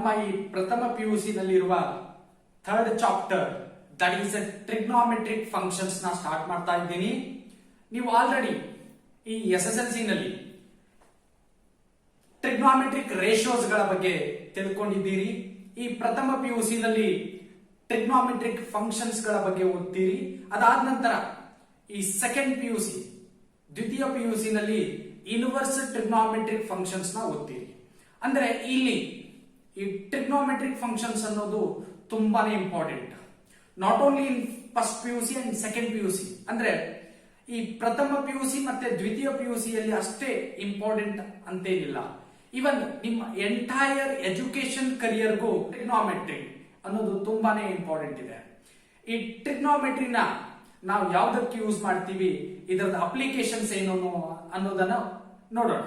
ನಮ್ಮ ಈ ಪ್ರಥಮ ಪಿಯುಸಿ ನಲ್ಲಿರುವ third chapter that is trigonometric functions ನ ಸ್ಟಾರ್ಟ್ ಮಾಡ್ತಾ ಇದ್ದೀನಿ. ನೀವು ಆಲ್ರೆಡಿ ಈ SSLC ನಲ್ಲಿ ಟ್ರಿಗ್ನೋಮೆಟ್ರಿಕ್ ರೇಷಿಯೋಸ್ ಗಳ ಬಗ್ಗೆ ತಿಳ್ಕೊಂಡಿದ್ದೀರಿ. ಈ ಪ್ರಥಮ ಪಿಯುಸಿ ನಲ್ಲಿ ಟ್ರಿಗ್ನೋಮೆಟ್ರಿಕ್ ಫಂಕ್ಷನ್ಸ್ ಗಳ ಬಗ್ಗೆ ಓದ್ತೀರಿ. ಅದಾದ ನಂತರ ಈ ಸೆಕೆಂಡ್ ಪಿಯುಸಿ ದ್ವಿತೀಯ ಪಿಯುಸಿ ನಲ್ಲಿ ಇನ್ವರ್ಸ್ ಟ್ರಿಗ್ನೋಮೆಟ್ರಿಕ್ ಫಂಕ್ಷನ್ಸ್ ನ ಓದ್ತೀರಿ. ಅಂದ್ರೆ ಇಲ್ಲಿ ಈ ಟ್ರಿಗ್ನೋಮೆಟ್ರಿಕ್ ಫಂಕ್ಷನ್ಸ್ ಅನ್ನೋದು ತುಂಬಾನೇ important, not only in first PUC and second PUC. ಅಂದ್ರೆ ಈ ಪ್ರಥಮ ಪಿಯುಸಿ ಮತ್ತೆ ದ್ವಿತೀಯ ಪಿಯುಸಿಯಲ್ಲಿ ಅಷ್ಟೇ ಇಂಪಾರ್ಟೆಂಟ್ ಅಂತೇನಿಲ್ಲ. ಇವನ್ ನಿಮ್ಮ ಎಂಟೈರ್ ಎಜುಕೇಶನ್ ಕರಿಯರ್ಗೂ ಟ್ರಿಗ್ನೋಮೆಟ್ರಿ ಅನ್ನೋದು ತುಂಬಾನೇ ಇಂಪಾರ್ಟೆಂಟ್ ಇದೆ. ಈ ಟ್ರಿಗ್ನೋಮೆಟ್ರಿನ ನಾವು ಯಾವ್ದಕ್ಕೆ ಯೂಸ್ ಮಾಡ್ತೀವಿ, ಇದರದ ಅಪ್ಲಿಕೇಶನ್ಸ್ ಏನು ಅನ್ನೋದನ್ನ ನೋಡೋಣ.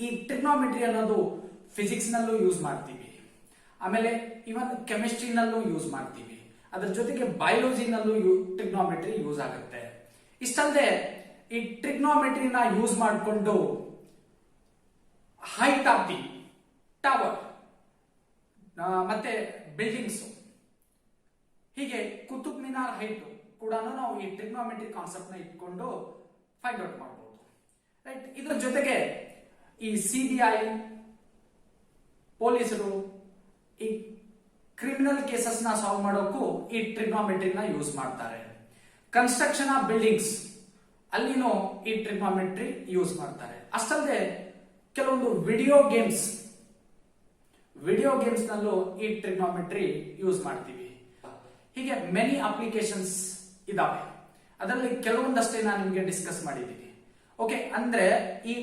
ಈ ಟ್ರಿಗ್ನೋಮೆಟ್ರಿ ಅನ್ನೋದು ಫಿಸಿಕ್ಸ್ ನಲ್ಲೂ ಯೂಸ್ ಮಾಡ್ತೀವಿ, ಆಮೇಲೆ ಇವನ್ ಕೆಮಿಸ್ಟ್ರಿನಲ್ಲೂ ಯೂಸ್ ಮಾಡ್ತೀವಿ, ಅದ್ರ ಜೊತೆಗೆ ಬಯಾಲಜಿನಲ್ಲೂ ಟ್ರಿಗ್ನೋಮೆಟ್ರಿ ಯೂಸ್ ಆಗುತ್ತೆ. ಇಷ್ಟಲ್ಲದೆ ಈ ಟ್ರಿಗ್ನೋಮೆಟ್ರಿನ ಯೂಸ್ ಮಾಡಿಕೊಂಡು ಹೈಟ್ ಆಫ್ ದಿ ಟವರ್ ಮತ್ತೆ ಬಿಲ್ಡಿಂಗ್ಸ್, ಹೀಗೆ ಕುತುಬ್ ಮಿನಾರ್ ಹೈಟ್ ಕೂಡ ನಾವು ಈ ಟ್ರಿಗ್ನೋಮೆಟ್ರಿಕ್ ಕಾನ್ಸೆಪ್ಟ್ ನ ಇಟ್ಕೊಂಡು ಫೈಂಡ್ ಔಟ್ ಮಾಡಬಹುದು, ರೈಟ್. ಇದರ ಜೊತೆಗೆ ಈ CBI ಪೊಲೀಸರು ಈ ಕ್ರಿಮಿನಲ್ ಕೇಸಸ್ ನ ಸಾಲ್ವ್ ಮಾಡೋಕ್ಕೂ ಈ ಟ್ರಿಗ್ನೋಮೆಟ್ರಿನ ಯೂಸ್ ಮಾಡ್ತಾರೆ. ಕನ್ಸ್ಟ್ರಕ್ಷನ್ ಆಫ್ ಬಿಲ್ಡಿಂಗ್ಸ್ ಅಲ್ಲಿನೂ ಈ ಟ್ರಿಗ್ನೋಮೆಟ್ರಿ ಯೂಸ್ ಮಾಡ್ತಾರೆ. ಅಷ್ಟಲ್ಲದೆ ಕೆಲವೊಂದು ವಿಡಿಯೋ ಗೇಮ್ಸ್ ನಲ್ಲೂ ಈ ಟ್ರಿಗ್ನೋಮೆಟ್ರಿ ಯೂಸ್ ಮಾಡ್ತೀವಿ. ಹೀಗೆ ಮೆನಿ ಅಪ್ಲಿಕೇಶನ್ಸ್ ಇದಾವೆ, ಅದರಲ್ಲಿ ಕೆಲವೊಂದಷ್ಟೇ ನಾನು ನಿಮಗೆ ಡಿಸ್ಕಸ್ ಮಾಡಿದ್ದೀನಿ. ಓಕೆ, ಅಂದ್ರೆ ಈ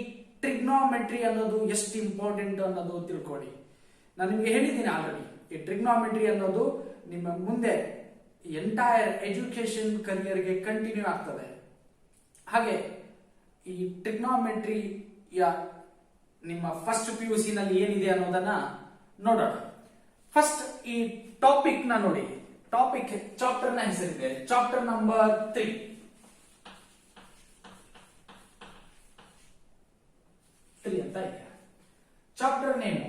ಟ್ರಿಗ್ನೋಮೆಟ್ರಿ ಅನ್ನೋದು ಎಷ್ಟು ಇಂಪಾರ್ಟೆಂಟ್ ಅನ್ನೋದು ತಿಳ್ಕೊಳ್ಳಿ. ನಾನು ನಿಮ್ಗೆ ಹೇಳಿದ್ದೀನಿ ಆಲ್ರೆಡಿ, ಈ ಟ್ರಿಗ್ನೋಮೆಟ್ರಿ ಅನ್ನೋದು ನಿಮ್ಮ ಮುಂದೆ ಎಂಟೈರ್ ಎಜುಕೇಶನ್ ಕರಿಯರ್ಗೆ ಕಂಟಿನ್ಯೂ ಆಗ್ತದೆ. ಹಾಗೆ ಈ ಟ್ರಿಗ್ನೋಮೆಟ್ರಿ ನಿಮ್ಮ ಫಸ್ಟ್ ಪಿಯುಸಿ ನಲ್ಲಿ ಏನಿದೆ ಅನ್ನೋದನ್ನ ನೋಡೋಣ. ಫಸ್ಟ್ ಈ ಟಾಪಿಕ್ ನ ನೋಡಿ. ಟಾಪಿಕ್ ಚಾಪ್ಟರ್ ನ ಹೆಸರಿದೆ ಚಾಪ್ಟರ್ ನಂಬರ್ 3 ಅಂತ ಇದೆ. Chapter name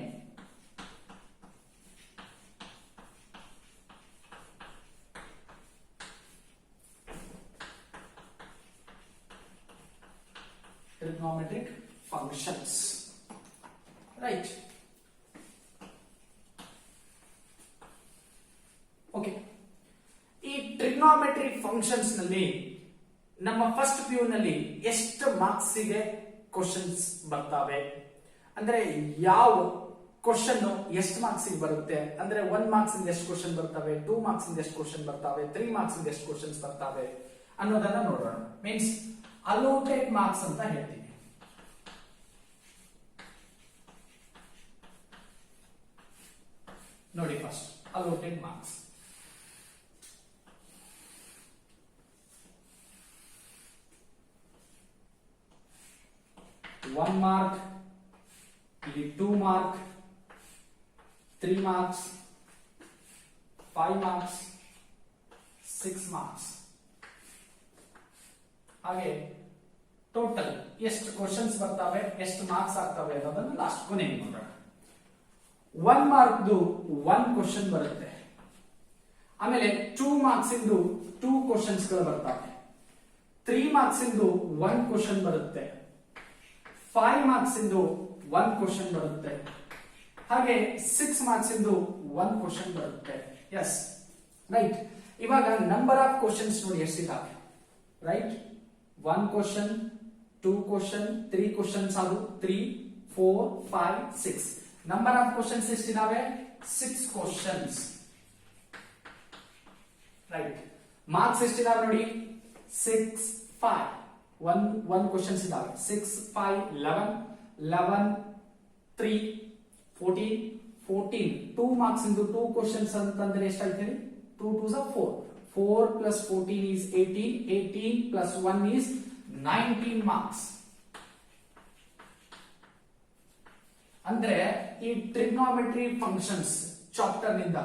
trigonometric functions, right. Okay, ಈ ಟ್ರಿಗ್ನೋಮೆಟ್ರಿಕ್ ಫಂಕ್ಷನ್ಸ್ ನಲ್ಲಿ ನಮ್ಮ ಫಸ್ಟ್ PU ನಲ್ಲಿ ಎಷ್ಟು ಮಾರ್ಕ್ಸ್ ಗೆ ಕ್ವಶನ್ಸ್ ಬರ್ತವೆ, ಅಂದ್ರೆ ಯಾವ ಕ್ವಶನ್ ಎಷ್ಟು ಮಾರ್ಕ್ಸ್ ಬರುತ್ತೆ, ಅಂದ್ರೆ 1 ಮಾರ್ಕ್ಸ್ ಇಂದ ಎಷ್ಟು ಕ್ವಶನ್ ಬರ್ತವೆ, 2 ಮಾರ್ಕ್ಸ್ ಇಂದ ಎಷ್ಟು ಕ್ವಶನ್ ಬರ್ತವೆ, 3 ಮಾರ್ಕ್ಸ್ ಇಂದ ಎಷ್ಟು ಕ್ವಶನ್ಸ್ ಬರ್ತವೆ ಅನ್ನೋದನ್ನ ನೋಡೋಣ. ಮೀನ್ಸ್ ಅಲೋಟೆಡ್ ಮಾರ್ಕ್ಸ್ ಅಂತ ಹೇಳ್ತೀವಿ. ನೋಡಿ, first allotted marks. One mark, 2 mark, 3 marks, 5 marks, 6 marks. ಹಾಗೆ ಟೋಟಲ್ ಎಷ್ಟು ಕ್ವಶನ್ಸ್ ಬರ್ತವೆ, ಎಷ್ಟು ಮಾರ್ಕ್ಸ್ ಆಗ್ತವೆ ಅನ್ನೋದನ್ನ ಲಾಸ್ಟ್ ಕೊನೆಗೆ ನೋಡೋಣ. 1 ಮಾರ್ಕ್ದು 1 ಕ್ವಶನ್ ಬರುತ್ತೆ. ಆಮೇಲೆ 2 ಮಾರ್ಕ್ಸ್ ಇಂದು 2 ಕ್ವಶನ್ಸ್ ಗಳು ಬರ್ತವೆ. 3 ಮಾರ್ಕ್ಸ್ ಇಂದು 1 ಕ್ವಶನ್ ಬರುತ್ತೆ. 5 ಮಾರ್ಕ್ಸ್ ಇಂದು 1 ಕ್ವಶನ್ ಬರುತ್ತೆ. ಹಾಗೆ 6 ಮಾರ್ಕ್ಸ್ ಇಂದು 1 ಕ್ವಶನ್ ಬರುತ್ತೆ. Yes, right. ಇವಾಗ ನಂಬರ್ ಆಫ್ ಕ್ವಶನ್ಸ್ ನೋಡಿ ಎಷ್ಟಿದ್ದಾವೆ, ರೈಟ್. 1 ಕ್ವಶನ್, 2 ಕ್ವಶನ್, 3 ಕ್ವಶನ್ಸ್, ಅದು 3, 4, 5, 6. ನಂಬರ್ ಆಫ್ ಕ್ವಶನ್ಸ್ ಎಷ್ಟಿದಾವೆ? 6 ಕ್ವಶನ್ಸ್, ರೈಟ್. ಮಾರ್ಕ್ಸ್ ಎಷ್ಟಿದಾವೆ ನೋಡಿ, 6, 5. 1 ಕ್ವಶನ್ಸ್ ಇದಾವೆ. 6, 5, 11, 11, 3, 14, 14. 2 ಮಾರ್ಕ್ಸ್ ಇಂದು 2 ಕ್ವಶನ್ಸ್ ಅಂತಂದ್ರೆ ಎಷ್ಟಾಯ್ತು ಹೇಳಿ? 2 2s are 4. 4 plus 14 is 18. 18 plus 1 is 19 marks. ಅಂದ್ರೆ ಈ ಟ್ರಿಗ್ನೋಮೆಟ್ರಿ ಫಂಕ್ಷನ್ಸ್ ಚಾಪ್ಟರ್ ನಿಂದ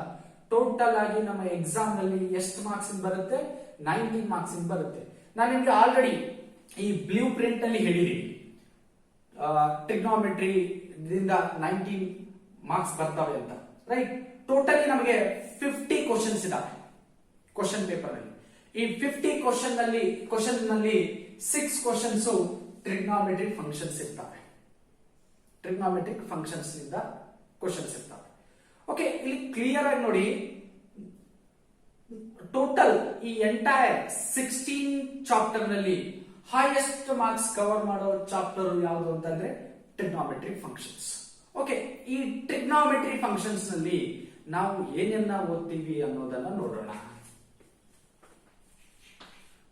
ಟೋಟಲ್ ಆಗಿ ನಮ್ಮ ಎಕ್ಸಾಮ್ ನಲ್ಲಿ ಎಷ್ಟು ಮಾರ್ಕ್ಸ್ ಬರುತ್ತೆ? 19 ಮಾರ್ಕ್ಸ್ ಬರುತ್ತೆ. ನಾನು ನಿಮ್ಗೆ ಆಲ್ರೆಡಿ ಈ ಬ್ಲೂ ಪ್ರಿಂಟ್ ಅಲ್ಲಿ ಹೇಳಿದೀನಿ, ಟ್ರಿಗ್ನೋಮೆಟ್ರಿ ದಿಂದ 19 ಮಾರ್ಕ್ಸ್ ಬರ್ತವೆ ಅಂತ. ರೈಟ್. ಟೋಟಲಿ ನಮಗೆ 50 ಕ್ವಶನ್ಸ್ ಇದಾವೆ ಕ್ವಶನ್ ಪೇಪರ್ ಅಲ್ಲಿ. ಈ 50 ಕ್ವಶನ್ ನಲ್ಲಿ 6 ಕ್ವಶನ್ಸ್ ಟ್ರಿಗ್ನಾಮೆಟ್ರಿಕ್ ಫಂಕ್ಷನ್ಸ್ ಇರ್ತವೆ. ಟ್ರಿಗ್ನಾಮೆಟ್ರಿಕ್ ಫಂಕ್ಷನ್ಸ್ ಇಂದ ಕ್ವಶನ್ಸ್ ಇರ್ತವೆ. ಓಕೆ, ಇಲ್ಲಿ ಕ್ಲಿಯರ್ ಆಗಿ ನೋಡಿ, ಟೋಟಲ್ ಈ ಎಂಟೈರ್ 16 ಚಾಪ್ಟರ್ ನಲ್ಲಿ ಹೈಯೆಸ್ಟ್ ಮಾರ್ಕ್ಸ್ ಕವರ್ ಮಾಡೋ ಚಾಪ್ಟರ್ ಯಾವುದು ಅಂತಂದ್ರೆ ಟ್ರಿಗ್ನಾಮೆಟ್ರಿಕ್ ಫಂಕ್ಷನ್ಸ್. ಓಕೆ, ಈ ಟ್ರಿಗ್ನಾಮೆಟ್ರಿ ಫಂಕ್ಷನ್ಸ್ ನಲ್ಲಿ ನಾವು ಏನನ್ನ ಓದ್ತೀವಿ ಅನ್ನೋದನ್ನ ನೋಡೋಣ.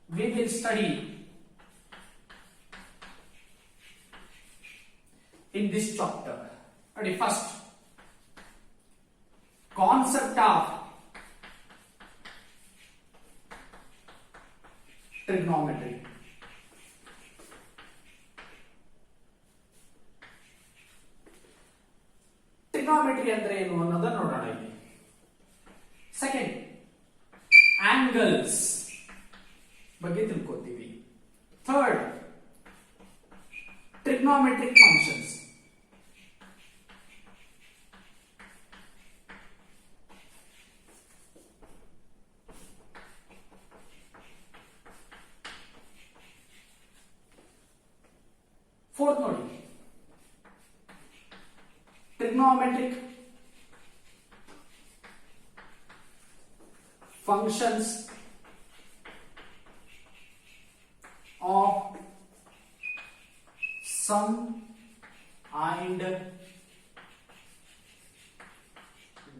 We will study in this chapter. Ready, first concept of trigonometry. Trigonometry ಅಂದ್ರೆ ಏನು ಅನ್ನೋದನ್ನ ನೋಡೋಣ ಇಲ್ಲಿ. ಸೆಕೆಂಡ್, ಆಂಗಲ್ಸ್ ಬಗ್ಗೆ ತಿಳ್ಕೊತೀವಿ. Third, trigonometric functions. ಫೋರ್ತ್ ನೋಡಿ, trigonometric functions of sum and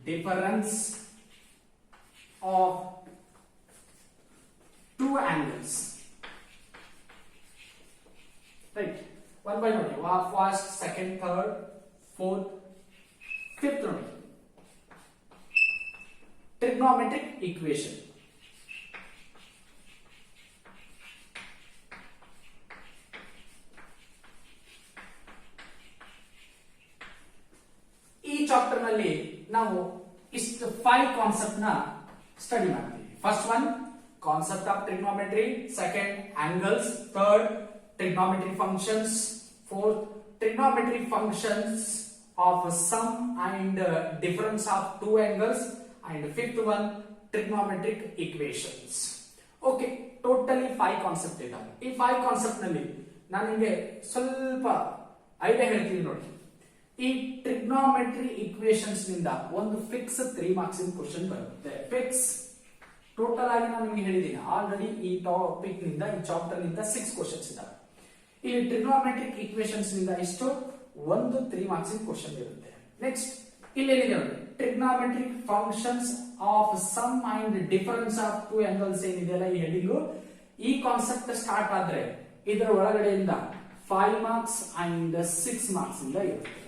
difference of two angles. Right, one by one, first, second, third, fourth, fifth ನೋಡಿ, trigonometric equation. ಈ ಚಾಪ್ಟರ್ ನಲ್ಲಿ ನಾವು ಇಷ್ಟು 5 ಕಾನ್ಸೆಪ್ಟ್ ನ ಸ್ಟಡಿ ಮಾಡ್ತೀವಿ. First one, concept of trigonometry. Second, angles. Third, trigonometry functions. Fourth, trigonometry functions of sum and difference of two angles, and fifth one, trigonometric equations. Okay, totally 5 concept ಇದಾವೆ. ಈ 5 concept ನಲ್ಲಿ ನಾನು ನಿಮಗೆ ಸ್ವಲ್ಪ idea ಹೇಳ್ತೀನಿ ನೋಡಿ. ಈ ಟ್ರಿಗ್ನೋಮೆಟ್ರಿ ಈಕ್ವೇಶನ್ಸ್ ನಿಂದ ಒಂದು ಫಿಕ್ಸ್ 3 ಮಾರ್ಕ್ಸ್ ಇನ್ ಕ್ವಶನ್ ಬರುತ್ತೆ. ಫಿಕ್ಸ್ ಟೋಟಲ್ ಆಗಿ ನಾನು ನಿಮಗೆ ಹೇಳಿದ್ದೀನಿ ಆಲ್ರೆಡಿ. ಈ ಟಾಪಿಕ್ ನಿಂದ, ಈ ಚಾಪ್ಟರ್ ನಿಂದ 6 ಕ್ವಶನ್ಸ್ ಇದಾವೆ. ಇಲ್ಲಿ ಟ್ರಿಗ್ನೋಮೆಟ್ರಿಕ್ ಈಕ್ವೇಶನ್ಸ್ ನಿಂದ ಇಷ್ಟು ಒಂದು 3 ಮಾರ್ಕ್ಸ್ ಇನ್ ಕ್ವಶನ್ ಇರುತ್ತೆ. ನೆಕ್ಸ್ಟ್ ಇಲ್ಲಿ ಏನಿದೆ ನೋಡಿ, trigonometric functions of sum and difference of two angles ಏನಿದೆಯಲ್ಲ ಈ ಹೆಡಿಂಗು, ಈ ಕಾನ್ಸೆಪ್ಟ್ ಸ್ಟಾರ್ಟ್ ಆದ್ರೆ ಇದರ ಒಳಗಡೆಯಿಂದ 5 ಮಾರ್ಕ್ಸ್ ಅಂಡ್ 6 ಮಾರ್ಕ್ಸ್ ಇಂದ ಇರುತ್ತೆ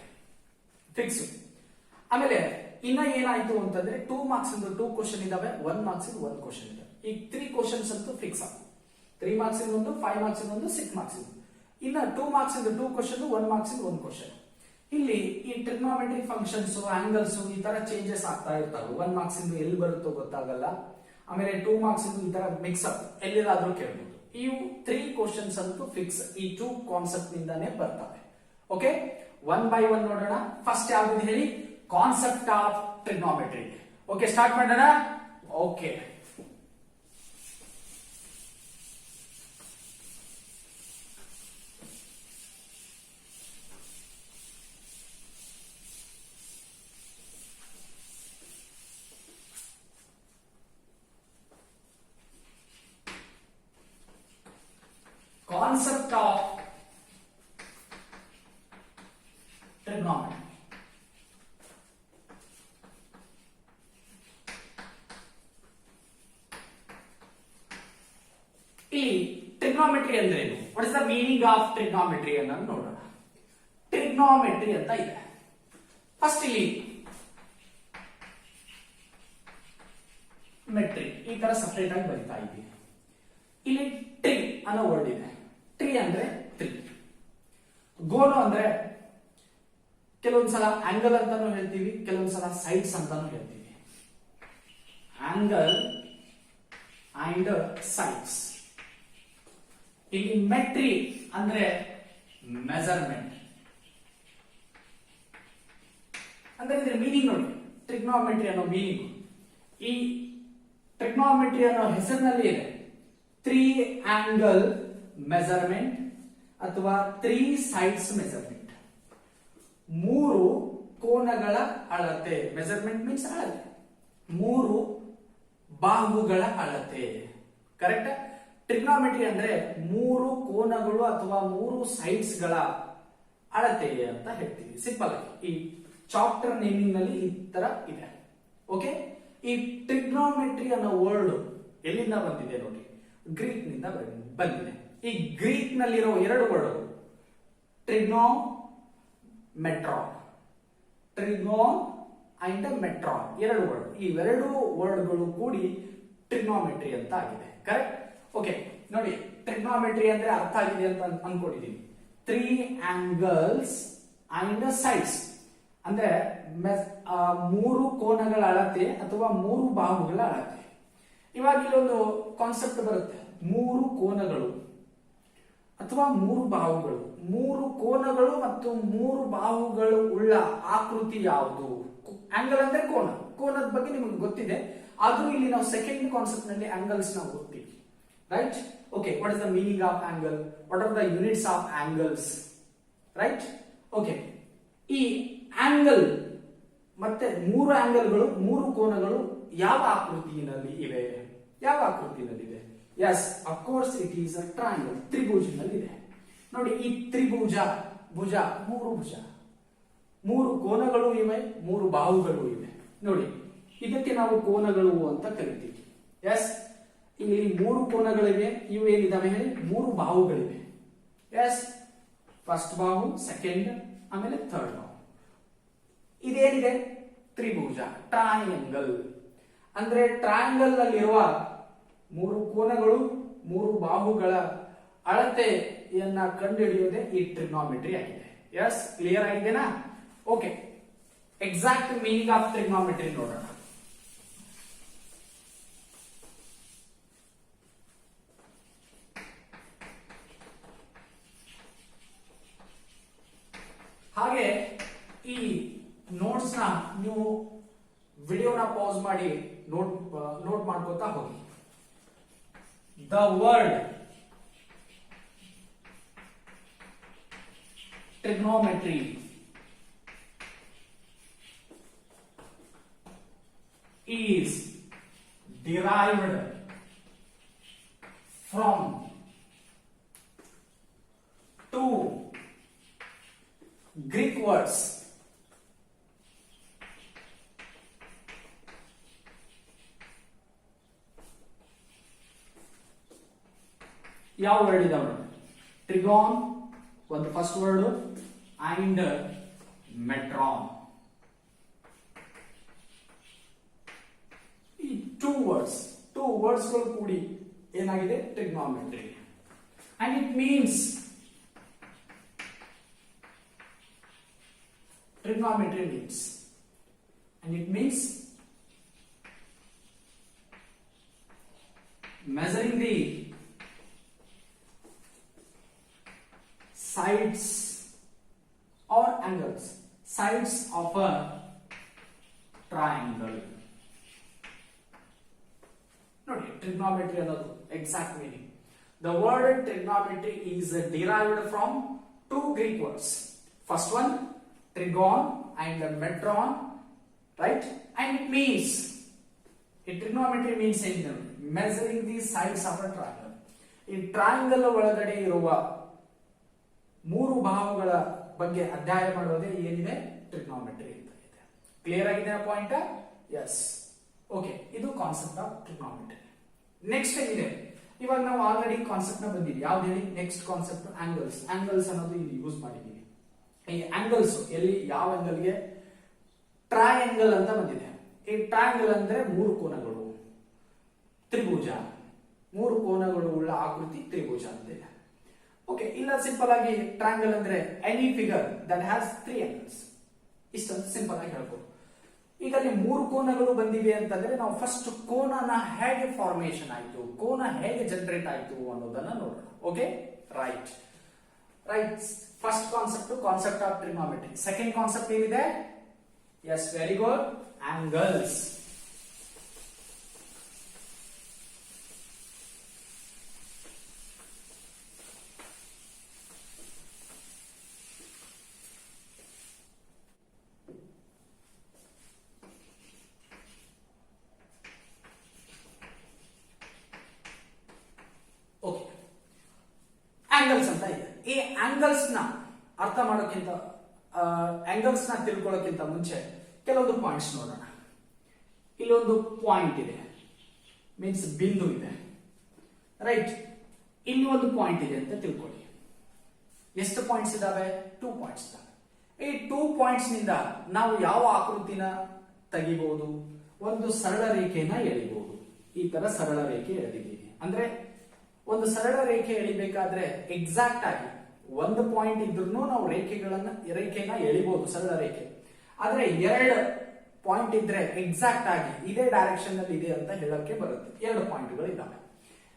ಫಿಕ್ಸ್. ಆಮೇಲೆ ಇನ್ನ ಏನಾಯ್ತು ಅಂತಂದ್ರೆ 2 ಮಾರ್ಕ್ಸ್ ಇಂದ 2 ಕ್ವಶನ್ ಇದಾವೆ, 1 ಮಾರ್ಕ್ಸ್ ಇಂದ 1 ಕ್ವಶನ್ ಇದೆ. ಈ 3 ಕ್ವಶನ್ಸ್ ಅಂತೂ ಫಿಕ್ಸ್ ಆಗ 3 ಮಾರ್ಕ್ಸ್ ಇಂದ ಒಂದು, 5 ಮಾರ್ಕ್ಸ್ ಇಂದ ಒಂದು, 6 ಮಾರ್ಕ್ಸ್ ಇಂದ. ಇನ್ನ 2 ಮಾರ್ಕ್ಸ್ ಇಂದ 2 ಕ್ವಶನ್, 1 ಮಾರ್ಕ್ಸ್ ಇಂದ 1 ಕ್ವಶನ್. ಇಲ್ಲಿ ಈ ಟ್ರಿಗ್ನೋಮೆಟ್ರಿಕ್ ಫಂಕ್ಷನ್ಸ್, ಆಂಗಲ್ಸ್ ಈ ತರ ಚೇಂಜಸ್ ಆಗ್ತಾ ಇರ್ತಾವೆ. 1 ಮಾರ್ಕ್ಸ್ ಇಂದ ಎಲ್ಲಿ ಬರುತ್ತೋ ಗೊತ್ತಾಗಲ್ಲ. ಆಮೇಲೆ 2 ಮಾರ್ಕ್ಸ್ ಇಂದ ಈ ತರ ಮಿಕ್ಸ್ ಅಪ್ ಎಲ್ಲಿರಾದ್ರೂ ಕೇಳಬಹುದು. ಇವು 3 ಕ್ವಶನ್ಸ್ ಅಂತೂ ಫಿಕ್ಸ್ ಈ 2 ಕಾನ್ಸೆಪ್ಟ್ ನಿಂದಾನೇ ಬರ್ತವೆ. ಓಕೆ, ಒನ್ ಬೈ ಒನ್ ನೋಡೋಣ. ಫಸ್ಟ್ ಯಾವ್ದು ಹೇಳಿ, concept of trigonometry. Okay, start ಮಾಡೋಣ. Okay, concept of trigonometry. ಇಲ್ಲಿ ಟ್ರಿಗ್ನೋಮೆಟ್ರಿ ಅಂದ್ರೆ ಏನು, what is the meaning of trigonometry ಅನ್ನೋದು ನೋಡೋಣ. ಟ್ರಿಗ್ನೋಮೆಟ್ರಿ ಅಂತ ಇದೆ. ಫಸ್ಟ್ ಇಲ್ಲಿ ಮೆಟ್ರಿ ಈ ತರ ಸಪರೇಟ್ ಆಗಿ ಬರಿತಾ ಇದ್ದೀವಿ. ಇಲ್ಲಿ ಟ್ರಿ ಅನ್ನೋ ವರ್ಡ್ ಇದೆ. ಟ್ರೀ ಅಂದ್ರೆ 3, ಗೋನು ಅಂದ್ರೆ ಕೆಲವೊಂದ್ಸಲ ಆಂಗಲ್ ಅಂತಾನು ಹೇಳ್ತೀವಿ, ಕೆಲವೊಂದ್ಸಲ ಸೈಡ್ಸ್ ಅಂತಾನು ಹೇಳ್ತೀವಿ. Angle and sides. ಇಲ್ಲಿ ಮೆಟ್ರಿ ಅಂದ್ರೆ ಮೆಜರ್ಮೆಂಟ್ ಅಂದ್ರೆ ಇದ್ರ ಮೀನಿಂಗ್ ನೋಡಿ. ಟ್ರಿಗ್ನೋಮೆಟ್ರಿ ಅನ್ನೋ ಮೀನಿಂಗ್. ಈ ಟ್ರಿಗ್ನೋಮೆಟ್ರಿ ಅನ್ನೋ ಹೆಸರಿನಲ್ಲಿ ಇದೆ ತ್ರೀ ಆಂಗಲ್ ಮೆಜರ್ಮೆಂಟ್ ಅಥವಾ ತ್ರೀ ಸೈಡ್ಸ್ ಮೆಜರ್ಮೆಂಟ್. ಮೂರು ಕೋನಗಳ ಅಳತೆ. ಮೆಜರ್ಮೆಂಟ್ ಮೀನ್ಸ್ ಅಳತೆ. ಮೂರು ಬಾಹುಗಳ ಅಳತೆ. ಕರೆಕ್ಟ್. ಟ್ರಿಗ್ನೋಮೆಟ್ರಿ ಅಂದ್ರೆ ಮೂರು ಕೋನಗಳು ಅಥವಾ ಮೂರು ಸೈಡ್ಸ್ ಗಳ ಅಳತೆ ಅಂತ ಹೇಳ್ತೀವಿ ಸಿಂಪಲ್ ಆಗಿ. ಈ ಚಾಪ್ಟರ್ ನೇಮಿಂಗ್ ನಲ್ಲಿ ಈ ತರ ಇದೆ. ಓಕೆ. ಈ ಟ್ರಿಗ್ನೋಮೆಟ್ರಿ ಅನ್ನೋ ವರ್ಡ್ ಎಲ್ಲಿಂದ ಬಂದಿದೆ ನೋಡಿ, ಗ್ರೀಕ್ ನಿಂದ ಬಂದಿದೆ. ಈ ಗ್ರೀಕ್ ನಲ್ಲಿರೋ ಎರಡು ವರ್ಡ್ ಟ್ರಿಗ್ನೋ ಮೆಟ್ರಾನ್. ಟ್ರಿಗ್ನೋನ್ ಅಂಡ್ ಮೆಟ್ರಾನ್ ಎರಡು ವರ್ಡ್. ಈ ಎರಡು ವರ್ಡ್ಗಳು ಕೂಡಿ ಟ್ರಿಗ್ನೋಮೆಟ್ರಿ ಅಂತ ಆಗಿದೆ. ಕರೆಕ್ಟ್. ಓಕೆ ನೋಡಿ, ಟ್ರಿಗ್ನೋಮೆಟ್ರಿ ಅಂದ್ರೆ ಅರ್ಥ ಆಗಿದೆ ಅಂತ ಅನ್ಕೊಂಡಿದೀನಿ. ತ್ರೀ ಆಂಗಲ್ಸ್ ಅಂಡ್ ಸೈಡ್ಸ್ ಅಂದ್ರೆ ಮೂರು ಕೋನಗಳ ಅಳತೆ ಅಥವಾ ಮೂರು ಬಾಹುಗಳ ಅಳತೆ. ಇವಾಗ ಇಲ್ಲೊಂದು ಕಾನ್ಸೆಪ್ಟ್ ಬರುತ್ತೆ, ಮೂರು ಕೋನಗಳು ಅಥವಾ ಮೂರು ಬಾಹುಗಳು. ಮೂರು ಕೋನಗಳು ಮತ್ತು ಮೂರು ಬಾಹುಗಳು ಉಳ್ಳ ಆಕೃತಿ ಯಾವುದು? ಆಂಗಲ್ ಅಂದ್ರೆ ಕೋನ. ಕೋನದ ಬಗ್ಗೆ ನಿಮಗೆ ಗೊತ್ತಿದೆ, ಆದ್ರೂ ಇಲ್ಲಿ ನಾವು ಸೆಕೆಂಡ್ ಕಾನ್ಸೆಪ್ಟ್ ನಲ್ಲಿ ಆಂಗಲ್ಸ್ ನಾವು ಓದ್ತೀವಿ. Right. Okay, what is the meaning of angle? What are the units of angles? Right. Okay, ಈ ಆಂಗಲ್ ಮತ್ತೆ ಮೂರು ಆಂಗಲ್ಗಳು, ಮೂರು ಕೋನಗಳು ಯಾವ ಆಕೃತಿಯಲ್ಲಿ ಇವೆ? ಯಾವ ಆಕೃತಿಯಲ್ಲಿದೆ? Yes, of course it is a triangle. ತ್ರಿಭುಜನಲ್ಲಿದೆ. ನೋಡಿ, ಈ ತ್ರಿಭುಜ ಭುಜ, ಮೂರು ಭುಜ, ಮೂರು ಕೋನಗಳು ಇವೆ, ಮೂರು ಬಾಹುಗಳು ಇವೆ. ನೋಡಿ, ಇದಕ್ಕೆ ನಾವು ಕೋನಗಳು ಅಂತ ಕರಿತೀವಿ. ಎಸ್, ಇಲ್ಲಿ ಮೂರು ಕೋನಗಳಿವೆ. ಇವು ಏನಿದಾವೆ ಹೇಳಿ? ಮೂರು ಬಾಹುಗಳಿವೆ. ಎಸ್, ಫಸ್ಟ್ ಬಾಹು, ಸೆಕೆಂಡ್, ಆಮೇಲೆ ಥರ್ಡ್ ಬಾಹು. ಇದೇನಿದೆ? ತ್ರಿಭುಜ, ಟ್ರಯಾಂಗಲ್. ಅಂದ್ರೆ ಟ್ರಯಾಂಗಲ್ ನಲ್ಲಿರುವ ಮೂರು ಕೋನಗಳು, ಮೂರು ಬಾಹುಗಳ ಅಳತೆಯನ್ನ ಕಂಡುಹಿಡಿಯೋದೇ ಈ ಟ್ರಿಗ್ನೋಮೆಟ್ರಿ ಆಗಿದೆ. ಎಸ್, ಕ್ಲಿಯರ್ ಆಗಿದೆನಾ? Okay, exact meaning of trigonometry ನೋಡೋಣ. ಹಾಗೆ ಈ ನೋಟ್ಸ್ ನ ನೀವು ವಿಡಿಯೋನ ಪಾಸ್ ಮಾಡಿ ನೋಟ್ ಮಾಡ್ಕೋತಾ ಹೋಗಿ. The word trigonometry is derived from two Greek words. ಯಾವ ವರ್ಡ್ ಇದಾವೆ? ಟ್ರಿಗಾನ್ ಒಂದು ಫಸ್ಟ್ ವರ್ಡ್ ಅಂಡ್ ಮೆಟ್ರಾನ್. ಈ ಟೂ ವರ್ಡ್ಸ್ ಗಳು ಕೂಡಿ ಏನಾಗಿದೆ? Trigonometry. And it means trigonometry means, and it means measuring the sides or angles, sides of a triangle. Nodi, trigonometry ಅನ್ನೋದು exact meaning. The word trigonometry is derived from two Greek words. First one trigon and metron, right? And it means, trigonometry means measuring the sides of a triangle. ಈ triangle ಒಳಗಡೆ ಇರುವ ಮೂರು ಬಾಹುಗಳ ಬಗ್ಗೆ ಅಧ್ಯಯನ ಮಾಡೋದೇ ಏನಿದೆ? ಟ್ರಿಗ್ನೋಮೆಟ್ರಿ ಅಂತ ಇದೆ. ಕ್ಲಿಯರ್ ಆಗಿದೆ ಪಾಯಿಂಟ್? ಎಸ್. ಓಕೆ, ಇದು ಕಾನ್ಸೆಪ್ಟ್ ಆಫ್ ಟ್ರಿಗ್ನೋಮೆಟ್ರಿ. ನೆಕ್ಸ್ಟ್ ಇದೆ, ಇವಾಗ ನಾವು ಆಲ್ರೆಡಿ ಕಾನ್ಸೆಪ್ಟ್ ನ ಬಂದಿದ್ವಿ. ಯಾವ್ದು ಹೇಳಿ? Next concept angles. ಆಂಗಲ್ಸ್ ಅನ್ನೋದು ಇಲ್ಲಿ ಯೂಸ್ ಮಾಡಿದೀವಿ. ಈ ಆಂಗಲ್ಸ್ ಎಲ್ಲಿ? ಯಾವ ಆಂಗಲ್ಗೆ? ಟ್ರಯಾಂಗಲ್ ಅಂತ ಬಂದಿದೆ. ಈ ಟ್ರಯಾಂಗಲ್ ಅಂದ್ರೆ ಮೂರು ಕೋನಗಳು, ತ್ರಿಭುಜ, ಮೂರು ಕೋನಗಳು ಉಳ್ಳ ಆಕೃತಿ ತ್ರಿಭುಜ ಅಂತ ಇದೆ. ಓಕೆ, ಇಲ್ಲ ಸಿಂಪಲ್ ಆಗಿ ಟ್ರಯಾಂಗಲ್ ಅಂದ್ರೆ any figure that has three angles. ಇಷ್ಟೊಂದು ಸಿಂಪಲ್ ಆಗಿ ಹೇಳ್ಬೋದು. ಈಗ ಅಲ್ಲಿ ಮೂರು ಕೋನಗಳು ಬಂದಿವೆ ಅಂತಂದ್ರೆ ನಾವು ಫಸ್ಟ್ ಕೋನನ ಹೇಗೆ ಫಾರ್ಮೇಶನ್ ಆಯ್ತು, ಕೋನ ಹೇಗೆ ಜನರೇಟ್ ಆಯ್ತು ಅನ್ನೋದನ್ನ ನೋಡೋಣ. Okay, right. First concept of trigonometry. Second concept ಏನಿದೆ? Yes, very good. Angles. Okay, angles ಅಂತ ಇದೆ. ಈ ಆಂಗಲ್ಸ್ ನ ಅರ್ಥ ಮಾಡೋಕ್ಕಿಂತ, ಆಂಗಲ್ಸ್ ನ ತಿಳ್ಕೊಳ್ಳೋಕ್ಕಿಂತ ಮುಂಚೆ ಕೆಲವೊಂದು ಪಾಯಿಂಟ್ಸ್ ನೋಡೋಣ. ಇಲ್ಲೊಂದು ಪಾಯಿಂಟ್ ಇದೆ, ಮೀನ್ಸ್ ಬಿಂದು ಇದೆ, ರೈಟ್? ಇಲ್ಲಿ ಒಂದು ಪಾಯಿಂಟ್ ಇದೆ ಅಂತ ತಿಳ್ಕೊಳ್ಳಿ. ಎಷ್ಟು ಪಾಯಿಂಟ್ಸ್ ಇದಾವೆ? 2 ಪಾಯಿಂಟ್ಸ್ ಇದಾವೆ. ಈ 2 ಪಾಯಿಂಟ್ಸ್ ನಿಂದ ನಾವು ಯಾವ ಆಕೃತಿನ ತೆಗಿಬಹುದು? ಒಂದು ಸರಳ ರೇಖೆನ ಎಳಿಬಹುದು. ಈ ತರ ಸರಳ ರೇಖೆ ಎಳೆದಿದ್ದೀವಿ ಅಂದ್ರೆ, ಒಂದು ಸರಳ ರೇಖೆ ಎಳಿಬೇಕಾದ್ರೆ ಎಕ್ಸಾಕ್ಟ್ ಆಗಿ ಒಂದು ಪಾಯಿಂಟ್ ಇದ್ರೂ ನಾವು ರೇಖೆನ ಎಳಿಬಹುದು, ಸರಳ ರೇಖೆ. ಆದ್ರೆ 2 ಪಾಯಿಂಟ್ ಇದ್ರೆ ಎಕ್ಸಾಕ್ಟ್ ಆಗಿ ಇದೇ ಡೈರೆಕ್ಷನ್ ನಲ್ಲಿ ಇದೆ ಅಂತ ಹೇಳಕ್ಕೆ ಬರುತ್ತೆ. 2 ಪಾಯಿಂಟ್ಗಳು ಇದ್ದಾವೆ.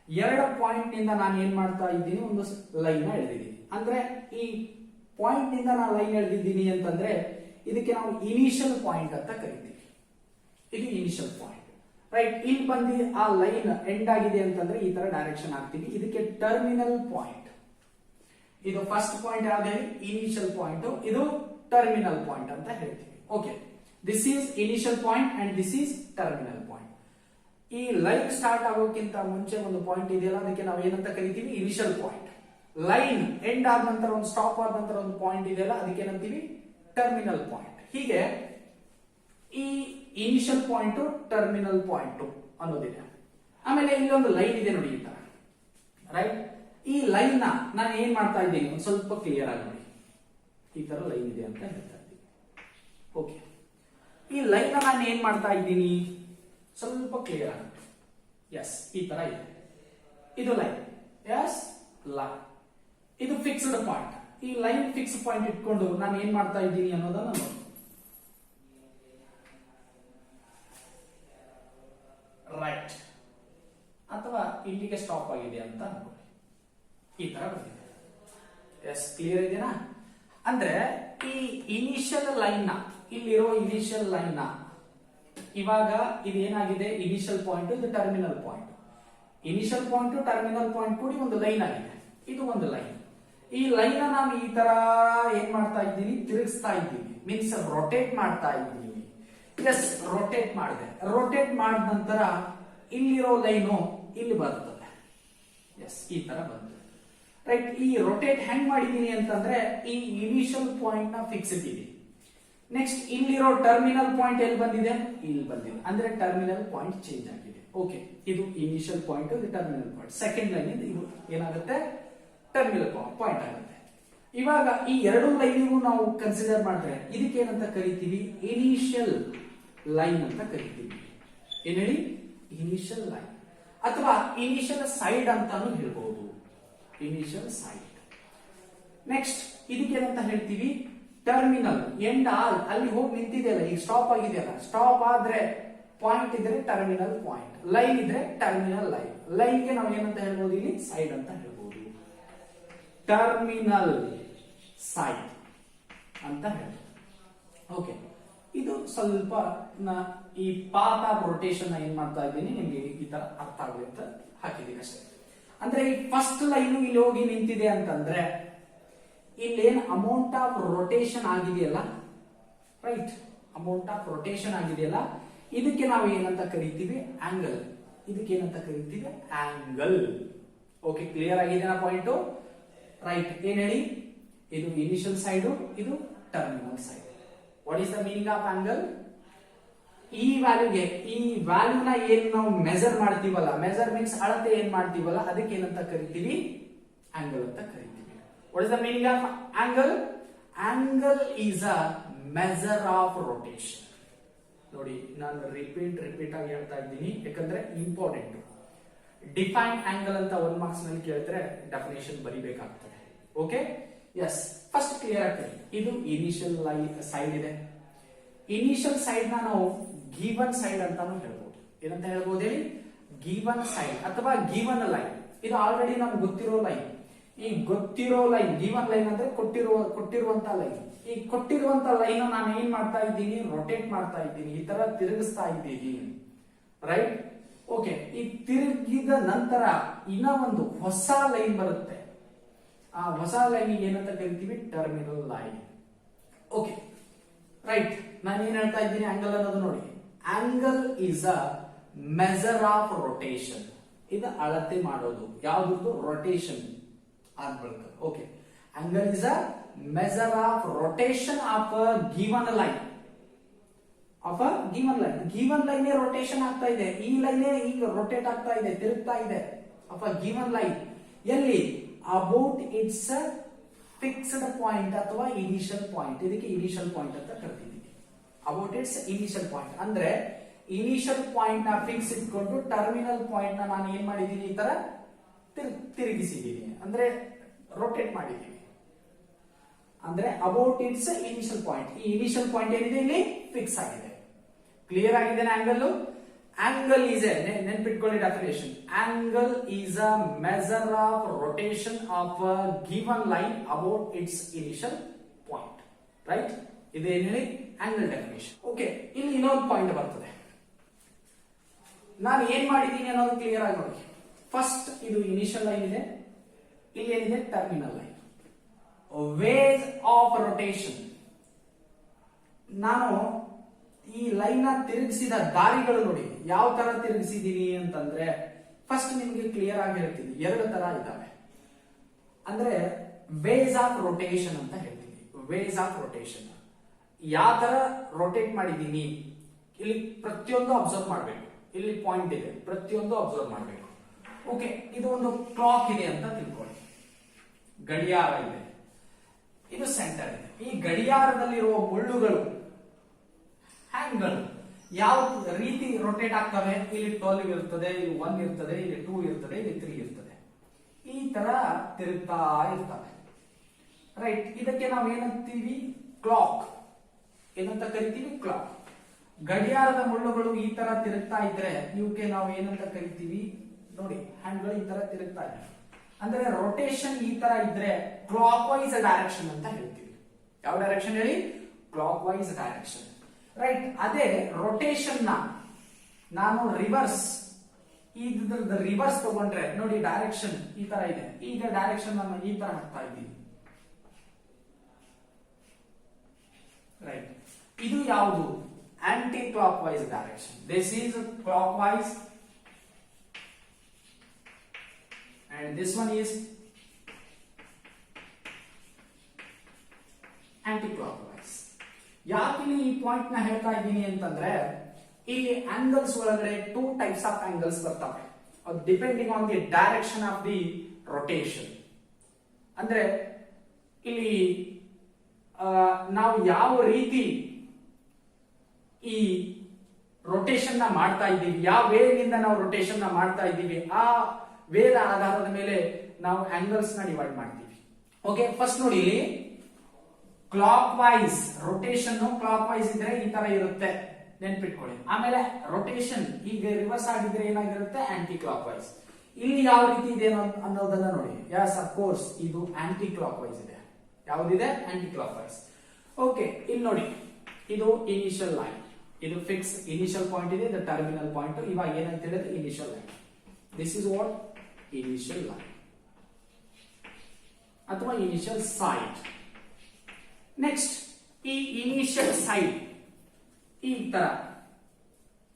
2 ಪಾಯಿಂಟ್ ನಿಂದ ನಾನು ಏನ್ ಮಾಡ್ತಾ ಇದ್ದೀನಿ? ಒಂದು ಲೈನ್ ಎಳೆದಿದ್ದೀನಿ. ಅಂದ್ರೆ ಈ ಪಾಯಿಂಟ್ ನಿಂದ ನಾನು ಲೈನ್ ಎಳೆದಿದ್ದೀನಿ ಅಂತಂದ್ರೆ ಇದಕ್ಕೆ ನಾವು ಇನಿಷಿಯಲ್ ಪಾಯಿಂಟ್ ಅಂತ ಕರಿತೀವಿ. ಇದು ಇನಿಷಿಯಲ್ ಪಾಯಿಂಟ್, ರೈಟ್? ಇಲ್ಲಿ ಬಂದು ಆ ಲೈನ್ ಎಂಡ್ ಆಗಿದೆ ಅಂತಂದ್ರೆ ಈ ತರ ಡೈರೆಕ್ಷನ್ ಹಾಕ್ತೀವಿ. ಇದಕ್ಕೆ ಟರ್ಮಿನಲ್ ಪಾಯಿಂಟ್. ಇದು ಫಸ್ಟ್ ಪಾಯಿಂಟ್ ಯಾವ್ದು? Initial point. ಇದು ಟರ್ಮಿನಲ್ ಪಾಯಿಂಟ್ ಅಂತ ಹೇಳ್ತೀವಿ. Okay, this is initial point and this is terminal point. ಈ ಲೈನ್ ಸ್ಟಾರ್ಟ್ ಆಗೋಕ್ಕಿಂತ ಮುಂಚೆ ಒಂದು ಪಾಯಿಂಟ್ ಇದೆಯಲ್ಲ, ಅದಕ್ಕೆ ನಾವು ಏನಂತ ಕರಿತೀವಿ? Initial point. ಲೈನ್ ಎಂಡ್ ಆದ ನಂತರ, ಒಂದು ಸ್ಟಾಪ್ ಆದ ನಂತರ ಒಂದು ಪಾಯಿಂಟ್ ಇದೆಯಲ್ಲ, ಅದಕ್ಕೆ ಏನಂತೀವಿ? Terminal point. ಹೀಗೆ ಈ ಇನಿಷಿಯಲ್ ಪಾಯಿಂಟ್, ಟರ್ಮಿನಲ್ ಪಾಯಿಂಟ್ ಅನ್ನೋದಿದೆ. ಆಮೇಲೆ ಇಲ್ಲೊಂದು ಲೈನ್ ಇದೆ ನೋಡಿ, ಈ ತರ, ರೈಟ್? ಈ ಲೈನ್ ನ ನಾನು ಏನ್ ಮಾಡ್ತಾ ಇದ್ದೀನಿ? ಒಂದು ಸ್ವಲ್ಪ ಕ್ಲಿಯರ್ ಆಗಿ ನೋಡಿ. ಈ ತರ ಲೈನ್ ಇದೆ ಅಂತ ಹೇಳ್ತಾ ಇದ್ದೀನಿ. ಓಕೆ, ಈ ಲೈನ್ ನಾನು ಏನ್ ಮಾಡ್ತಾ ಇದ್ದೀನಿ? ಸ್ವಲ್ಪ ಕ್ಲಿಯರ್ ಆಗಿ. ಎಸ್, ಈ ತರ ಇದೆ. ಇದು ಲೈನ್. Yes, line. ಇದು ಫಿಕ್ಸ್ಡ್ ಪಾಯಿಂಟ್. ಈ ಲೈನ್ ಫಿಕ್ಸ್ ಪಾಯಿಂಟ್ ಇಟ್ಕೊಂಡು ನಾನು ಏನ್ ಮಾಡ್ತಾ ಇದ್ದೀನಿ ಅನ್ನೋದನ್ನ ನೋಡಿ. ರೈಟ್, ಅಥವಾ ಇಲ್ಲಿಗೆ ಸ್ಟಾಪ್ ಆಗಿದೆ ಅಂತ ಅನ್ಕೊಳ್ಳಿ. ಈ ತರ ಬಂದಿದೆ. ಎಸ್, ಕ್ಲಿಯರ್ ಇದೆನಾ? ಅಂದ್ರೆ ಈ ಇನಿಷಿಯಲ್ ಲೈನ್ ನ, ಇಲ್ಲಿರೋ ಇನಿಷಿಯಲ್ ಲೈನ್ ನ, ಇವಾಗ ಇದೇನಾಗಿದೆ? ಇನಿಷಿಯಲ್ ಪಾಯಿಂಟ್, ಇದು terminal point. Initial point, terminal point ಕೂಡಿ ಒಂದು ಲೈನ್ ಆಗಿದೆ. ಇದು ಒಂದು ಲೈನ್. ಈ ಲೈನ್ ನಾನು ಈ ತರ ಏನ್ ಮಾಡ್ತಾ ಇದ್ದೀನಿ? ತಿರುಗಿಸ್ತಾ ಇದ್ದೀನಿ, ಮೀನ್ಸ್ ರೊಟೇಟ್ ಮಾಡ್ತಾ ಇದ್ದೀನಿ. ಎಸ್, ರೊಟೇಟ್ ಮಾಡಿದೆ. ರೊಟೇಟ್ ಮಾಡಿದ ನಂತರ ಇಲ್ಲಿರೋ ಲೈನು ಇಲ್ಲಿ ಬರ್ತದೆ. ಎಸ್, ಈ ತರ ಬಂತು, ರೈಟ್? ಈ ರೊಟೇಟ್ ಹೆಂಗ್ ಮಾಡಿದೀನಿ ಅಂತಂದ್ರೆ, ಈ ಇನಿಷಿಯಲ್ ಪಾಯಿಂಟ್ ನ ಫಿಕ್ಸ್ ಇಟ್ಟಿದ್ದೀನಿ. ನೆಕ್ಸ್ಟ್ ಇಲ್ಲಿರೋ ಟರ್ಮಿನಲ್ ಪಾಯಿಂಟ್ ಎಲ್ಲಿ ಬಂದಿದೆ? ಇಲ್ಲಿ ಬಂದಿದೆ. ಅಂದ್ರೆ ಟರ್ಮಿನಲ್ ಪಾಯಿಂಟ್ ಚೇಂಜ್ ಆಗಿದೆ. ಓಕೆ, ಇದು ಇನಿಷಿಯಲ್ ಪಾಯಿಂಟ್, ಇದು ಟರ್ಮಿನಲ್ ಪಾಯಿಂಟ್. ಸೆಕೆಂಡ್ ಲೈನ್ ಇದು ಏನಾಗುತ್ತೆ? ಟರ್ಮಿನಲ್ ಪಾಯಿಂಟ್ ಆಗುತ್ತೆ. ಇವಾಗ ಈ 2 ಲೈನಿಗೂ ನಾವು ಕನ್ಸಿಡರ್ ಮಾಡಿದ್ರೆ ಇದಕ್ಕೆ ಏನಂತ ಕರಿತೀವಿ? ಇನಿಷಿಯಲ್ ಲೈನ್ ಅಂತ ಕರಿತೀವಿ. ಏನ್ ಹೇಳಿ? ಇನಿಷಿಯಲ್ ಲೈನ್, ಅಥವಾ ಇನಿಷಿಯಲ್ ಸೈಡ್ ಅಂತಾನು ಹೇಳ್ಬಹುದು. Initial side. ನೆಕ್ಸ್ಟ್ ಇದಕ್ಕೆ ಏನಂತ ಹೇಳ್ತೀವಿ? ಟರ್ಮಿನಲ್. ಎಂಡ್ ಅಲ್ಲಿ ಹೋಗಿ ನಿಂತಿದೆಯಲ್ಲ, ಈಗ ಸ್ಟಾಪ್ ಆಗಿದೆಯಲ್ಲ, ಸ್ಟಾಪ್ ಆದ್ರೆ ಪಾಯಿಂಟ್ ಇದ್ರೆ ಟರ್ಮಿನಲ್ ಪಾಯಿಂಟ್, ಲೈನ್ ಇದ್ರೆ ಟರ್ಮಿನಲ್ ಲೈನ್. ಲೈನ್ಗೆ ನಾವು ಏನಂತ ಹೇಳ್ಬೋದು? ಇಲ್ಲಿ ಸೈಡ್ ಅಂತ ಹೇಳ್ಬೋದು. ಟರ್ಮಿನಲ್ ಸೈಡ್ ಅಂತ ಹೇಳ್ಬೋದು. ಓಕೆ, ಇದು ಸ್ವಲ್ಪ ಈ ಪಾತ್ ಆಫ್ ರೊಟೇಷನ್ ಏನ್ ಮಾಡ್ತಾ ಇದ್ದೀನಿ ನಿಮ್ಗೆ ಈ ತರ ಅರ್ಥ ಆಗಲಿ ಅಂತ ಹಾಕಿದ್ದೀನಿ ಅಷ್ಟೇ. ಅಂದ್ರೆ ಈ ಫಸ್ಟ್ ಲೈನ್ ಇಲ್ಲಿ ಹೋಗಿ ನಿಂತಿದೆ ಅಂತಂದ್ರೆ ಇಲ್ಲೇನ್ ಅಮೌಂಟ್ ಆಫ್ ರೊಟೇಷನ್ ಆಗಿದೆಯಲ್ಲ, ರೈಟ್? ಅಮೌಂಟ್ ಆಫ್ ರೊಟೇಷನ್ ಆಗಿದೆಯಲ್ಲ, ಇದಕ್ಕೆ ನಾವು ಏನಂತ ಕರಿತೀವಿ? ಆಂಗಲ್. ಇದಕ್ಕೆ ಏನಂತ ಕರಿತೀವಿ? ಆಂಗಲ್. ಓಕೆ, ಕ್ಲಿಯರ್ ಆಗಿದೆನಾ ಪಾಯಿಂಟ್? ರೈಟ್. ಏನ್ ಹೇಳಿ? ಇದು ಇನಿಷಿಯಲ್ ಸೈಡ್, ಇದು terminal side. What is the meaning of angle? ಈ ವ್ಯಾಲ್ಯೂಗೆ, ಈ ವ್ಯಾಲ್ಯೂನ ಏನ್ ನಾವು ಮೆಜರ್ ಮಾಡ್ತೀವಲ್ಲ, ಮೆಜರ್ ಮೀನ್ಸ್ ಅಳತೆ ಏನ್ ಮಾಡ್ತೀವಲ್ಲ, ಅದಕ್ಕೆ ಏನಂತ ಕರಿತೀವಿ? ಆಂಗಲ್ ಅಂತ ಕರಿತೀವಿ. What is the meaning of angle? Angle is a measure of rotation. ನೋಡಿ, ನಾನು ರಿಪೀಟ್ ಆಗಿ ಹೇಳ್ತಾ ಇದ್ದೀನಿ, ಯಾಕಂದ್ರೆ ಇಂಪಾರ್ಟೆಂಟ್. ಡಿಫೈನ್ ಆಂಗಲ್ ಅಂತ 1 ಮಾರ್ಕ್ಸ್ ನಲ್ಲಿ ಕೇಳಿದ್ರೆ ಡೆಫಿನೇಷನ್ ಬರಿಬೇಕಾಗ್ತದೆ. ಓಕೆ, ಎಸ್, ಫಸ್ಟ್ ಕ್ಲಿಯರ್ ಆಗ್ತದೆ. ಇದು ಇನಿಷಿಯಲ್ ಸೈಡ್ ಇದೆ. ಇನಿಷಿಯಲ್ ಸೈಡ್ ನ ನಾವು ಗಿವನ್ ಸೈಡ್ ಅಂತಾನು ಹೇಳ್ಬೋದು. ಏನಂತ ಹೇಳ್ಬೋದು ಹೇಳಿ? ಗಿವನ್ ಸೈಡ್ ಅಥವಾ ಗಿವನ್ ಲೈನ್. ಇದು ಆಲ್ರೆಡಿ ನಮ್ಗೆ ಗೊತ್ತಿರೋ ಲೈನ್. ಈ ಗೊತ್ತಿರೋ ಲೈನ್, ಗಿವನ್ ಲೈನ್ ಅಂದ್ರೆ ಕೊಟ್ಟಿರುವಂತ ಲೈನ್. ಈ ಕೊಟ್ಟಿರುವಂತ ಲೈನ್ ನಾನು ಏನ್ ಮಾಡ್ತಾ ಇದ್ದೀನಿ, ರೊಟೇಟ್ ಮಾಡ್ತಾ ಇದ್ದೀನಿ, ಈ ತರ ತಿರುಗಿಸ್ತಾ ಇದ್ದೀನಿ, ರೈಟ್. ಓಕೆ, ಈ ತಿರುಗಿದ ನಂತರ ಇನ್ನ ಒಂದು ಹೊಸ ಲೈನ್ ಬರುತ್ತೆ. ಆ ಹೊಸ ಲೈನ್ ಏನಂತ ಕರಿತೀವಿ, ಟರ್ಮಿನಲ್ ಲೈನ್. Okay, right. ನಾನು ಏನ್ ಹೇಳ್ತಾ ಇದ್ದೀನಿ, ಆಂಗಲ್ ಅನ್ನೋದು ನೋಡಿ. Angle is a measure of rotation. ಇದು ಅಳತೆ ಮಾಡೋದು ಯಾವ್ದು, ರೊಟೇಷನ್ ಆಗ್ಬೇಕು. Okay, angle is a measure of rotation of a given line. Of a given line. Given line rotation ಆಗ್ತಾ ಇದೆ, ಈ ಲೈನ್ ಈಗ ರೊಟೇಟ್ ಆಗ್ತಾ ಇದೆ, ತಿರುಗ್ತಾ ಇದೆ. ಆಫ್ ಅ ಗಿವನ್ ಲೈನ್ ಎಲ್ಲಿ, ಅಬೌಟ್ ಇಟ್ಸ್ ಫಿಕ್ಸ್ಡ್ ಪಾಯಿಂಟ್ ಅಥವಾ ಇನಿಷಿಯಲ್ ಪಾಯಿಂಟ್. ಇದಕ್ಕೆ ಇನಿಷಿಯಲ್ ಪಾಯಿಂಟ್ ಅಂತ ಕರಿತಿದ್ದೀವಿ. ಅಬೌಟ್ ಇಟ್ಸ್ ಇನಿಷಿಯಲ್ ಪಾಯಿಂಟ್ ಅಂದ್ರೆ ಇನಿಷಿಯಲ್ ಪಾಯಿಂಟ್ ನ ಫಿಕ್ಸ್ ಇಟ್ಕೊಂಡು ಟರ್ಮಿನಲ್ ಪಾಯಿಂಟ್ ನ ನಾನು ಏನ್ ಮಾಡಿದ್ದೀನಿ, ಈ ತರ ತಿರುಗಿಸಿದ್ದೀನಿ, ಅಂದ್ರೆ ರೊಟೇಟ್ ಮಾಡಿದ್ದೀನಿ. ಅಂದ್ರೆ ಅಬೌಟ್ ಇಟ್ಸ್ ಇನಿಷಿಯಲ್ ಪಾಯಿಂಟ್. ಈ ಇನಿಷಿಯಲ್ ಪಾಯಿಂಟ್ ಏನಿದೆ ಇಲ್ಲಿ ಫಿಕ್ಸ್ ಆಗಿದೆ. ಕ್ಲಿಯರ್ ಆಗಿದೆ ಆಂಗಲ್. ಆಂಗಲ್ ಈಸ್ ಎ, ನೆನ್ಪಿಟ್ಕೊಳ್ಳಿ definition. Angle is a measure of rotation of a given line about it's initial point, right. ಇದೇನು ಹೇಳಿ, ಆಂಗಲ್ ಡೆಫಿನೇಷನ್. ಓಕೆ, ಇಲ್ಲಿ ಇನ್ನೊಂದು ಪಾಯಿಂಟ್ ಬರ್ತದೆ. ನಾನು ಏನ್ ಮಾಡಿದ್ದೀನಿ ಅನ್ನೋದು ಕ್ಲಿಯರ್ ಆಗಿ ನೋಡಿ. ಫಸ್ಟ್ ಇದು ಇನಿಷಿಯಲ್ ಲೈನ್ ಇದೆ, ಇಲ್ಲಿ ಏನಿದೆ terminal line. Ways of rotation, ನಾನು ಈ ಲೈನ್ ನ ತಿರುಗಿಸಿದ ದಾರಿಗಳು ನೋಡಿ ಯಾವ ತರ ತಿರುಗಿಸಿದೀನಿ ಅಂತಂದ್ರೆ, ಫಸ್ಟ್ ನಿಮ್ಗೆ ಕ್ಲಿಯರ್ ಆಗಿ ಹೇಳ್ತೀನಿ, ಎರಡು ತರ ಇದ್ದಾವೆ. ಅಂದ್ರೆ ವೇಸ್ ಆಫ್ ರೊಟೇಷನ್ ಅಂತ ಹೇಳ್ತೀನಿ. ವೇಸ್ ಆಫ್ ರೊಟೇಷನ್ ಯಾವ ತರ ರೊಟೇಟ್ ಮಾಡಿದೀನಿ, ಇಲ್ಲಿ ಪ್ರತಿಯೊಂದು ಅಬ್ಸರ್ವ್ ಮಾಡಬೇಕು. ಇಲ್ಲಿ ಪಾಯಿಂಟ್ ಇದೆ, ಪ್ರತಿಯೊಂದು ಅಬ್ಸರ್ವ್ ಮಾಡಬೇಕು. ಓಕೆ, ಇದು ಒಂದು ಕ್ಲಾಕ್ ಇದೆ ಅಂತ ತಿಳ್ಕೊಳ್ಳಿ, ಗಡಿಯಾರ ಇದೆ, ಇದು ಸೆಂಟರ್ ಇದೆ. ಈ ಗಡಿಯಾರದಲ್ಲಿರುವ ಮುಳ್ಳುಗಳು, ಹ್ಯಾಂಡ್ಗಳು ಯಾವ ರೀತಿ ರೊಟೇಟ್ ಆಗ್ತವೆ, ಇಲ್ಲಿ 12 ಇರ್ತದೆ, ಇಲ್ಲಿ 1 ಇರ್ತದೆ, ಇಲ್ಲಿ 2 ಇರ್ತದೆ, ಇಲ್ಲಿ 3 ಇರ್ತದೆ, ಈ ತರ ತಿರುಗ್ತಾ ಇರ್ತವೆ, ರೈಟ್. ಇದಕ್ಕೆ ನಾವು ಏನಂತೀವಿ, ಕ್ಲಾಕ್. ಏನಂತ ಕರಿತೀವಿ, ಕ್ಲಾಕ್. ಗಡಿಯಾರದ ಮುಳ್ಳುಗಳು ಈ ತರ ತಿರುಗ್ತಾ ಇದ್ರೆ ಇವಕ್ಕೆ ನಾವು ಏನಂತ ಕರಿತೀವಿ ನೋಡಿ, ಹ್ಯಾಂಡ್ಗಳು ಈ ತರ ತಿರುಗ್ತಾ ಇದೆ ಅಂದ್ರೆ ರೊಟೇಷನ್ ಈ ತರ ಇದ್ರೆ ಕ್ಲಾಕ್ ವೈಸ್ ಡೈರೆಕ್ಷನ್ ಅಂತ ಹೇಳ್ತೀವಿ. ಯಾವ ಡೈರೆಕ್ಷನ್ ಹೇಳಿ, ಕ್ಲಾಕ್ ವೈಸ್ ಡೈರೆಕ್ಷನ್, ರೈಟ್. ಅದೇ ರೊಟೇಷನ್ ನಾನು ರಿವರ್ಸ್, ಇದ್ರದ್ದು ರಿವರ್ಸ್ ತಗೊಂಡ್ರೆ ನೋಡಿ, ಡೈರೆಕ್ಷನ್ ಈ ತರ ಇದೆ, ಈಗ ಡೈರೆಕ್ಷನ್ ನಾನು ಈ ತರ ಹಾಕ್ತಾ ಇದ್ದೀನಿ, ರೈಟ್. ಇದು ಯಾವುದು, anticlockwise direction. This is clockwise and this one is anti-clockwise. ಯಾಕೆ ಈ ಪಾಯಿಂಟ್ ನ ಹೇಳ್ತಾ ಇದ್ದೀನಿ ಅಂತಂದ್ರೆ, ಇಲ್ಲಿ ಆಂಗಲ್ಸ್ ಒಳಗಡೆ 2 ಟೈಪ್ಸ್ ಆಫ್ ಆಂಗಲ್ಸ್ ಬರ್ತವೆ, depending on the direction of the rotation. ಅಂದ್ರೆ ಇಲ್ಲಿ ನಾವು ಯಾವ ರೀತಿ ಈ ರೊಟೇಷನ್ ನ ಮಾಡ್ತಾ ಇದ್ದೀವಿ, ಯಾವ ವೇನಿಂದ ನಾವು ರೊಟೇಷನ್ ನ ಮಾಡ್ತಾ ಇದ್ದೀವಿ, ಆ ವೇದ ಆಧಾರದ ಮೇಲೆ ನಾವು ಆಂಗಲ್ಸ್ ನ ಡಿವೈಡ್ ಮಾಡ್ತೀವಿ. ಓಕೆ, ಫಸ್ಟ್ ನೋಡಿ, ಇಲ್ಲಿ clockwise rotation, clock wise ಇದ್ರೆ ಈ ತರ ಇರುತ್ತೆ, ನೆನ್ಪಿಟ್ಕೊಳ್ಳಿ. ಆಮೇಲೆ ರೊಟೇಷನ್ ಈಗ ರಿವರ್ಸ್ ಆಗಿದ್ರೆ ಏನಾಗಿರುತ್ತೆ, ಆಂಟಿ ಕ್ಲಾಕ್ ವೈಸ್. ಇಲ್ಲಿ ಯಾವ ರೀತಿ ಇದೆ ಅನ್ನೋದನ್ನ ನೋಡಿ. ಯಸ್, ಅಫ್ ಕೋರ್ಸ್ ಇದು ಆಂಟಿ ಕ್ಲಾಕ್ ವೈಸ್ ಇದೆ. ಯಾವ್ದಿದೆ, ಆಂಟಿ ಕ್ಲಾಕ್ ವೈಸ್. ಓಕೆ, ಇಲ್ಲಿ ನೋಡಿ, ಇದು ಇನಿಷಿಯಲ್ ಲೈನ್, ಇದು ಫಿಕ್ಸ್ ಇನಿಷಿಯಲ್ ಪಾಯಿಂಟ್ ಇದೆ, ಇದು ಟರ್ಮಿನಲ್ ಪಾಯಿಂಟ್. ಇವಾಗ ಏನಂತ ಹೇಳಿದ್ರೆ initial line. This is what, initial line ಅಥವಾ ಇನಿಷಿಯಲ್ ಸೈಡ್. ನೆಕ್ಸ್ಟ್, ಈ ಇನಿಷಿಯಲ್ ಸೈಡ್ ಈ ತರ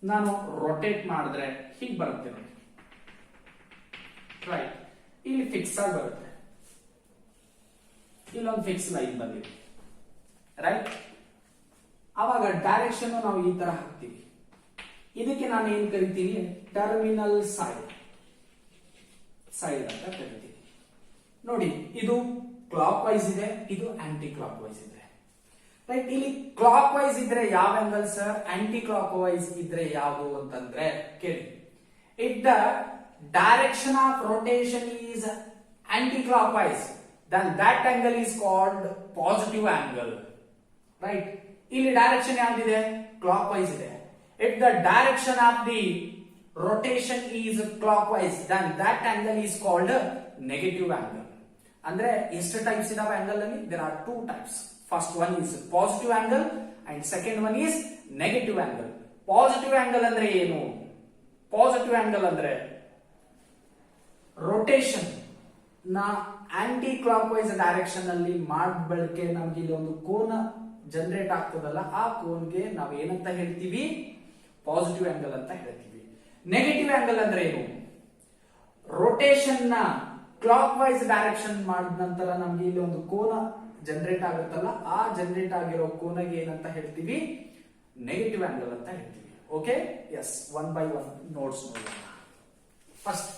ನಾನು ರೊಟೇಟ್ ಮಾಡಿದ್ರೆ ಹೀಗೆ ಬರುತ್ತೆ ನೋಡಿ, ರೈಟ್. ಇಲ್ಲಿ ಫಿಕ್ಸ್ ಆಗಿ ಬರುತ್ತೆ, ಇಲ್ಲೊಂದು ಫಿಕ್ಸ್ ಲೈನ್ ಬಂದಿದೆ, ರೈಟ್. ಅವಾಗ ಡೈರೆಕ್ಷನ್ ನಾವು ಈ ತರ ಹಾಕ್ತೀವಿ. ಇದಕ್ಕೆ ನಾನು ಏನ್ ಕರಿತೀನಿ, ಟರ್ಮಿನಲ್ ಸೈಡ್ ಅಂತ ಕರಿತೀವಿ. ನೋಡಿ, ಇದು ಕ್ಲಾಕ್ ವೈಸ್ ಇದೆ, ಇದು ಆಂಟಿ ಕ್ಲಾಕ್ ವೈಸ್ ಇದೆ, ರೈಟ್. ಇಲ್ಲಿ ಕ್ಲಾಕ್ ವೈಸ್ ಇದ್ರೆ ಯಾವ angle sir, aunty clock wise ಇದ್ರೆ ಯಾವುದು ಅಂತಂದ್ರೆ ಕೇಳಿ. If the direction of rotation is aunty clock wise, then that angle is called positive angle, right. ಇಲ್ಲಿ ಡೈರೆಕ್ಷನ್ ಯಾವ್ದಿದೆ, ಕ್ಲಾಕ್ ವೈಸ್ ಇದೆ. If the direction of the rotation is clockwise, then that angle is called negative angle. ಅಂದ್ರೆ ಎಷ್ಟು types ಇದಾವೆ angle ಅಲ್ಲಿ? There are two types. First one is positive angle and second one is negative angle. Positive angle ಅಂದ್ರೆ ಏನು? Positive angle ಅಂದ್ರೆ rotation ನ anticlockwise direction ಅಲ್ಲಿ ಮಾಡಿದ ಬಳಿಕೆ ನಮ್ಗೆ ಇಲ್ಲಿ ಒಂದು ಕೋನ ಜನರೇಟ್ ಆಗ್ತದಲ್ಲ, ಆ ಕೋನ್ಗೆ ನಾವು ಏನಂತ ಹೇಳ್ತೀವಿ? ಪಾಸಿಟಿವ್ ಆಂಗಲ್ ಅಂತ ಹೇಳ್ತೀವಿ. ನೆಗೆಟಿವ್ ಆಂಗಲ್ ಅಂದ್ರೆ ಏನು? ರೊಟೇಷನ್ ನ ಕ್ಲಾಕ್ ವೈಸ್ ಡೈರೆಕ್ಷನ್ ಮಾಡಿದ ನಂತರ ನಮ್ಗೆ ಇಲ್ಲಿ ಒಂದು ಕೋನ ಜನರೇಟ್ ಆಗುತ್ತಲ್ಲ, ಆ ಜನರೇಟ್ ಆಗಿರೋ ಕೋನಗೆ ಏನಂತ ಹೇಳ್ತೀವಿ? ನೆಗೆಟಿವ್ ಆಂಗಲ್ ಅಂತ ಹೇಳ್ತೀವಿ. Okay, yes, one by one notes ನೋಡೋಣ. ಫಸ್ಟ್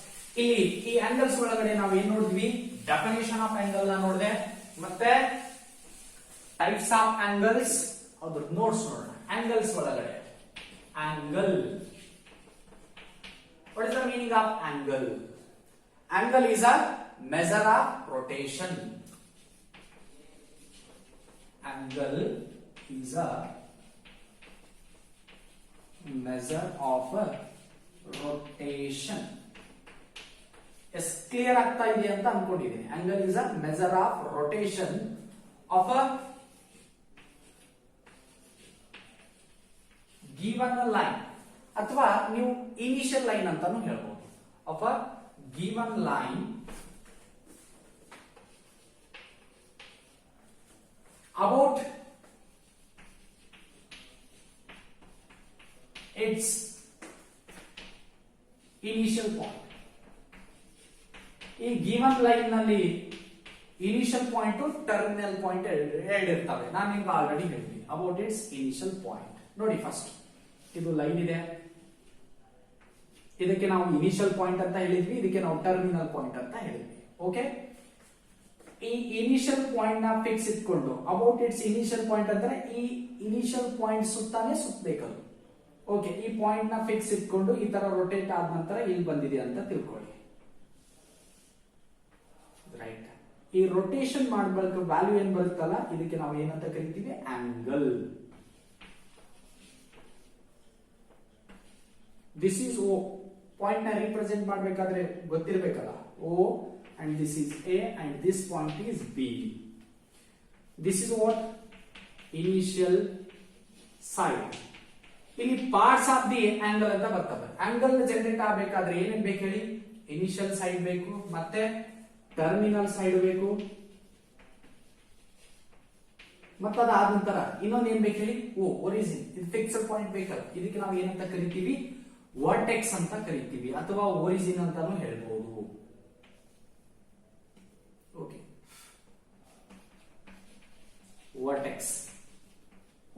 ಇಲ್ಲಿ ಈ ಆಂಗಲ್ಸ್ ಒಳಗಡೆ ನಾವು ಏನ್ ನೋಡಿದ್ವಿ? ಡೆಫಿನೇಷನ್ ಆಫ್ ಆಂಗಲ್ ನ ನೋಡಿದೆ, ಮತ್ತೆ ಟೈಪ್ಸ್ ಆಫ್ ಆಂಗಲ್ಸ್ ಅದ್ರ ನೋಟ್ಸ್ ನೋಡೋಣ. ಆಂಗಲ್ಸ್ ಒಳಗಡೆ angle, what is the meaning of angle? Angle is a measure of rotation. Angle is a measure of rotation. Yes, clear ಆಗ್ತಾ ಇದೆ ಅಂತ ಅನ್ಕೊಂಡಿದ್ದೀನಿ. Angle is a measure of rotation of a given line, ಅಥವಾ ನೀವು initial line ಅಂತಾನು ಹೇಳ್ಬೋದು. of a given line about its initial point. ಈ given line ನಲ್ಲಿ ಇನಿಷಿಯಲ್ ಪಾಯಿಂಟ್ ಟರ್ಮಿನಲ್ ಪಾಯಿಂಟ್ ಎರಡು ಇರ್ತವೆ. ನಾನು ನಿಮ್ಗೆ ಆಲ್ರೆಡಿ ಹೇಳಿದ್ದೀನಿ ಅಬೌಟ್ ಇಟ್ಸ್ ಇನಿಷಿಯಲ್ ಪಾಯಿಂಟ್. ನೋಡಿ, ಫಸ್ಟ್ ಇದು ಲೈನ್ ಇದೆ, ಇದಕ್ಕೆ ನಾವು ಇನಿಷಿಯಲ್ ಪಾಯಿಂಟ್ ಅಂತ ಹೇಳಿದ್ವಿ, ಇದಕ್ಕೆ ನಾವು ಟರ್ಮಿನಲ್ ಪಾಯಿಂಟ್ ಅಂತ ಹೇಳಿದ್ವಿ. ಓಕೆ, ಈ ಇನಿಷಿಯಲ್ ಪಾಯಿಂಟ್ ನ ಫಿಕ್ಸ್ ಇಟ್ಕೊಂಡು ಅಬೌಟ್ ಇಟ್ಸ್ ಇನಿಷಿಯಲ್ ಪಾಯಿಂಟ್ ಅಂದ್ರೆ ಈ ಇನಿಷಿಯಲ್ ಪಾಯಿಂಟ್ ಸುತ್ತಾನೆ ಸುತ್ತಬೇಕದು. ಓಕೆ, ಈ ಪಾಯಿಂಟ್ ನ ಫಿಕ್ಸ್ ಇಟ್ಕೊಂಡು ಈ ತರ ರೊಟೇಟ್ ಆದ ನಂತರ ಇಲ್ಲಿ ಬಂದಿದೆ ಅಂತ ತಿಳ್ಕೊಳ್ಳಿ. ರೈಟ್, ಈ ರೊಟೇಷನ್ ಮಾಡಬೇಕು ವ್ಯಾಲ್ಯೂ ಏನ್ ಬರುತ್ತಲ್ಲ, ಇದಕ್ಕೆ ನಾವು ಏನಂತ ಕರಿತೀವಿ? Angle. This is O. Point ನ ರಿಪ್ರೆಸೆಂಟ್ ಮಾಡಬೇಕಾದ್ರೆ ಗೊತ್ತಿರಬೇಕಲ್ಲ, O and this is A and this point is B. This is what? Initial side. ಇಲ್ಲಿ ಪಾರ್ಟ್ಸ್ ಆಫ್ ದಿ ಆಂಗಲ್ ಅಂತ ಬರ್ತವೆ. ಆಂಗಲ್ ಜನರೇಟ್ ಆಗಬೇಕಾದ್ರೆ ಏನೇನ್ ಬೇಕು ಹೇಳಿ? ಇನಿಷಿಯಲ್ ಸೈಡ್ ಬೇಕು, ಮತ್ತೆ ಟರ್ಮಿನಲ್ ಸೈಡ್ ಬೇಕು, ಮತ್ತೆ ಅದಾದ ನಂತರ ಇನ್ನೊಂದು ಏನ್ ಬೇಕು ಹೇಳಿ? ಓ, ಒರಿಜಿನ್. ಇದು ಫಿಕ್ಸ್ಡ್ ಪಾಯಿಂಟ್ ಬೇಕಲ್ಲ, ಇದಕ್ಕೆ ನಾವು ಏನಂತ ಕರಿತೀವಿ? ವರ್ಟೆಕ್ಸ್ ಅಂತ ಕರಿತೀವಿ, ಅಥವಾ ಒರಿಜಿನ್ ಅಂತಾನು ಹೇಳ್ಬಹುದು. Okay, vertex,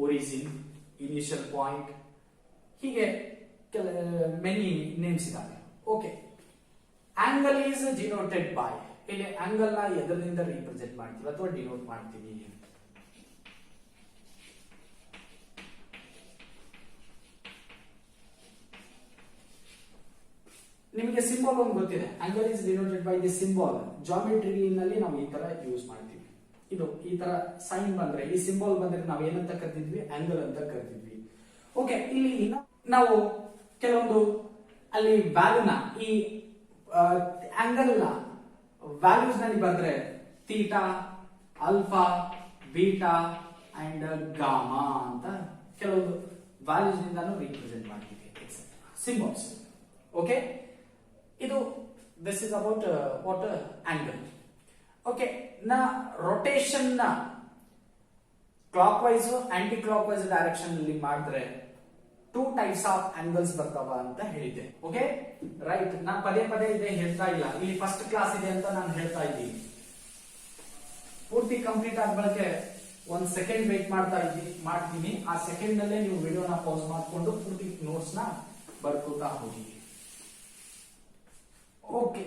origin, initial point, ಹೀಗೆ ಮೆನಿ ನೇಮ್ಸ್ ಇದಾವೆ. Okay, angle is denoted by. ಇಲ್ಲಿ ಆಂಗಲ್ ನ ಎದರಿಂದ ರಿಪ್ರೆಸೆಂಟ್ ಮಾಡ್ತೀವಿ ಅಥವಾ ಡಿನೋಟ್ ಮಾಡ್ತೀವಿ? ನಿಮಗೆ ಸಿಂಬಲ್ ಒಂದು ಗೊತ್ತಿದೆ. Angle is denoted by the symbol. Geometry ನಲ್ಲಿ ನಾವು ಈ ತರ ಯೂಸ್ ಮಾಡ್ತೀವಿ. ಇದು ಈ ತರ ಸೈನ್ ಬಂದ್ರೆ, ಈ ಸಿಂಬಲ್ ಬಂದ್ರೆ ನಾವು ಏನಂತ ಕರಿತಿದ್ವಿ? ಆಂಗಲ್ ಅಂತ ಕರಿತಿದ್ವಿ. ಓಕೆ, ಇಲ್ಲಿ ನಾವು ಕೆಲವೊಂದು ಅಲ್ಲಿ ವ್ಯಾಲ್ಯೂನ, ಈ ಆಂಗಲ್ ನ ವ್ಯಾಲ್ಯೂಸ್ ನಲ್ಲಿ ಬಂದ್ರೆ theta, alpha, beta and gamma ಅಂತ ಕೆಲವೊಂದು ವ್ಯಾಲ್ಯೂಸ್ ನಿಂದಾನು ರಿಪ್ರೆಸೆಂಟ್ ಮಾಡ್ತೀವಿ, ಸಿಂಬಲ್ಸ್. ಓಕೆ, ಇದು this is about what? Angle. Okay, ನಾ ರೊಟೇಷನ್ ನ clockwise anticlockwise direction ಅಲ್ಲಿ ಮಾಡಿದ್ರೆ ಟೂ ಟೈಪ್ಸ್ ಆಫ್ ಆಂಗಲ್ಸ್ ಬರ್ತಾವ ಅಂತ ಹೇಳಿದ್ದೆ. Okay, right. ನಾನು ಪದೇ ಪದೇ ಇದೆ ಹೇಳ್ತಾ ಇಲ್ಲ, ಇಲ್ಲಿ ಫಸ್ಟ್ ಕ್ಲಾಸ್ ಇದೆ ಅಂತ ನಾನು ಹೇಳ್ತಾ ಇದ್ದೀನಿ. ಪೂರ್ತಿ ಕಂಪ್ಲೀಟ್ ಆದ ಬಳಕೆ ಒಂದ್ ಸೆಕೆಂಡ್ ವೇಟ್ ಮಾಡ್ತೀನಿ. ಆ ಸೆಕೆಂಡ್ ನಲ್ಲೇ ನೀವು ವಿಡಿಯೋನ ಪಾಸ್ ಮಾಡಿಕೊಂಡು ಪೂರ್ತಿ ನೋಟ್ಸ್ ನ ಬರ್ಕೋತಾ ಹೋಗಿ. Okay,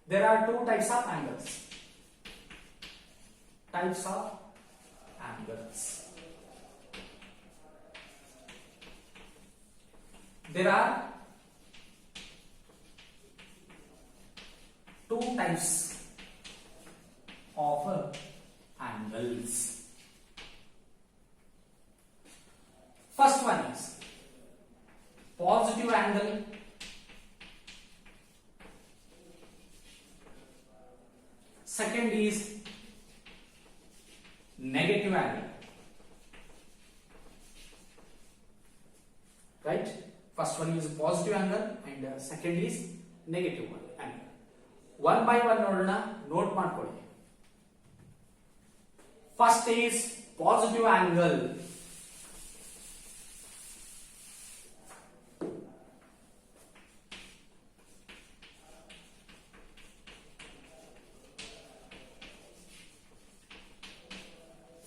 there are two types of angles. Types of angles. There are two types of angles. First one is positive angle second is negative angle, right? First one is positive angle and second is negative angle. One by one ನೋಡೋಣ, note ಮಾಡ್ಕೊಳ್ಳಿ. First is positive angle.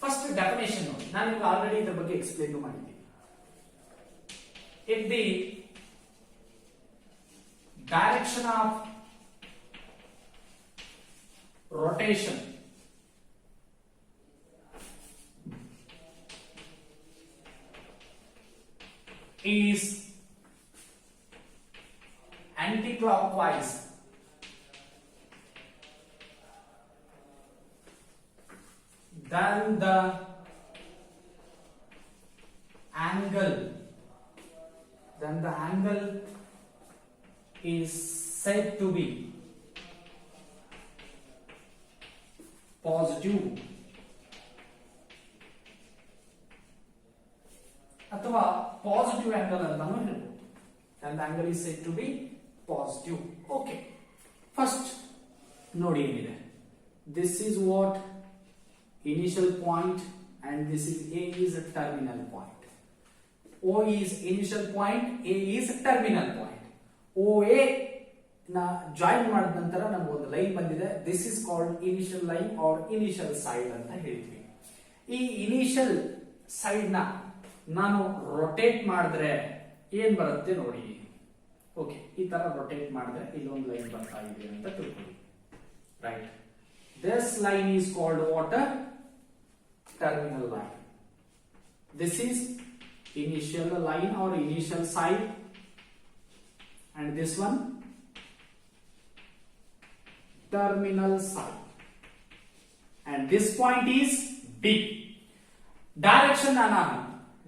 First definition ನಾನು ನಿಮ್ಗೆ already ಇದರ ಬಗ್ಗೆ explain ಮಾಡಿದ್ದೀನಿ. If the direction of rotation is anti-clockwise, then the angle is said to be positive, ಅಥವಾ positive angle ಅಂತಾನು ಹೇಳ್ಬೋದು. and the angle is said to be positive. Okay, first ನೋಡಿ ಏನಿದೆ, this is what initial point and this is A is a terminal point. O is initial point, A is terminal point. OA na join ಮಾಡಿದ ನಂತರ ನಮಗೆ ಒಂದು line ಬಂದಿದೆ. This is called initial line or initial side ಅಂತ ಹೇಳ್ತೀವಿ. ಈ initial side ನ ನಾನು ರೊಟೇಟ್ ಮಾಡಿದ್ರೆ ಏನ್ ಬರುತ್ತೆ ನೋಡಿ. ಓಕೆ, ಈ ತರ ರೊಟೇಟ್ ಮಾಡಿದ್ರೆ ಇಲ್ಲೊಂದು ಲೈನ್ ಬರ್ತಾ ಇದೆ ಅಂತ ತಿಳ್ಕೊಳ್ಳಿ. Right, this line is called water terminal line. This is initial line or initial side, and this one terminal side, and this point is B. Direction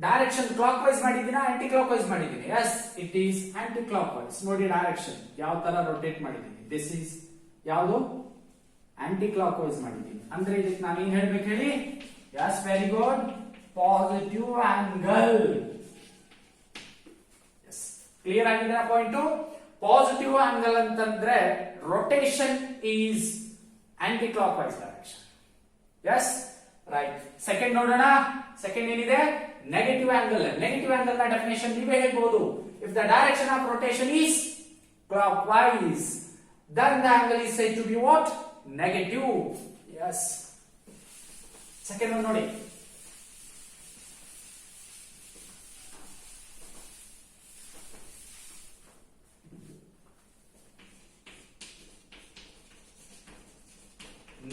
direction clockwise ಮಾಡಿದಿನಾ anti clockwise ಮಾಡಿದಿನಿ? Yes, it is anti clockwise. ನೋಡಿ direction ಯಾವ ತರ rotate ಮಾಡಿದಿನಿ. This is ಯಾವುದು anti clockwise ಮಾಡಿದಿನಿ. ಅಂದ್ರೆ ಇದಕ್ಕೆ ನಾನು ಏನು ಹೇಳಬೇಕು ಹೇಳಿ? Yes, very good. Positive angle. Yes, clear ಆಗಿದೆ ಪಾಯಿಂಟ್. ಪಾಸಿಟಿವ್ ಆಂಗಲ್ ಅಂತಂದ್ರೆ rotation is anticlockwise direction. Yes, right. Second ನೋಡೋಣ. ಸೆಕೆಂಡ್ ಏನಿದೆ? Negative angle. ನೆಗೆಟಿವ್ ಆಂಗಲ್ ನ ಡೆಫಿನೇಷನ್ ನೀವೇ ಹೇಳ್ಬೋದು. If the direction of rotation is clock wise, then the angle is said to be what? Negative. Yes. Second ಒಂದು ನೋಡಿ.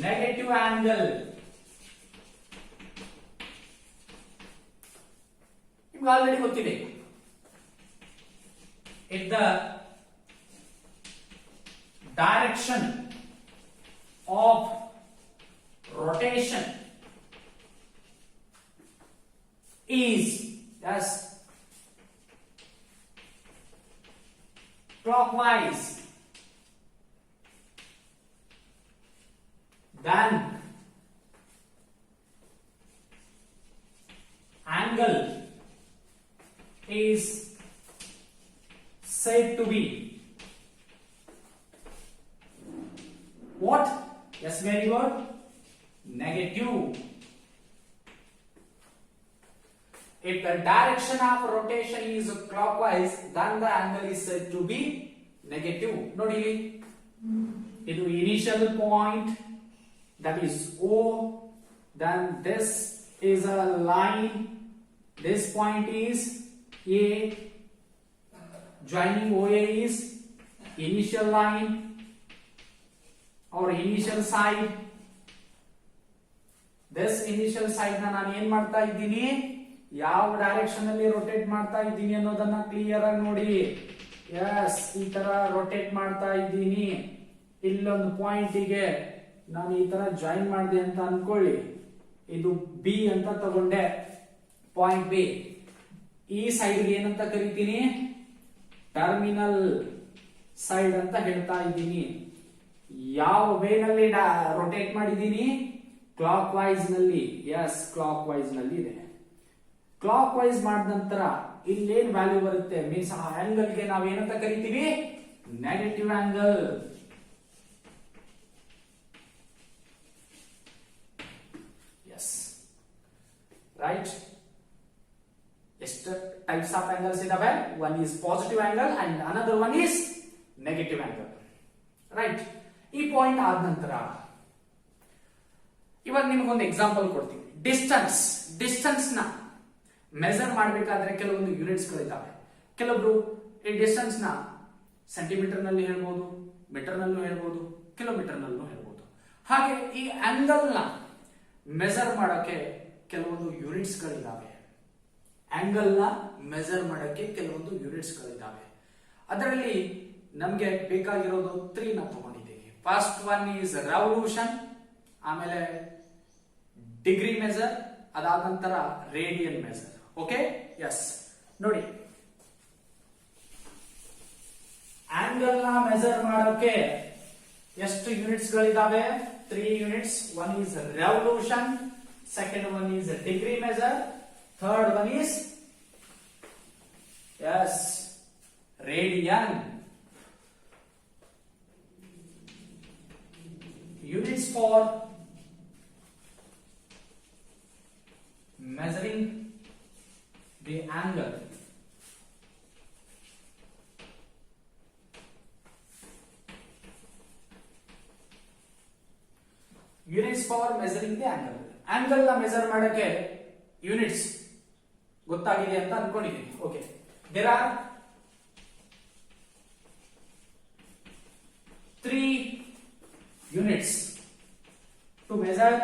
Negative angle. ನಿಮ್ಗೆ already ಗೊತ್ತಿದೆ. If the direction of rotation is, yes, clockwise, then angle is said to be what? Yes, very good. Negative. If the direction of rotation is clockwise, then the angle is said to be negative. ನೋಡಿ, ಇದು initial point, that is O, then this is a line, this point is A, joining OA is initial line or initial side. This initial side ನ ನಾನು ಏನ್ ಮಾಡ್ತಾ ಇದ್ದೀನಿ, ಯಾವ direction ಅಲ್ಲಿ rotate ಮಾಡ್ತಾ ಇದ್ದೀನಿ ಅನ್ನೋದನ್ನ ಕ್ಲಿಯರ್ ಆಗಿ ನೋಡಿ. ಎಸ್, ಈ ತರ ರೊಟೇಟ್ ಮಾಡ್ತಾ ಇದ್ದೀನಿ. ಇಲ್ಲೊಂದು ಪಾಯಿಂಟಿಗೆ ನಾನು ಈ ತರ ಜಾಯಿನ್ ಮಾಡಿದೆ ಅಂತ ಅನ್ಕೊಳ್ಳಿ. ಇದು ಬಿ ಅಂತ ತಗೊಂಡೆ, ಪಾಯಿಂಟ್ ಬಿ. ಈ ಸೈಡ್ ಏನಂತ ಕರಿತೀನಿ? ಟರ್ಮಿನಲ್ ಸೈಡ್ ಅಂತ ಹೇಳ್ತಾ ಇದ್ದೀನಿ. ಯಾವ ವೇನಲ್ಲಿ ರೊಟೇಟ್ ಮಾಡಿದ್ದೀನಿ? ಕ್ಲಾಕ್ ವೈಸ್ ನಲ್ಲಿ. ಎಸ್, ಕ್ಲಾಕ್ ವೈಸ್ ನಲ್ಲಿ ಇದೆ. ಕ್ಲಾಕ್ ವೈಸ್ ಮಾಡಿದ ನಂತರ ಇಲ್ಲೇನ್ ವ್ಯಾಲ್ಯೂ ಬರುತ್ತೆ? ಮೀನ್ಸ್ ಆ ಆಂಗಲ್ ಗೆ ನಾವು ಏನಂತ ಕರಿತೀವಿ? Negative angle. Yes, right. ಎಷ್ಟು ಟೈಪ್ಸ್ ಆಫ್ ಆಂಗಲ್ಸ್ ಇದಾವೆ? One is positive angle and another one is negative angle. Right. ಈ ಪಾಯಿಂಟ್ ಆದ ನಂತರ ಇವಾಗ ನಿಮಗೊಂದು ಎಕ್ಸಾಂಪಲ್ ಕೊಡ್ತೀವಿ. ಡಿಸ್ಟನ್ಸ್ ನ ಮೆಜರ್ ಮಾಡಬೇಕಾದ್ರೆ ಕೆಲವೊಂದು ಯೂನಿಟ್ಸ್ ಗಳಿದ್ದಾವೆ. ಕೆಲವೊಬ್ರು ಈ ಡಿಸ್ಟೆನ್ಸ್ ನ ಸೆಂಟಿಮೀಟರ್ ನಲ್ಲಿ ಹೇಳ್ಬೋದು, ಮೀಟರ್ ನಲ್ಲೂ ಹೇಳ್ಬೋದು, ಕಿಲೋಮೀಟರ್ ನಲ್ಲೂ ಹೇಳ್ಬೋದು. ಹಾಗೆ ಈ ಆಂಗಲ್ ನ ಮೆಜರ್ ಮಾಡೋಕೆ ಕೆಲವೊಂದು ಯೂನಿಟ್ಸ್ ಗಳಿದ್ದಾವೆ. ಆಂಗಲ್ ನ ಮೆಜರ್ ಮಾಡೋಕೆ ಕೆಲವೊಂದು ಯೂನಿಟ್ಸ್ ಗಳಿದ್ದಾವೆ. ಅದರಲ್ಲಿ ನಮ್ಗೆ ಬೇಕಾಗಿರೋದು 3 ನ ತಗೊಂಡಿದ್ದೀವಿ. ಫಸ್ಟ್ ಒನ್ ಈಸ್ ರೆವಲ್ಯೂಷನ್, ಆಮೇಲೆ ಡಿಗ್ರಿ ಮೆಜರ್, ಅದಾದ ನಂತರ ರೇಡಿಯನ್ ಮೆಜರ್. Okay, yes. ನೋಡಿ, ಆಂಗಲ್ ನ ಮೆಜರ್ ಮಾಡೋಕೆ ಎಷ್ಟು ಯೂನಿಟ್ಸ್ ಗಳಿದಾವೆ? 3 units. One is revolution, second one is degree measure, third one is yes radian. Units for measuring the angle. Units for measuring the angle. Angle ನ measure ಮಾಡಕ್ಕೆ units ಗೊತ್ತಾಗಿದೆ ಅಂತ ಅನ್ಕೊಂಡಿದ್ದೀನಿ. Okay, there are 3 units to measure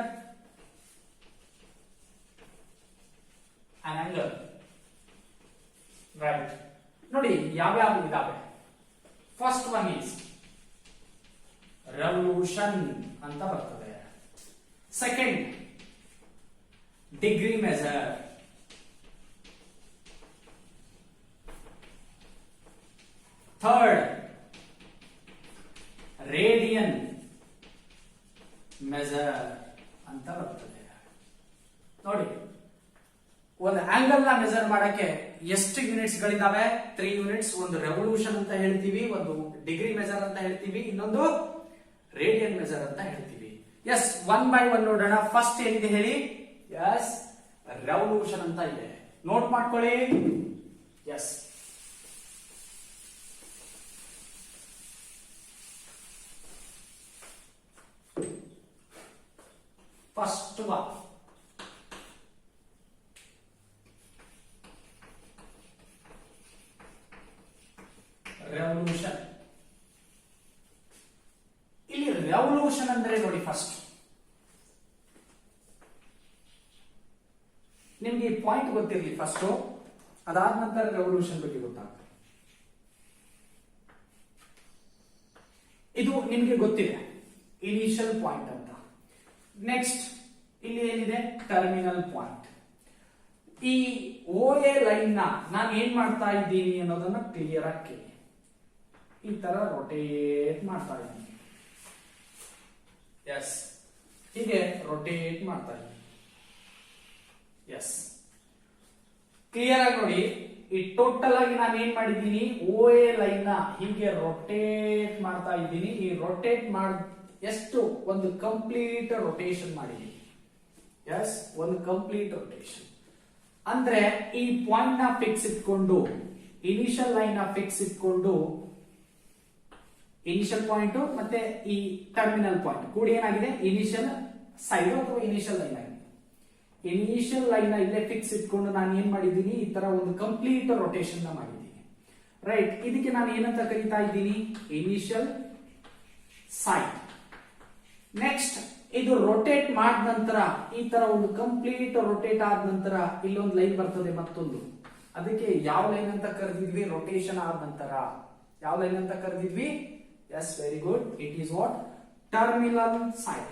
an angle. Right. ನೋಡಿ ಯಾವ್ಯಾವ ಇದಾವೆ. First one is revolution ಅಂತ ಬರ್ತದೆ. Second degree measure, third radian measure ಅಂತ ಬರ್ತದೆ. ನೋಡಿ, ಒಂದು ಆಂಗಲ್ ನ ಮೆಜರ್ ಮಾಡಕ್ಕೆ ಎಷ್ಟು ಯೂನಿಟ್ಸ್ ಗಳಿದಾವೆ? 3 ಯೂನಿಟ್ಸ್. ಒಂದು ರೆವಲ್ಯೂಷನ್ ಅಂತ ಹೇಳ್ತೀವಿ, ಒಂದು ಡಿಗ್ರಿ ಮೆಜರ್ ಅಂತ ಹೇಳ್ತೀವಿ, ಇನ್ನೊಂದು ರೇಡಿಯನ್ ಮೆಜರ್ ಅಂತ ಹೇಳ್ತೀವಿ. ಎಸ್, ಒನ್ ಬೈ ಒನ್ ನೋಡೋಣ. ಫಸ್ಟ್ ಏನಿದೆ ಹೇಳಿ? ಎಸ್, ರೆವಲ್ಯೂಷನ್ ಅಂತ ಇದೆ. ನೋಟ್ ಮಾಡ್ಕೊಳ್ಳಿ. Yes, first one revolution. ಇಲ್ಲಿ ರೆವಲ್ಯೂಷನ್ ಅಂದ್ರೆ ನೋಡಿ, ಫಸ್ಟ್ ನಿಮ್ಗೆ ಈ ಪಾಯಿಂಟ್ ಗೊತ್ತಿರಲಿ ಫಸ್ಟ್, ಅದಾದ ನಂತರ ರೆವಲ್ಯೂಷನ್ ಬಗ್ಗೆ ಗೊತ್ತಾಗುತ್ತೆ. ಇದು ನಿಮ್ಗೆ ಗೊತ್ತಿದೆ, ಇನಿಷಿಯಲ್ ಪಾಯಿಂಟ್ ಅಂತ. ನೆಕ್ಸ್ಟ್ ಇಲ್ಲಿ ಏನಿದೆ? Terminal point. ಈ OA ಲೈನ್ ನ ನಾನು ಏನ್ ಮಾಡ್ತಾ ಇದ್ದೀನಿ ಅನ್ನೋದನ್ನ ಕ್ಲಿಯರ್ ಆಗಿ ಕೇಳಿ. ಈ ತರ ರೊಟೇಟ್ ಮಾಡ್ತಾ ಇದ್ದೀನಿ. ಎಸ್, ಹೀಗೆ ರೊಟೇಟ್ ಮಾಡ್ತಾ ಇದ್ದೀನಿ. ಎಸ್, ಕ್ಲಿಯರ್ ಆಗಿ ನೋಡಿ. ಈ ಟೋಟಲ್ ಆಗಿ ನಾನು ಏನ್ ಮಾಡಿದ್ದೀನಿ? OA ಲೈನ್ ನ ಹೀಗೆ ರೊಟೇಟ್ ಮಾಡ್ತಾ ಇದ್ದೀನಿ. ಈ ರೊಟೇಟ್ ಎಷ್ಟು? ಒಂದು ಕಂಪ್ಲೀಟ್ ರೊಟೇಷನ್ ಮಾಡಿದ್ದೀನಿ. ಎಸ್, ಒಂದು ಕಂಪ್ಲೀಟ್ ರೊಟೇಷನ್ ಅಂದ್ರೆ ಈ ಪಾಯಿಂಟ್ ನ ಫಿಕ್ಸ್ ಇಟ್ಕೊಂಡು, ಇನಿಷಿಯಲ್ ಲೈನ್ ನ ಫಿಕ್ಸ್ ಇಟ್ಕೊಂಡು, ಇನಿಷಿಯಲ್ ಪಾಯಿಂಟ್ ಮತ್ತೆ ಈ ಟರ್ಮಿನಲ್ ಪಾಯಿಂಟ್ ಕೂಡಿ ಏನಾಗಿದೆ? ಇನಿಷಿಯಲ್ ಸೈಡ್ ಅಥವಾ ಇನಿಷಿಯಲ್ ಲೈನ್ ಆಗಿದೆ. ಇನಿಷಿಯಲ್ ಲೈನ್ ನ ಇಲ್ಲೇ ಫಿಕ್ಸ್ ಇಟ್ಕೊಂಡು ನಾನು ಏನ್ ಮಾಡಿದ್ದೀನಿ? ಈ ತರ ಒಂದು ಕಂಪ್ಲೀಟ್ ರೊಟೇಷನ್ ನ ಮಾಡಿದ್ದೀನಿ. ರೈಟ್. ಇದಕ್ಕೆ ನಾನು ಏನಂತ ಕರೀತಾ ಇದ್ದೀನಿ? Initial side. ನೆಕ್ಸ್ಟ್ ಇದು ರೊಟೇಟ್ ಮಾಡಿದ ನಂತರ ಈ ತರ ಒಂದು ಕಂಪ್ಲೀಟ್ ರೊಟೇಟ್ ಆದ ನಂತರ ಇಲ್ಲೊಂದು ಲೈನ್ ಬರ್ತದೆ ಮತ್ತೊಂದು. ಅದಕ್ಕೆ ಯಾವ ಲೈನ್ ಅಂತ ಕರೆದಿದ್ವಿ? ರೊಟೇಷನ್ ಆದ ನಂತರ ಯಾವ ಲೈನ್ ಅಂತ ಕರೆದಿದ್ವಿ? Yes, very good. It is what? Terminal side.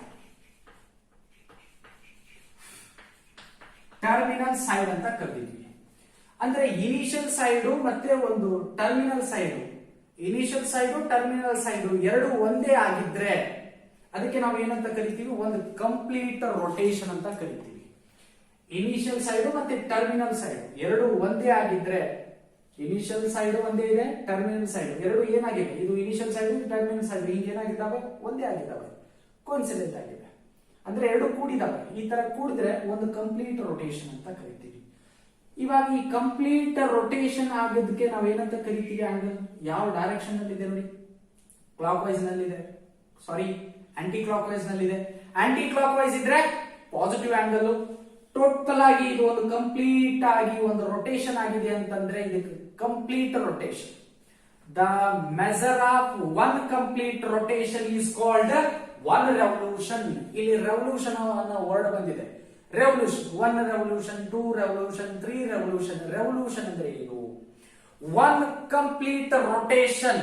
Terminal side ಅಂತ ಕರೆದಿದ್ವಿ. ಅಂದ್ರೆ ಇನಿಷಿಯಲ್ ಸೈಡ್ ಮತ್ತೆ ಒಂದು terminal side initial side terminal side ಎರಡು ಒಂದೇ ಆಗಿದ್ರೆ ಅದಕ್ಕೆ ನಾವು ಏನಂತ ಕರಿತೀವಿ, ಒಂದು ಕಂಪ್ಲೀಟ್ ರೊಟೇಷನ್ ಅಂತ ಕರಿತೀವಿ. ಇನಿಷಿಯಲ್ ಸೈಡು ಮತ್ತೆ ಟರ್ಮಿನಲ್ ಸೈಡ್ ಎರಡು ಒಂದೇ ಆಗಿದ್ರೆ, ಇನಿಷಿಯಲ್ ಸೈಡ್ ಒಂದೇ ಇದೆ, ಟರ್ಮಿನಲ್ ಸೈಡ್ ಎರಡು ಏನಾಗಿದೆ, ಇದು ಇನಿಷಿಯಲ್ ಸೈಡ್ ಟರ್ಮಿನಲ್ ಸೈಡ್ ಹಿಂಗೆ ಏನಾಗಿದ್ದಾವೆ, ಒಂದೇ ಆಗಿದ್ದಾವೆ, ಕೋಇನ್ಸಿಡೆಂಟ್ ಆಗಿದೆ. ಅಂದ್ರೆ ಎರಡು ಕೂಡಿದಾವೆ. ಈ ತರ ಕೂಡಿದ್ರೆ ಒಂದು ಕಂಪ್ಲೀಟ್ ರೊಟೇಷನ್ ಅಂತ ಕರಿತೀವಿ. ಇವಾಗ ಈ ಕಂಪ್ಲೀಟ್ ರೊಟೇಷನ್ ಆಗೋದಕ್ಕೆ ನಾವು ಏನಂತ ಕರಿತೀವಿ, ಆಂಗಲ್ ಯಾವ ಡೈರೆಕ್ಷನ್ ನಲ್ಲಿ ಇದೆ ನೋಡಿ, ಕ್ಲಾಕ್ ವೈಸ್ ನಲ್ಲಿದೆ, ಸಾರಿ ಆಂಟಿ ಕ್ಲಾಕ್ ವೈಸ್ ನಲ್ಲಿದೆ. ಆಂಟಿ ಕ್ಲಾಕ್ ವೈಸ್ ಇದ್ರೆ ಪಾಸಿಟಿವ್ ಆಂಗಲ್. ಟೋಟಲ್ ಆಗಿ ಇದು ಒಂದು ಕಂಪ್ಲೀಟ್ ಆಗಿ ಒಂದು ರೊಟೇಷನ್ ಆಗಿದೆ ಅಂತಂದ್ರೆ ಇದಕ್ಕೆ complete rotation. The measure of one complete rotation is called one revolution. ಇಲ್ಲಿ ರೆವಲ್ಯೂಷನ್ ಅನ್ನೋ ವರ್ಡ್ ಬಂದಿದೆ. Revolution, one revolution, two revolution, 3 revolution. Revolution ಅಂದ್ರೆ ಏನು? One complete rotation.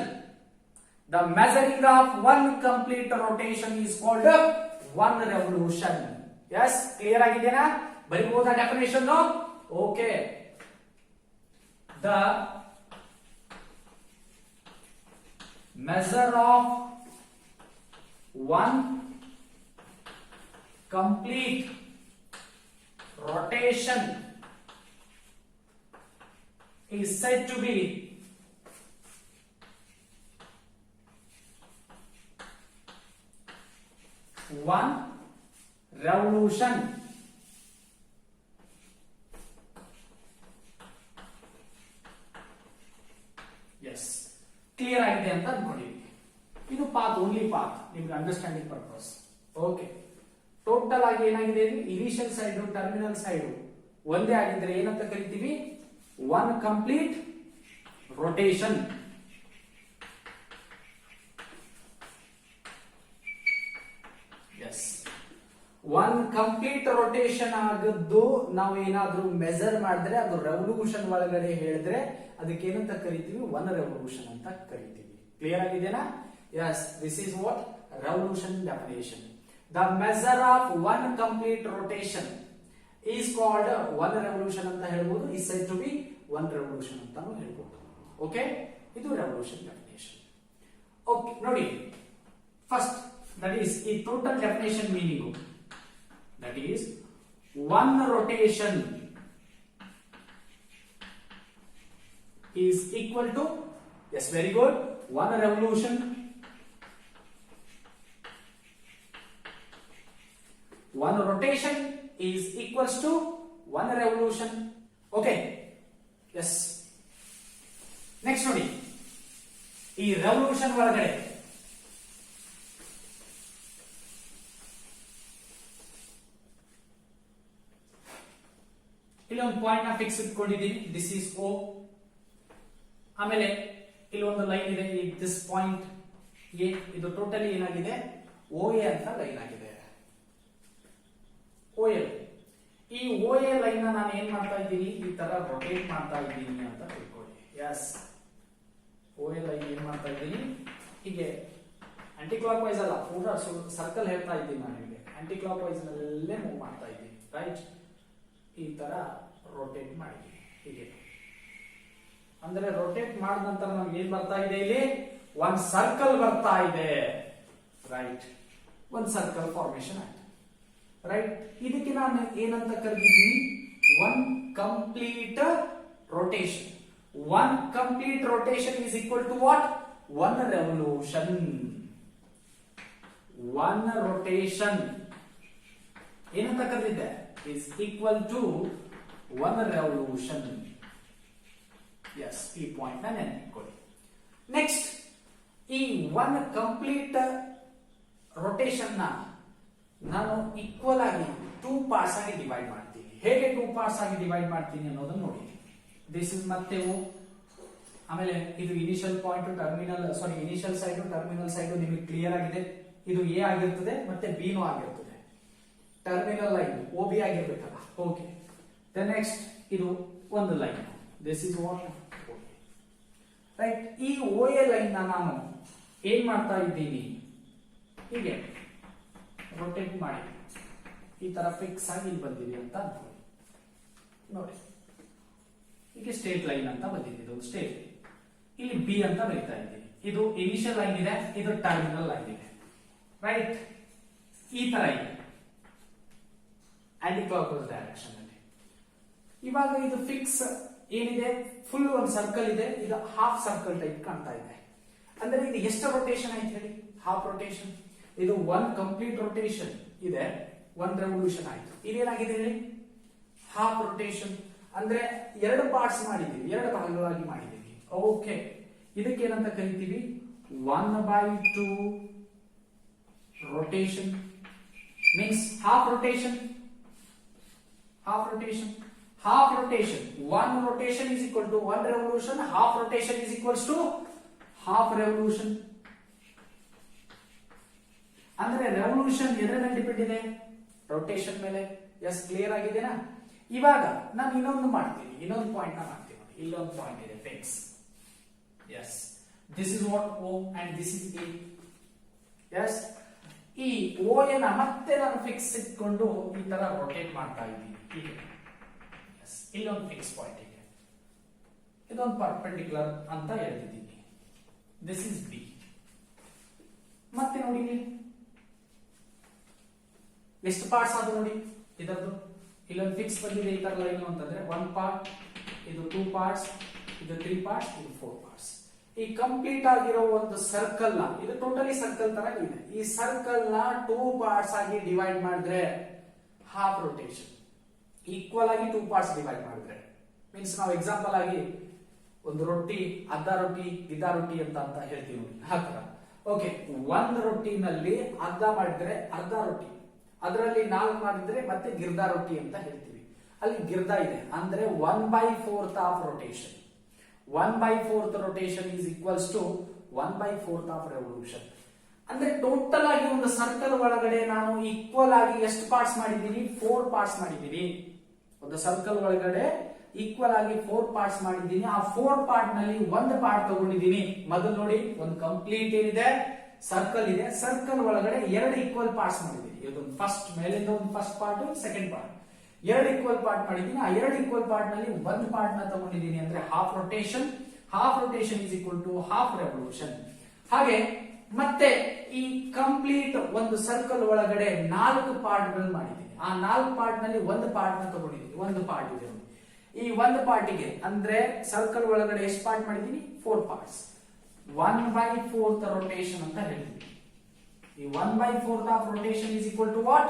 The measuring of one complete rotation is called one revolution. Yes, clear ಆಗಿದೆನಾ? ಬರೀಬಹುದಾ definition? Okay. The measure of one complete rotation is said to be one revolution. Yes, clear ಆಗಿದೆ ಅಂತ ಅನ್ಕೊಂಡಿದ್ದೀನಿ. ಇದು path, only path, ನಿಮ್ಗೆ understanding purpose. Okay. Total ಆಗಿ ಏನಾಗಿದೆ, initial side terminal side ಒಂದೇ ಆಗಿದ್ರೆ ಏನಂತ ಕರಿತೀವಿ, one complete rotation. Yes, one complete rotation ಆಗದ್ದು ನಾವು ಏನಾದ್ರೂ ಮೆಜರ್ ಮಾಡಿದ್ರೆ ಅದು ರೆವಲ್ಯೂಷನ್ ಒಳಗಡೆ ಹೇಳಿದ್ರೆ ಅದಕ್ಕೆ ಏನಂತ ಕರಿತೀವಿ, ಒನ್ ರೆವಲ್ಯೂಷನ್ ಅಂತ ಕರಿತೀವಿ. ಕ್ಲಿಯರ್ ಆಗಿದೆನಾ? Yes, this is what revolution definition. The measure of one complete rotation is called one revolution ಅಂತ ಹೇಳ್ಬೋದು. is said to be one revolution ಅಂತಾನು ಹೇಳ್ಬೋದು. ಓಕೆ, ಇದು revolution definition. ಓಕೆ, ನೋಡಿ ಫಸ್ಟ್, that is ಈ total definition meaning, that is one rotation is equal to, yes, very good, one revolution. One rotation is equals to one revolution. Okay, yes. Next ನೋಡಿ, ಈ revolution ಒಳಗಡೆ ಇಲ್ಲಿ ಒಂದು point ನ fix ಇಟ್ಕೊಂಡಿದ್ದೀನಿ. This is O. ಆಮೇಲೆ ಇಲ್ಲಿ ಒಂದು ಲೈನ್ ಇದೆ, ದಿಸ್ ಪಾಯಿಂಟ್ A. ಇದು ಟೋಟಲಿ ಏನಾಗಿದೆ, OA ಅಂತ ಲೈನ್ ಆಗಿದೆ. OL. ಈ OA ಲೈನ್ ನಾನು ಏನ್ ಮಾಡ್ತಾ ಇದ್ದೀನಿ, ಈ ತರ ರೊಟೇಟ್ ಮಾಡ್ತಾ ಇದ್ದೀನಿ ಅಂತ ತಿಳ್ಕೊಳ್ಳಿ. ಎಸ್, OA ಲೈನ್ ಏನ್ ಮಾಡ್ತಾ ಇದ್ದೀನಿ, ಹೀಗೆ ಆಂಟಿ ಕ್ಲಾಕ್ ವೈಸ್ ಅಲ್ಲ, ಪೂರಾ ಸರ್ಕಲ್ ಹೇಳ್ತಾ ಇದ್ದೀನಿ ನಾನು ನಿಮಗೆ. ಆಂಟಿ ಕ್ಲಾಕ್ ವೈಸ್ ನಲ್ಲೇ ಮೂವ್ ಮಾಡ್ತಾ ಇದ್ದೀನಿ. ರೈಟ್, ಈ ತರ ರೊಟೇಟ್ ಮಾಡಿದ್ದೀನಿ ಹೀಗೆ. ಅಂದ್ರೆ ರೊಟೇಟ್ ಮಾಡಿದ ನಂತರ ನಮ್ಗೆ ಏನ್ ಬರ್ತಾ ಇದೆ, ಇಲ್ಲಿ ಒಂದ್ ಸರ್ಕಲ್ ಬರ್ತಾ ಇದೆ. ರೈಟ್, ಒಂದ್ ಸರ್ಕಲ್ ಫಾರ್ಮೇಶನ್ ಆಯ್ತು. ರೈಟ್, ಇದಕ್ಕೆ ನಾನು ಏನಂತ ಕರೆದಿದ್ದೀನಿ, one complete rotation. One complete rotation is equal to what, one revolution. One rotation ಏನಂತ ಕರೆದಿದ್ದೆ, is equal to one revolution. Yes, ಈ ಪಾಯಿಂಟ್ ನ ನೆನಪಿಟ್ಕೊಳ್ಳಿ. ನೆಕ್ಸ್ಟ್, ಈ ಒನ್ ಕಂಪ್ಲೀಟ್ ರೊಟೇಷನ್ ನ ನಾನು ಈಕ್ವಲ್ ಆಗಿ 2 ಪಾರ್ಟ್ಸ್ ಆಗಿ ಡಿವೈಡ್ ಮಾಡ್ತೀನಿ. ಹೇಗೆ 2 ಪಾರ್ಟ್ಸ್ ಆಗಿ ಡಿವೈಡ್ ಮಾಡ್ತೀನಿ ಅನ್ನೋದನ್ನ ನೋಡಿ. ದಿಸ್ ಇಸ್ ಮತ್ತೆ O, ಆಮೇಲೆ ಇದು initial point terminal, sorry initial side terminal side ನಿಮಗೆ ಕ್ಲಿಯರ್ ಆಗಿದೆ. ಇದು A ಆಗಿರ್ತದೆ ಮತ್ತೆ B ನೂ ಆಗಿರ್ತದೆ. ಟರ್ಮಿನಲ್ ಲೈನ್ OB ಆಗಿರ್ಬೇಕಲ್ಲ. ಓಕೆ, ದ ನೆಕ್ಸ್ಟ್ ಇದು ಒಂದು line, this is what right. ಈ OA ಲೈನ್ ನಾನು ಏನ್ ಮಾಡ್ತಾ ಇದ್ದೀನಿ, ಹೀಗೆ ರೊಟೇಟ್ ಮಾಡಿ ಈ ತರ ಫಿಕ್ಸ್ ಆಗಿ ಇಲ್ಲಿ ಬಂದಿದೆ ಅಂತ ಅನ್ಕೊಳ್ಳಿ. ನೋಡಿ, ಈಗ ಸ್ಟೇಟ್ ಲೈನ್ ಅಂತ ಬಂದಿದೆ, ಇದು ಸ್ಟೇಟ್. ಇಲ್ಲಿ B ಅಂತ ಬರೀತಾ ಇದ್ದೀನಿ. ಇದು ಇನಿಷಿಯಲ್ ಲೈನ್ ಇದೆ, ಇದು ಟರ್ಮಿನಲ್ ಲೈನ್ ಇದೆ, ರೈಟ್? ಈ ತರ ಇದೆ ಆಂಟಿ ಕ್ಲಾಕ್ ವೈಸ್ ಡೈರೆಕ್ಷನ್ ಅಲ್ಲಿ. ಇವಾಗ ಇದು ಫಿಕ್ಸ್ ಏನಿದೆ, ಫುಲ್ ಒಂದು ಸರ್ಕಲ್ ಇದೆ, ಇದು ಹಾಫ್ ಸರ್ಕಲ್ ಟೈಪ್ ಕಾಣ್ತಾ ಇದೆ. ಅಂದ್ರೆ ಇದು ಎಷ್ಟು ರೊಟೇಷನ್ ಆಯ್ತು ಹೇಳಿ? Half rotation. ಇದು ಒನ್ ಕಂಪ್ಲೀಟ್ ರೊಟೇಷನ್ ಇದೆ, ಒನ್ ರೆವಲ್ಯೂಷನ್ ಆಯ್ತು. ಇದೇನಾಗಿದೆ ಹೇಳಿ? Half rotation. ಅಂದ್ರೆ ಎರಡು ಪಾರ್ಟ್ಸ್ ಮಾಡಿದೀವಿ, ಎರಡು ಭಾಗಗಳಾಗಿ ಮಾಡಿದೀವಿ. ಓಕೆ, ಇದಕ್ಕೆ ಏನಂತ ಕರಿತೀವಿ? 1/2 rotation means half rotation. Half rotation. Half rotation. One rotation is equal to one revolution. Half rotation is equals to half revolution. ಅಂದ್ರೆ ರೆವಲ್ಯೂಷನ್ ಎದರ ಮೇಲೆ ಡಿಪೆಂಡ್ ಇದೆ? ರೊಟೇಷನ್ ಮೇಲೆ. ಎಸ್, ಕ್ಲಿಯರ್ ಆಗಿದೆನಾ? ಇವಾಗ ನಾನು ಇನ್ನೊಂದು ಮಾಡ್ತೀನಿ, ಇನ್ನೊಂದು ಪಾಯಿಂಟ್ ನ ಮಾಡ್ತೀನಿ. ಇಲ್ಲೊಂದು ಪಾಯಿಂಟ್ ಇದೆ fix. Yes, this is what O and this is A. Yes, ಈ O ನ ಮತ್ತೆ ನಾನು ಫಿಕ್ಸ್ ಇಟ್ಕೊಂಡು ಈ ತರ ರೊಟೇಟ್ ಮಾಡ್ತಾ ಇದ್ದೀನಿ ಹೀಗೆ. ಎಸ್, ಇಲ್ಲೊಂದು ಫಿಕ್ಸ್ ಪಾಯಿಂಟ್ ಇದೆ, ಇದೊಂದು ಪರ್ಪೆಂಡಿಕ್ಯುಲರ್ ಅಂತ ಹೇಳ್ತಿದ್ದೀನಿ. This is B. ಮತ್ತೆ ನೋಡಿ ಎಷ್ಟು ಪಾರ್ಟ್ಸ್ ಆದ ನೋಡಿ ಇದರದ್ದು. ಇಲ್ಲೊಂದು ಫಿಕ್ಸ್ ಬಂದಿದೆ ಈ ತರ ಲೈನ್ ಅಂತಂದ್ರೆ ಒನ್ ಪಾರ್ಟ್, ಇದು 2 ಪಾರ್ಟ್ಸ್, ಇದು 3 ಪಾರ್ಟ್ಸ್, ಇದು 4 ಪಾರ್ಟ್ಸ್. ಈ ಕಂಪ್ಲೀಟ್ ಆಗಿರೋ ಒಂದು ಸರ್ಕಲ್ ನ, ಇದು ಟೋಟಲಿ ಸರ್ಕಲ್ ತರ ಇದೆ, ಈ ಸರ್ಕಲ್ ನ 2 ಪಾರ್ಟ್ಸ್ ಆಗಿ ಡಿವೈಡ್ ಮಾಡಿದ್ರೆ ಹಾಫ್ ರೊಟೇಷನ್. ಈಕ್ವಲ್ ಆಗಿ 2 ಪಾರ್ಟ್ಸ್ ಡಿವೈಡ್ ಮಾಡಿದ್ರೆ ಮೀನ್ಸ್ ನಾವು ಎಕ್ಸಾಂಪಲ್ ಆಗಿ ಒಂದು ರೊಟ್ಟಿ, ಅರ್ಧ ರೊಟ್ಟಿ, ಗಿದ್ದ ರೊಟ್ಟಿ ಅಂತ ಹೇಳ್ತೀವಿ ನೋಡಿ, ಆ ತರ. ಓಕೆ, ಒಂದು ರೊಟ್ಟಿನಲ್ಲಿ ಅರ್ಧ ಮಾಡಿದ್ರೆ ಅರ್ಧ ರೊಟ್ಟಿ, ಅದರಲ್ಲಿ 4 ಮಾಡಿದ್ರೆ ಮತ್ತೆ ಗಿರ್ದ ರೊಟ್ಟಿ ಅಂತ ಹೇಳ್ತೀವಿ. ಅಲ್ಲಿ ಗಿರ್ದ ಇದೆ ಅಂದ್ರೆ 1/4 of rotation. 1/4 rotation is equals to 1/4 of revolution. ಅಂದ್ರೆ ಟೋಟಲ್ ಆಗಿ ಒಂದು ಸರ್ಕಲ್ ಒಳಗಡೆ ನಾನು ಈಕ್ವಲ್ ಆಗಿ ಎಷ್ಟು ಪಾರ್ಟ್ಸ್ ಮಾಡಿದ್ದೀನಿ? 4 ಪಾರ್ಟ್ಸ್ ಮಾಡಿದ್ದೀನಿ. ಒಂದು ಸರ್ಕಲ್ ಒಳಗಡೆ ಈಕ್ವಲ್ ಆಗಿ 4 ಪಾರ್ಟ್ಸ್ ಮಾಡಿದ್ದೀನಿ. ಆ 4 ಪಾರ್ಟ್ ನಲ್ಲಿ ಒಂದು ಪಾರ್ಟ್ ತಗೊಂಡಿದ್ದೀನಿ. ಮೊದಲು ನೋಡಿ, ಒಂದು ಕಂಪ್ಲೀಟ್ ಏನಿದೆ ಸರ್ಕಲ್ ಇದೆ, ಸರ್ಕಲ್ ಒಳಗಡೆ 2 ಈಕ್ವಲ್ ಪಾರ್ಟ್ಸ್ ಮಾಡಿದ್ದೀನಿ. ಇದೊಂದು ಫಸ್ಟ್, ಮೇಲಿಂದ ಒಂದು first part, second part, 2 equal part ಮಾಡಿದ್ದೀನಿ. ಆ 2 ಈಕ್ವಲ್ ಪಾರ್ಟ್ ನಲ್ಲಿ ಒಂದು ಪಾರ್ಟ್ ನ ತಗೊಂಡಿದ್ದೀನಿ ಅಂದ್ರೆ half rotation. Half rotation is equal to half revolution. ಹಾಗೆ ಮತ್ತೆ ಈ ಕಂಪ್ಲೀಟ್ ಒಂದು ಸರ್ಕಲ್ ಒಳಗಡೆ 4 ಪಾರ್ಟ್ ಗಳು ಮಾಡಿದ್ದೀನಿ. ಆ 4 ಪಾರ್ಟ್ ನಲ್ಲಿ ಒಂದು ಪಾರ್ಟ್ ನ ತಗೊಂಡಿದ್ದೀನಿ. ಒಂದು ಪಾರ್ಟ್ ಇದೆ, ಈ ಒಂದು ಪಾರ್ಟಿಗೆ ಅಂದ್ರೆ ಸರ್ಕಲ್ ಒಳಗಡೆ ಎಷ್ಟು ಪಾರ್ಟ್ ಮಾಡಿದ್ದೀನಿ? 4 ಪಾರ್ಟ್ಸ್. 1/4 rotation ಅಂತ ಹೇಳ್ತೀವಿ. ಈ 1/4 of rotation is equal to what?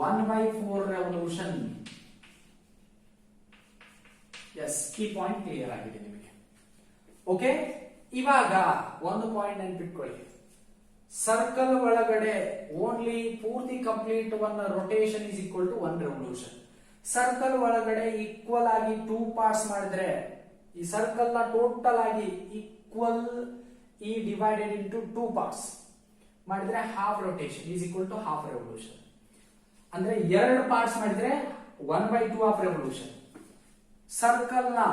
1/4 revolution. S, ಈ ಪಾಯಿಂಟ್ ಕ್ಲಿಯರ್ ಆಗಿದೆ ನಿಮಗೆ. ಓಕೆ, ಇವಾಗ ಒಂದು ಪಾಯಿಂಟ್ ನೆನ್ಪಿಟ್ಕೊಳ್ಳಿ. ಸರ್ಕಲ್ ಒಳಗಡೆ ಓನ್ಲಿ ಪೂರ್ತಿ complete one rotation is equal to 1 revolution. Circle ಒಳಗಡೆ ಈಕ್ವಲ್ ಆಗಿ 2 ಪಾರ್ಟ್ಸ್ ಮಾಡಿದ್ರೆ ಈ ಸರ್ಕಲ್ ನ ಟೋಟಲ್ ಆಗಿ ಈಕ್ವಲ್ ಈ ಡಿವೈಡೆಡ್ ಇಂಟು 2 ಪಾರ್ಟ್ಸ್ ಮಾಡಿದ್ರೆ half rotation is equal to half revolution. ಅಂದ್ರೆ 2 ಪಾರ್ಟ್ಸ್ ಮಾಡಿದ್ರೆ 1/2 ಆಫ್ ರೆವಲ್ಯೂಷನ್. ಸರ್ಕಲ್ ನ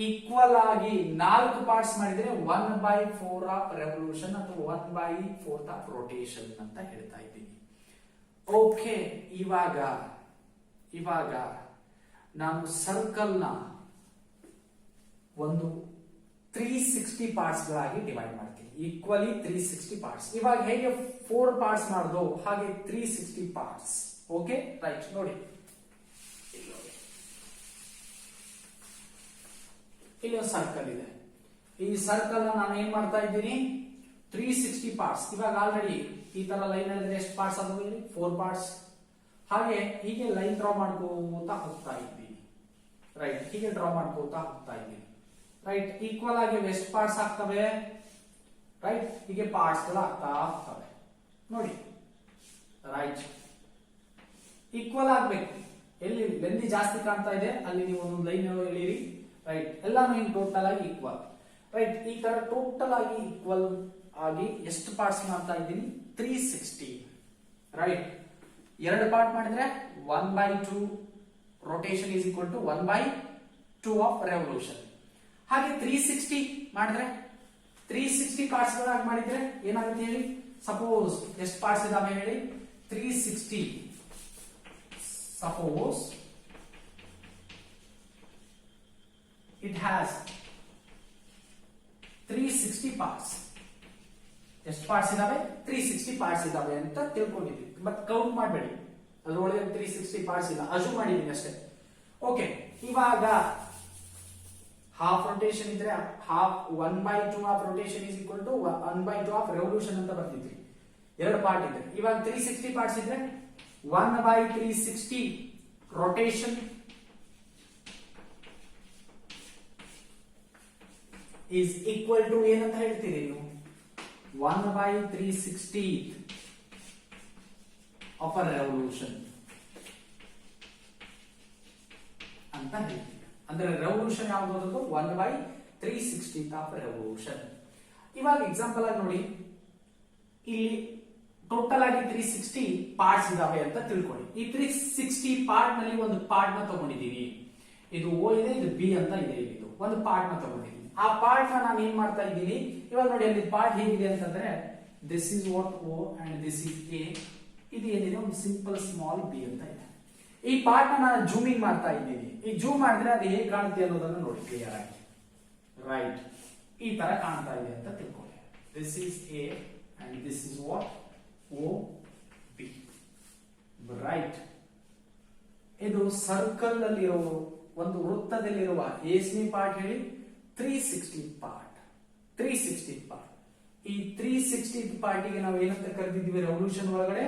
ಈಕ್ವಲ್ ಆಗಿ 4 ಪಾರ್ಟ್ಸ್ ಮಾಡಿದ್ರೆ 1/4 ಆಫ್ ರೆವಲ್ಯೂಷನ್ ಅಥವಾ 1/4 ಆಫ್ ರೊಟೇಷನ್ ಅಂತ ಹೇಳ್ತಾ ಇದ್ದೀನಿ. ಓಕೆ, ಇವಾಗ ನಾನು ಸರ್ಕಲ್ ನ ಒಂದು 360 ಪಾರ್ಟ್ಸ್ ಗಳಾಗಿ ಡಿವೈಡ್ ಮಾಡ್ತೀನಿ. Equally 360 parts. ಇವಾಗ ಹೇಗೆ 4 ಪಾರ್ಟ್ಸ್ ಮಾಡ್ದೋ ಹಾಗೆ 360 ಪಾರ್ಟ್ಸ್. Okay, right. ನೋಡಿ, ಇಲ್ಲಿ ಒಂದು ಸರ್ಕಲ್ ಇದೆ. ಈ ಸರ್ಕಲ್ ನಾನು ಏನ್ ಮಾಡ್ತಾ ಇದ್ದೀನಿ? 360 ಪಾರ್ಟ್ಸ್. ಇವಾಗ ಆಲ್ರೆಡಿ ಈ ತರ ಲೈನ್ ಅಲ್ಲಿ ಎಷ್ಟು ಪಾರ್ಟ್ಸ್ ಆದವು? ಇಲ್ಲಿ 4 ಪಾರ್ಟ್ಸ್. ಹಾಗೆ ಹೀಗೆ ಲೈನ್ ಡ್ರಾ ಮಾಡ್ಕೋತಾ ಹೋಗ್ತಾ ಇದ್ದೀನಿ. ರೈಟ್, ಹೀಗೆ ಡ್ರಾ ಮಾಡ್ಕೋತಾ ಹೋಗ್ತಾ ಇದ್ದೀನಿ. ರೈಟ್, ಈಕ್ವಲ್ ಆಗಿ ಎಷ್ಟು ಪಾರ್ಟ್ಸ್ ಆಗ್ತವೆ? ರೈಟ್, ಹೀಗೆ ಪಾರ್ಟ್ಸ್ ಗಳು ಆಗ್ತಾ ಹೋಗ್ತವೆ ನೋಡಿ. ರೈಟ್, ಈಕ್ವಲ್ ಆಗ್ಬೇಕು. ಎಲ್ಲಿ ಲೆಂದಿ ಜಾಸ್ತಿ ಕಾಣ್ತಾ ಇದೆ ಅಲ್ಲಿ ನೀವು ಒಂದು ಲೈನ್ ಎಳೀರಿ. ರೈಟ್, ಎಲ್ಲಾನು ಹಿಂಗ್ ಟೋಟಲ್ ಆಗಿ ಈಕ್ವಲ್. ರೈಟ್, ಈ ತರ ಟೋಟಲ್ ಆಗಿ ಈಕ್ವಲ್ ಆಗಿ ಎಷ್ಟು ಪಾರ್ಟ್ಸ್ ಮಾಡ್ತಾ ಇದ್ದೀನಿ? 360. ರೈಟ್, 2 ಪಾರ್ಟ್ ಮಾಡಿದ್ರೆ 1/2 rotation is equal to 1/2 of revolution. ಹಾಗೆ 360 ಮಾಡಿದ್ರೆ 360 ಪಾರ್ಟ್ಸ್ ಗಳಾಗಿ ಮಾಡಿದ್ರೆ ಏನಾಗುತ್ತೆ ಹೇಳಿ? ಸಪೋಸ್ ಎಷ್ಟು ಪಾರ್ಟ್ಸ್ ಇದಾವೆ ಹೇಳಿ? 360. Suppose it has 360 parts. ಎಷ್ಟು ಪಾರ್ಟ್ಸ್ ಇದಾವೆ 360 ಪಾರ್ಟ್ಸ್ ಇದಾವೆ ಅಂತ ತಿಳ್ಕೊಂಡಿದ್ದೀವಿ. ಬಟ್ ಕೌಂಟ್ ಮಾಡಬೇಡಿ, ಅದ್ರೊಳಗೆ 360 ಪಾರ್ಟ್ಸ್ ಇಲ್ಲ, ಅಜ್ಯೂಮ್ ಮಾಡಿದೀನಿ ಅಷ್ಟೇ. ಓಕೆ, ಇವಾಗ ಹಾಫ್ ರೊಟೇಷನ್ ಇದ್ರೆ half 1/2 of rotation is equal to 1/2 of revolution ಅಂತ ಬರ್ತಿದ್ವಿ. ಎರಡು ಪಾರ್ಟ್ ಇದೆ. ಇವಾಗ 360 ಪಾರ್ಟ್ಸ್ ಇದ್ರೆ 1/360 ರೊಟೇಷನ್ is equal to ಏನಂತ ಹೇಳ್ತೀರಿ ನೀವು 1/360 of a revolution ಅಂತ ಹೇಳ್ತೀವಿ. ಅಂದ್ರೆ ರೆವಲ್ಯೂಷನ್ ಯಾವುದು 1/360 ಆಫ್ ರೆವಲ್ಯೂಷನ್. ಇವಾಗ ಎಕ್ಸಾಂಪಲ್ ಆಗಿ ನೋಡಿ, ಇಲ್ಲಿ ಟೋಟಲ್ ಆಗಿ 360 ಪಾರ್ಟ್ಸ್ ಇದಾವೆ ಅಂತ ತಿಳ್ಕೊಳ್ಳಿ. ಈ 360 ಪಾರ್ಟ್ ನಲ್ಲಿ ಒಂದು ಪಾರ್ಟ್ ನ ತಗೊಂಡಿದ್ದೀವಿ. ಇದು ಓ ಇದೆ, ಇದು ಬಿ ಅಂತ ಇದೆ. ಇದು ಒಂದು ಪಾರ್ಟ್ ನ ತಗೊಂಡಿದ್ದೀನಿ. ಆ ಪಾರ್ಟ್ ನಾನು ಏನ್ ಮಾಡ್ತಾ ಇದ್ದೀನಿ, ಇವಾಗ ನೋಡಿ ಅಲ್ಲಿ ಪಾರ್ಟ್ ಹೇಗಿದೆ ಅಂತಂದ್ರೆ this is what O and this is A. ಇದು ಏನಿದೆ ಒಂದು ಸಿಂಪಲ್ ಸ್ಮಾಲ್ ಬಿ ಅಂತ ಇದೆ. ಈ ಪಾರ್ಟ್ ನಾನು ಜೂಮಿಂಗ್ ಮಾಡ್ತಾ ಇದ್ದೀನಿ. ಈ ಜೂಮ್ ಮಾಡಿದ್ರೆ ಅದು ಹೇಗೆ ಕಾಣುತ್ತೆ ಅನ್ನೋದನ್ನ ನೋಡಿ ಕ್ಲಿಯರ್ ಆಗಿ. ರೈಟ್, ಈ ತರ ಕಾಣ್ತಾ ಇದೆ ಅಂತ ತಿಳ್ಕೊಳ್ಳಿ. This is A and this is what O B. Right, ಇದು ಸರ್ಕಲ್ ಅಲ್ಲಿರೋ ಒಂದು ವೃತ್ತದಲ್ಲಿರುವ ಎಸ್ನಿ ಪಾರ್ಟ್ ಹೇಳಿ 360 ಪಾರ್ಟ್. 360 ಪಾರ್ಟ್. ಈ 360 ಪಾರ್ಟಿಗೆ ನಾವು ಏನಂತ ಕರೆದಿದ್ವಿ ರೆವಲ್ಯೂಷನ್ ಒಳಗಡೆ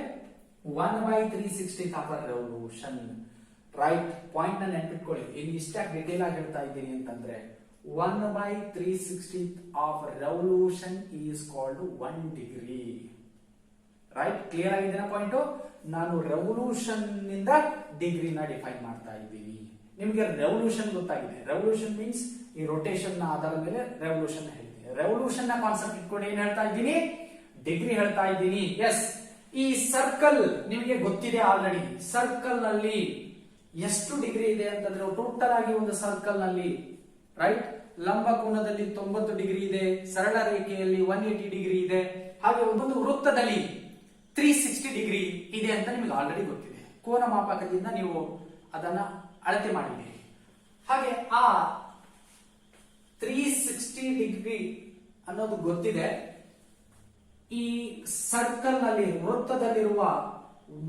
1/360 ಆಫ್ ರೆವಲ್ಯೂಷನ್. ರೈಟ್, ಪಾಯಿಂಟ್ ನ ನೆನ್ಪಿಟ್ಕೊಳ್ಳಿ. ಇಲ್ಲಿ ಇಷ್ಟಾಗಿ ಡಿಟೇಲ್ ಆಗಿ ಹೇಳ್ತಾ ಇದ್ದೀನಿ ಅಂತಂದ್ರೆ 1/360 of revolution is called 1 degree. Right, clear ಆಗಿದೆನಾ ಪಾಯಿಂಟ್? ನಾನು ರೆವಲ್ಯೂಷನ್ ನಿಂದ ಡಿಗ್ರಿನ ಡಿಫೈನ್ ಮಾಡ್ತಾ ಇದ್ದೀನಿ. ನಿಮ್ಗೆ ರೆವಲ್ಯೂಷನ್ ಗೊತ್ತಾಗಿದೆ. ರೆವಲ್ಯೂಷನ್ ಮೀನ್ಸ್ ಈ ರೊಟೇಷನ್ ನ ಆಧಾರದ ಮೇಲೆ ರೆವಲ್ಯೂಷನ್ ಹೇಳ್ತೀನಿ. ರೆವಲ್ಯೂಷನ್ ನ ಕಾನ್ಸೆಪ್ಟ್ ಇಟ್ಕೊಂಡು ಏನ್ ಹೇಳ್ತಾ ಇದ್ದೀನಿ, ಡಿಗ್ರಿ ಹೇಳ್ತಾ ಇದ್ದೀನಿ. ಎಸ್, ಈ ಸರ್ಕಲ್ ನಿಮಗೆ ಗೊತ್ತಿದೆ ಆಲ್ರೆಡಿ. ಸರ್ಕಲ್ ನಲ್ಲಿ ಎಷ್ಟು ಡಿಗ್ರಿ ಇದೆ ಅಂತಂದ್ರೆ ಟೋಟಲ್ ಆಗಿ ಒಂದು ಸರ್ಕಲ್ ನಲ್ಲಿ ರೈಟ್ ಲಂಬ ಕೋನದಲ್ಲಿ 90 ಡಿಗ್ರಿ ಇದೆ, ಸರಳ ರೇಖೆಯಲ್ಲಿ 180 ಡಿಗ್ರಿ ಇದೆ, ಹಾಗೆ ಒಂದು ವೃತ್ತದಲ್ಲಿ 360 ಡಿಗ್ರಿ ಇದೆ ಅಂತ ನಿಮಗೆ ಆಲ್ರೆಡಿ ಗೊತ್ತಿದೆ. ಕೋನ ಮಾಪಕದಿಂದ ನೀವು ಅದನ್ನ ಅಳತೆ ಮಾಡಿದ್ದೀರಿ. ಹಾಗೆ ಆ 360 ಡಿಗ್ರಿ ಅನ್ನೋದು ಗೊತ್ತಿದೆ. ಈ ಸರ್ಕಲ್ ನಲ್ಲಿ ವೃತ್ತದಲ್ಲಿರುವ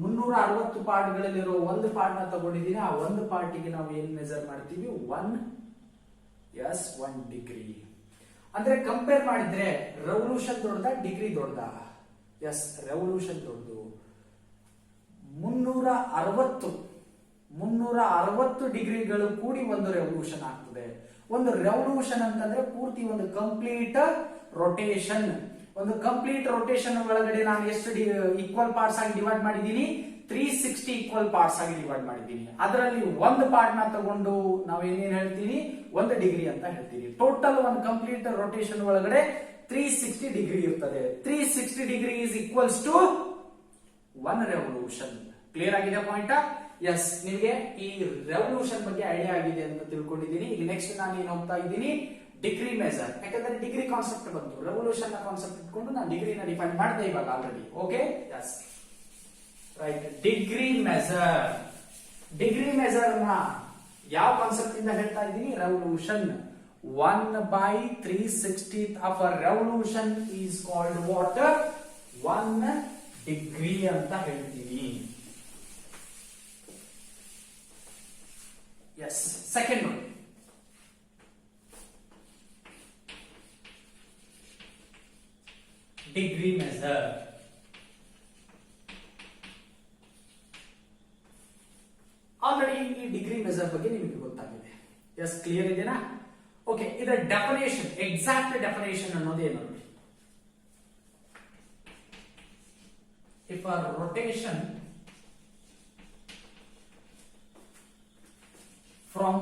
360 ಪಾರ್ಟ್ಗಳಲ್ಲಿರುವ ಒಂದು ಪಾರ್ಟ್ ನ ತಗೊಂಡಿದ್ದೀನಿ. ಆ ಒಂದು ಪಾರ್ಟಿಗೆ ನಾವು ಏನ್ ಮೆಜರ್ ಮಾಡ್ತೀವಿ 1 ಡಿಗ್ರಿ. ಅಂದ್ರೆ ಕಂಪೇರ್ ಮಾಡಿದ್ರೆ ರೆವಲ್ಯೂಷನ್ ದೊಡ್ಡದ ಡಿಗ್ರಿ ದೊಡ್ಡದ? ಎಸ್, ರೆವಲ್ಯೂಷನ್ ದೊಡ್ಡದು. 360 ಡಿಗ್ರಿಗಳು ಕೂಡಿ ಒಂದು ರೆವಲ್ಯೂಷನ್ ಆಗ್ತದೆ. ಒಂದು ರೆವಲ್ಯೂಷನ್ ಅಂತಂದ್ರೆ ಪೂರ್ತಿ ಒಂದು ಕಂಪ್ಲೀಟ್ ರೊಟೇಷನ್. ಒಂದು ಕಂಪ್ಲೀಟ್ ರೊಟೇಷನ್ ಒಳಗಡೆ ನಾನು ಎಷ್ಟು ಈಕ್ವಲ್ ಪಾರ್ಟ್ಸ್ ಆಗಿ ಡಿವೈಡ್ ಮಾಡಿದ್ದೀನಿ 360 ಈಕ್ವಲ್ ಪಾರ್ಟ್ಸ್ ಆಗಿ ಡಿವೈಡ್ ಮಾಡಿದ್ದೀನಿ. ಅದರಲ್ಲಿ ಒಂದು ಪಾರ್ಟ್ ನ ತಗೊಂಡು ನಾವು ಏನೇನ್ ಹೇಳ್ತೀವಿ 1 ಡಿಗ್ರಿ ಅಂತ ಹೇಳ್ತೀವಿ. ಟೋಟಲ್ ಒಂದು ಕಂಪ್ಲೀಟ್ ರೊಟೇಷನ್ ಒಳಗಡೆ 360 ಡಿಗ್ರಿ ಇರ್ತದೆ. 360 degree is equals to 1 revolution. Clear ಆಗಿದೆ ಪಾಯಿಂಟ್? ಎಸ್, ನಿಮಗೆ ಈ ರೆವಲ್ಯೂಷನ್ ಬಗ್ಗೆ ಐಡಿಯಾ ಆಗಿದೆ ಅಂತ ತಿಳ್ಕೊಂಡಿದ್ದೀನಿ. ಈಗ ನೆಕ್ಸ್ಟ್ ನಾನು ಏನ್ ಹೋಗ್ತಾ ಇದ್ದೀನಿ ಡಿಗ್ರಿ ಮೆಜರ್. ಯಾಕಂದ್ರೆ ಡಿಗ್ರಿ ಕಾನ್ಸೆಪ್ಟ್ ಬಂತು, ರೆವಲ್ಯೂಷನ್ ನ ಕಾನ್ಸೆಪ್ಟ್ ಇಟ್ಕೊಂಡು ನಾನು ಡಿಗ್ರಿನ ಡಿಫೈನ್ ಮಾಡಿದೆ ಇವಾಗ already. Okay, yes, right. Degree measure. Degree measure ನ ಯಾವ ಕಾನ್ಸೆಪ್ಟ್ ಇಂದ ಹೇಳ್ತಾ ಇದ್ದೀನಿ? Revolution. 1/360 of a revolution is called what 1 degree ಅಂತ ಹೇಳ್ತೀವಿ. Yes, second one degree measure. Already ಈ ಡಿಗ್ರಿ ಮೆಜರ್ ಬಗ್ಗೆ ನಿಮಗೆ ಗೊತ್ತಾಗಿದೆ. ಎಸ್, ಕ್ಲಿಯರ್ ಇದೆನಾ? ಓಕೆ, ಇದರ ಡೆಫಿನೇಷನ್, ಎಕ್ಸಾಕ್ಟ್ ಡೆಫಿನೇಷನ್ ಅನ್ನೋದೇನು ನೋಡಿ. If a rotation from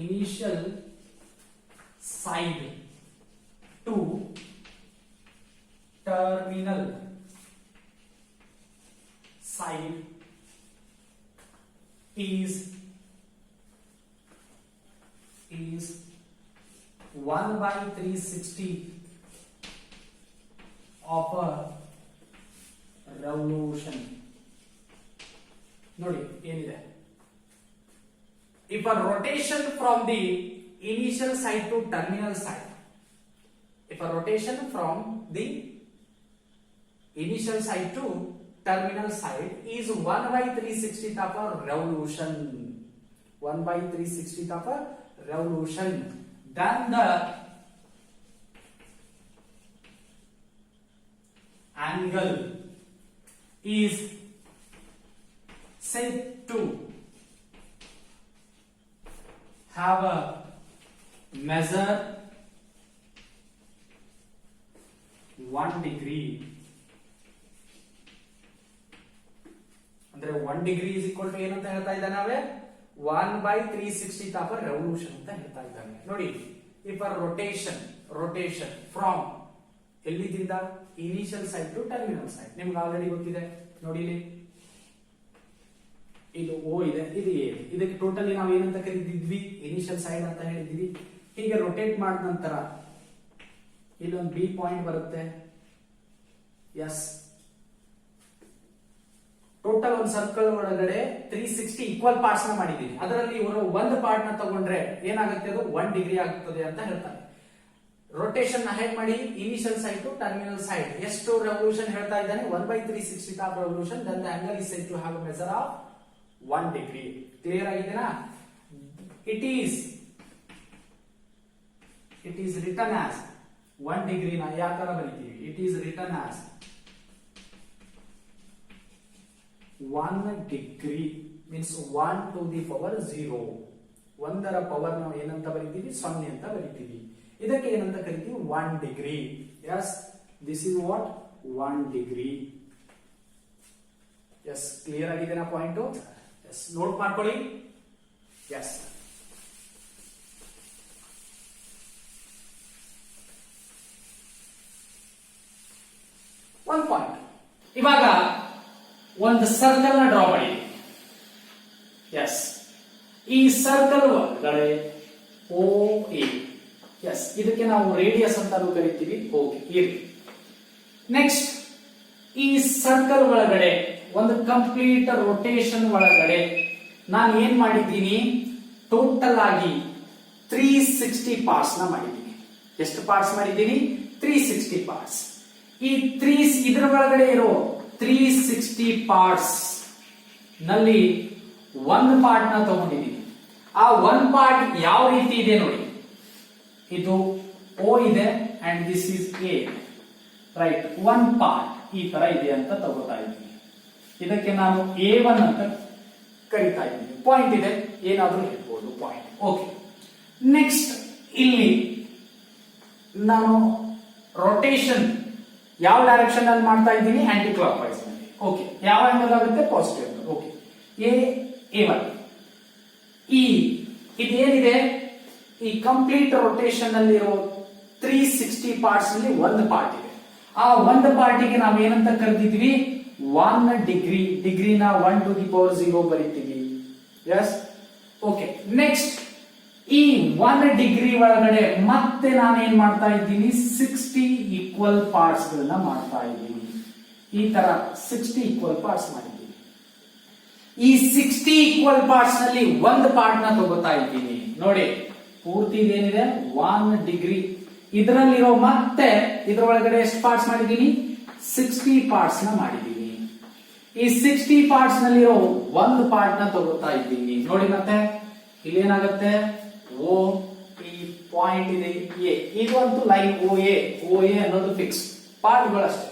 initial side to terminal side is 1/360 of a revolution. ನೋಡಿ ಏನಿದೆ, if a rotation from the initial side to terminal side if a rotation from the initial side to terminal side is 1 by 360th of a revolution, 1 by 360th of a revolution, then the angle is said to have a measure 1 degree. ಅಂದ್ರೆ 1 degree is equal to ಏನಂತ ಹೇಳ್ತಾ ಇದ್ದಾನೆ ನಾವೇ 1 by 360th of a revolution ಅಂತ ಹೇಳ್ತಾ ಇದ್ದಾನೆ. ನೋಡಿ, if a rotation from ಎಲ್ಲಿದಿಂದ initial side to terminal side, ನಿಮ್ಗೆ ಆಲ್ರೆಡಿ ಗೊತ್ತಿದೆ ನೋಡಿ, ಇಲ್ಲಿ ಇದು ಓ ಇದೆ, ಇದು ಎ, ಇದಕ್ಕೆ ಟೋಟಲಿ ನಾವು ಏನಂತ ಕರೀತಿದ್ವಿ, ಇನಿಷಿಯಲ್ ಸೈಡ್ ಅಂತ ಹೇಳಿದ್ವಿ. ಹೀಗೆ ರೊಟೇಟ್ ಮಾಡಿದ ನಂತರ ಇಲ್ಲೊಂದು ಬಿ ಪಾಯಿಂಟ್ ಬರುತ್ತೆ. ಎಸ್, ಟೋಟಲ್ ಒಂದು ಸರ್ಕಲ್ ಒಳಗಡೆ 360 ಈಕ್ವಲ್ ಪಾರ್ಟ್ಸ್ ನ ಮಾಡಿದೀವಿ. ಅದರಲ್ಲಿ ಇವರು ಒಂದು ಪಾರ್ಟ್ ನ ತಗೊಂಡ್ರೆ ಏನಾಗುತ್ತೆ, ಅದು 1 ಡಿಗ್ರಿ ಆಗುತ್ತದೆ ಅಂತ ಹೇಳ್ತಾರೆ. ರೊಟೇಷನ್ ನ ಹೇಗೆ ಮಾಡಿ, initial side to terminal side ಎಷ್ಟು ರೆವಲ್ಯೂಷನ್ ಹೇಳ್ತಾ ಇದ್ದಾನೆ, 1 by 360th of revolution, then the angle is said to have a measure of 1 degree. Clear ಆಗಿದೆನಾ? It is written as 1 degree ನ ಯಾವ ತರ ಬರೀತೀವಿ, it is written as 1 degree means 1 to the power 0. ಒಂದರ power ನಾವು ಏನಂತ ಬರೀತೀವಿ, 0 ಅಂತ ಬರೀತೀವಿ. ಇದಕ್ಕೆ ಏನಂತ ಕರಿತೀವಿ, 1 degree. Yes, this is what 1 degree. Yes, clear ಆಗಿದೆನಾ ಪಾಯಿಂಟ್? ಎಸ್, ನೋಟ್ ಮಾಡ್ಕೊಳ್ಳಿ. ಎಸ್, ಒಂದು ಪಾಯಿಂಟ್. ಇವಾಗ ಒಂದು ಸರ್ಕಲ್ ನ ಡ್ರಾ ಮಾಡಿ. ಎಸ್, ಈ ಸರ್ಕಲ್ ಒಳಗಡೆ ಓ ಎ, ಎಸ್, ಇದಕ್ಕೆ ನಾವು ರೇಡಿಯಸ್ ಅಂತಾನು ಕರಿತೀವಿ. ಓಕೆ, ಇರಿ. ನೆಕ್ಸ್ಟ್, ಈ ಸರ್ಕಲ್ ಒಳಗಡೆ ಒಂದು ಕಂಪ್ಲೀಟ್ ರೊಟೇಷನ್ ಒಳಗಡೆ ನಾನು ಏನ್ ಮಾಡಿದ್ದೀನಿ, ಟೋಟಲ್ ಆಗಿ 360 ಪಾರ್ಟ್ಸ್ ನ ಮಾಡಿದ್ದೀನಿ. ಎಷ್ಟು ಪಾರ್ಟ್ಸ್ ಮಾಡಿದ್ದೀನಿ? 360 ಪಾರ್ಟ್ಸ್. ಈ ಇದರ ಒಳಗಡೆ ಇರೋ 360 ಪಾರ್ಟ್ಸ್ ನಲ್ಲಿ ಒಂದು ಪಾರ್ಟ್ ನ ತಗೊಂಡಿದ್ದೀನಿ. ಆ ಒಂದು ಪಾರ್ಟ್ ಯಾವ ರೀತಿ ಇದೆ ನೋಡಿ, ಇದು ಓ ಇದೆ and this is A, right. One part ಈ ತರ ಇದೆ ಅಂತ ತಗೋತಾ ಇದ್ದೀನಿ. ಇದಕ್ಕೆ ನಾನು A1 ಅಂತ ಕರಿತಾ ಇದ್ದೀನಿ. ಪಾಯಿಂಟ್ ಇದೆ, ಏನಾದ್ರೂ ಹೇಳ್ಬೋದು ಪಾಯಿಂಟ್. ಓಕೆ, ನೆಕ್ಸ್ಟ್ ಇಲ್ಲಿ ನಾನು ರೊಟೇಷನ್ ಯಾವ ಡೈರೆಕ್ಷನ್ ಅಲ್ಲಿ ಮಾಡ್ತಾ ಇದ್ದೀನಿ, ಆಂಟಿ ಕ್ಲಾಕ್ ವೈಸ್ ನಲ್ಲಿ. ಓಕೆ, ಯಾವ ಆಂಗಲ್ ಆಗುತ್ತೆ, ಪಾಸಿಟಿವ್ ಆಂಗಲ್. Okay, A1. ಇದೇನಿದೆ, ಈ ಕಂಪ್ಲೀಟ್ ರೊಟೇಷನ್ ಅಲ್ಲಿರೋ 360 ಪಾರ್ಟ್ಸ್ ನಲ್ಲಿ ಒಂದು ಪಾರ್ಟ್ ಇದೆ. ಆ ಒಂದು ಪಾರ್ಟಿಗೆ ನಾವು ಏನಂತ ಕರೆದಿದ್ವಿ, 1 ಡಿಗ್ರಿ. ಡಿಗ್ರಿನ 1 to the power 0 ಬರೀತೀವಿ. Yes, okay. ನೆಕ್ಸ್ಟ್, ಈ 1 ಡಿಗ್ರಿ ಒಳಗಡೆ ಮತ್ತೆ ನಾನು ಏನ್ ಮಾಡ್ತಾ ಇದ್ದೀನಿ, 60 ಈಕ್ವಲ್ ಪಾರ್ಟ್ಸ್ ಗಳನ್ನ ಮಾಡ್ತಾ ಇದ್ದೀನಿ. ಈ ತರ 60 ಈಕ್ವಲ್ ಪಾರ್ಟ್ಸ್ ಮಾಡಿದ್ದೀನಿ. ಈ 60 ಈಕ್ವಲ್ ಪಾರ್ಟ್ಸ್ ನಲ್ಲಿ ಒಂದು ಪಾರ್ಟ್ ನ ತಗೋತಾ ಇದ್ದೀನಿ. ನೋಡಿ, ಪೂರ್ತಿ ಇದೇನಿದೆ 1 ಡಿಗ್ರಿ. ಇದರಲ್ಲಿರೋ ಮತ್ತೆ ಇದರೊಳಗಡೆ ಎಷ್ಟು ಪಾರ್ಟ್ಸ್ ಮಾಡಿದ್ದೀನಿ, 60 ಪಾರ್ಟ್ಸ್ ನ ಮಾಡಿದ್ದೀನಿ. ಈ 60 ಪಾರ್ಟ್ಸ್ ನಲ್ಲಿರೋ ಒಂದು ಪಾರ್ಟ್ ನ ತಗೋತಾ ಇದ್ದೀನಿ. ನೋಡಿ, ಮತ್ತೆ ಇಲ್ಲೇನಾಗುತ್ತೆ, ಓ, ಈ ಪಾಯಿಂಟ್ ಇದೆ ಎ, ಇದು ಒಂದು ಲೈನ್ ಓ ಎ ಅನ್ನೋದು ಫಿಕ್ಸ್ ಪಾರ್ಟ್ಗಳಷ್ಟೇ.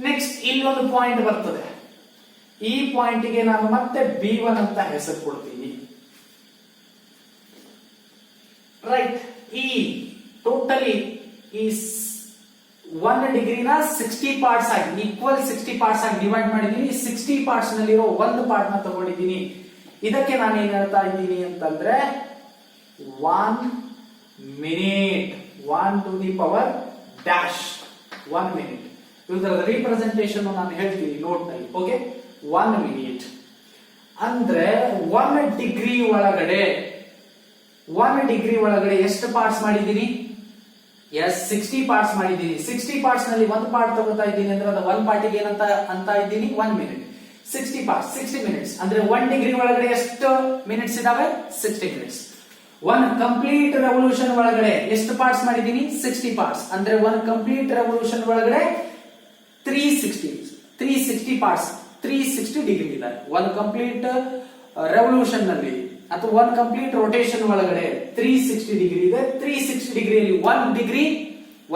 ನೆಕ್ಸ್ಟ್, ಇಲ್ಲೊಂದು ಪಾಯಿಂಟ್ ಬರ್ತದೆ. ಈ ಪಾಯಿಂಟ್ ಗೆ ನಾನು ಮತ್ತೆ B1 ಅಂತ ಹೆಸರು ಕೊಡ್ತೀನಿ. ರೈಟ್. ಈ ಟೋಟಲಿ ಈ 1 ಡಿಗ್ರಿನ 60 ಪಾರ್ಟ್ಸ್ ಆಗಿ, ಈಕ್ವಲ್ 60 ಪಾರ್ಟ್ಸ್ ಆಗಿ ಡಿವೈಡ್ ಮಾಡಿದೀನಿ. 60 ಪಾರ್ಟ್ಸ್ ನಲ್ಲಿರೋ ಒಂದು ಪಾರ್ಟ್ ನ ತಗೊಂಡಿದ್ದೀನಿ. ಇದಕ್ಕೆ ನಾನು ಏನ್ ಹೇಳ್ತಾ ಇದ್ದೀನಿ ಅಂತಂದ್ರೆ 1 minute, 1 to the power dash 1 minute. ಇದರ ರಿಪ್ರೆಸೆಂಟೇಷನ್ ನಾನು ಹೇಳ್ತೀನಿ ನೋಟ್ ನಲ್ಲಿ. ಓಕೆ, 1 ಮಿನಿಟ್ ಅಂದ್ರೆ 1 ಡಿಗ್ರಿ ಒಳಗಡೆ ಎಷ್ಟು ಪಾರ್ಟ್ಸ್ ಮಾಡಿದ್ದೀನಿ, ಎಸ್ 60 ಪಾರ್ಟ್ಸ್ ಮಾಡಿದ್ದೀನಿ. 60 ಪಾರ್ಟ್ಸ್ ನಲ್ಲಿ ಒಂದು ಪಾರ್ಟ್ ತಗೋತಾ ಇದ್ದೀನಿ ಅಂದ್ರೆ ಅದು ಒಂದು ಪಾರ್ಟಿಗೆ ಏನಂತ ಅಂತ ಇದ್ದೀನಿ, 1 ಮಿನಿಟ್. 60 ಪಾರ್ಟ್ಸ್ 60 ಮಿನಿಟ್ಸ್ ಅಂದ್ರೆ 1 ಡಿಗ್ರಿ ಒಳಗಡೆ ಎಷ್ಟು ಮಿನಿಟ್ಸ್ ಇದಾವೆ, 60 ಮಿನಿಟ್ಸ್. ಒನ್ ಕಂಪ್ಲೀಟ್ ರೆವಲ್ಯೂಷನ್ ಒಳಗಡೆ ಎಷ್ಟು ಪಾರ್ಟ್ಸ್ ಮಾಡಿದೀನಿ 60 ಪಾರ್ಟ್ಸ್ ಅಂದ್ರೆ ಒನ್ ಕಂಪ್ಲೀಟ್ ರೆವಲ್ಯೂಷನ್ ಒಳಗಡೆ 360 ಪಾರ್ಟ್ಸ್ 360 ಡಿಗ್ರಿ ಇದೆ ಒನ್ ಕಂಪ್ಲೀಟ್ ರೆವಲ್ಯೂಷನ್ ನಲ್ಲಿ ಅಥವಾ ಒನ್ ಕಂಪ್ಲೀಟ್ ರೊಟೇಷನ್ ಒಳಗಡೆ 360 ಡಿಗ್ರಿ ಇದೆ 360 ಡಿಗ್ರಿಯಲ್ಲಿ 1 ಡಿಗ್ರಿ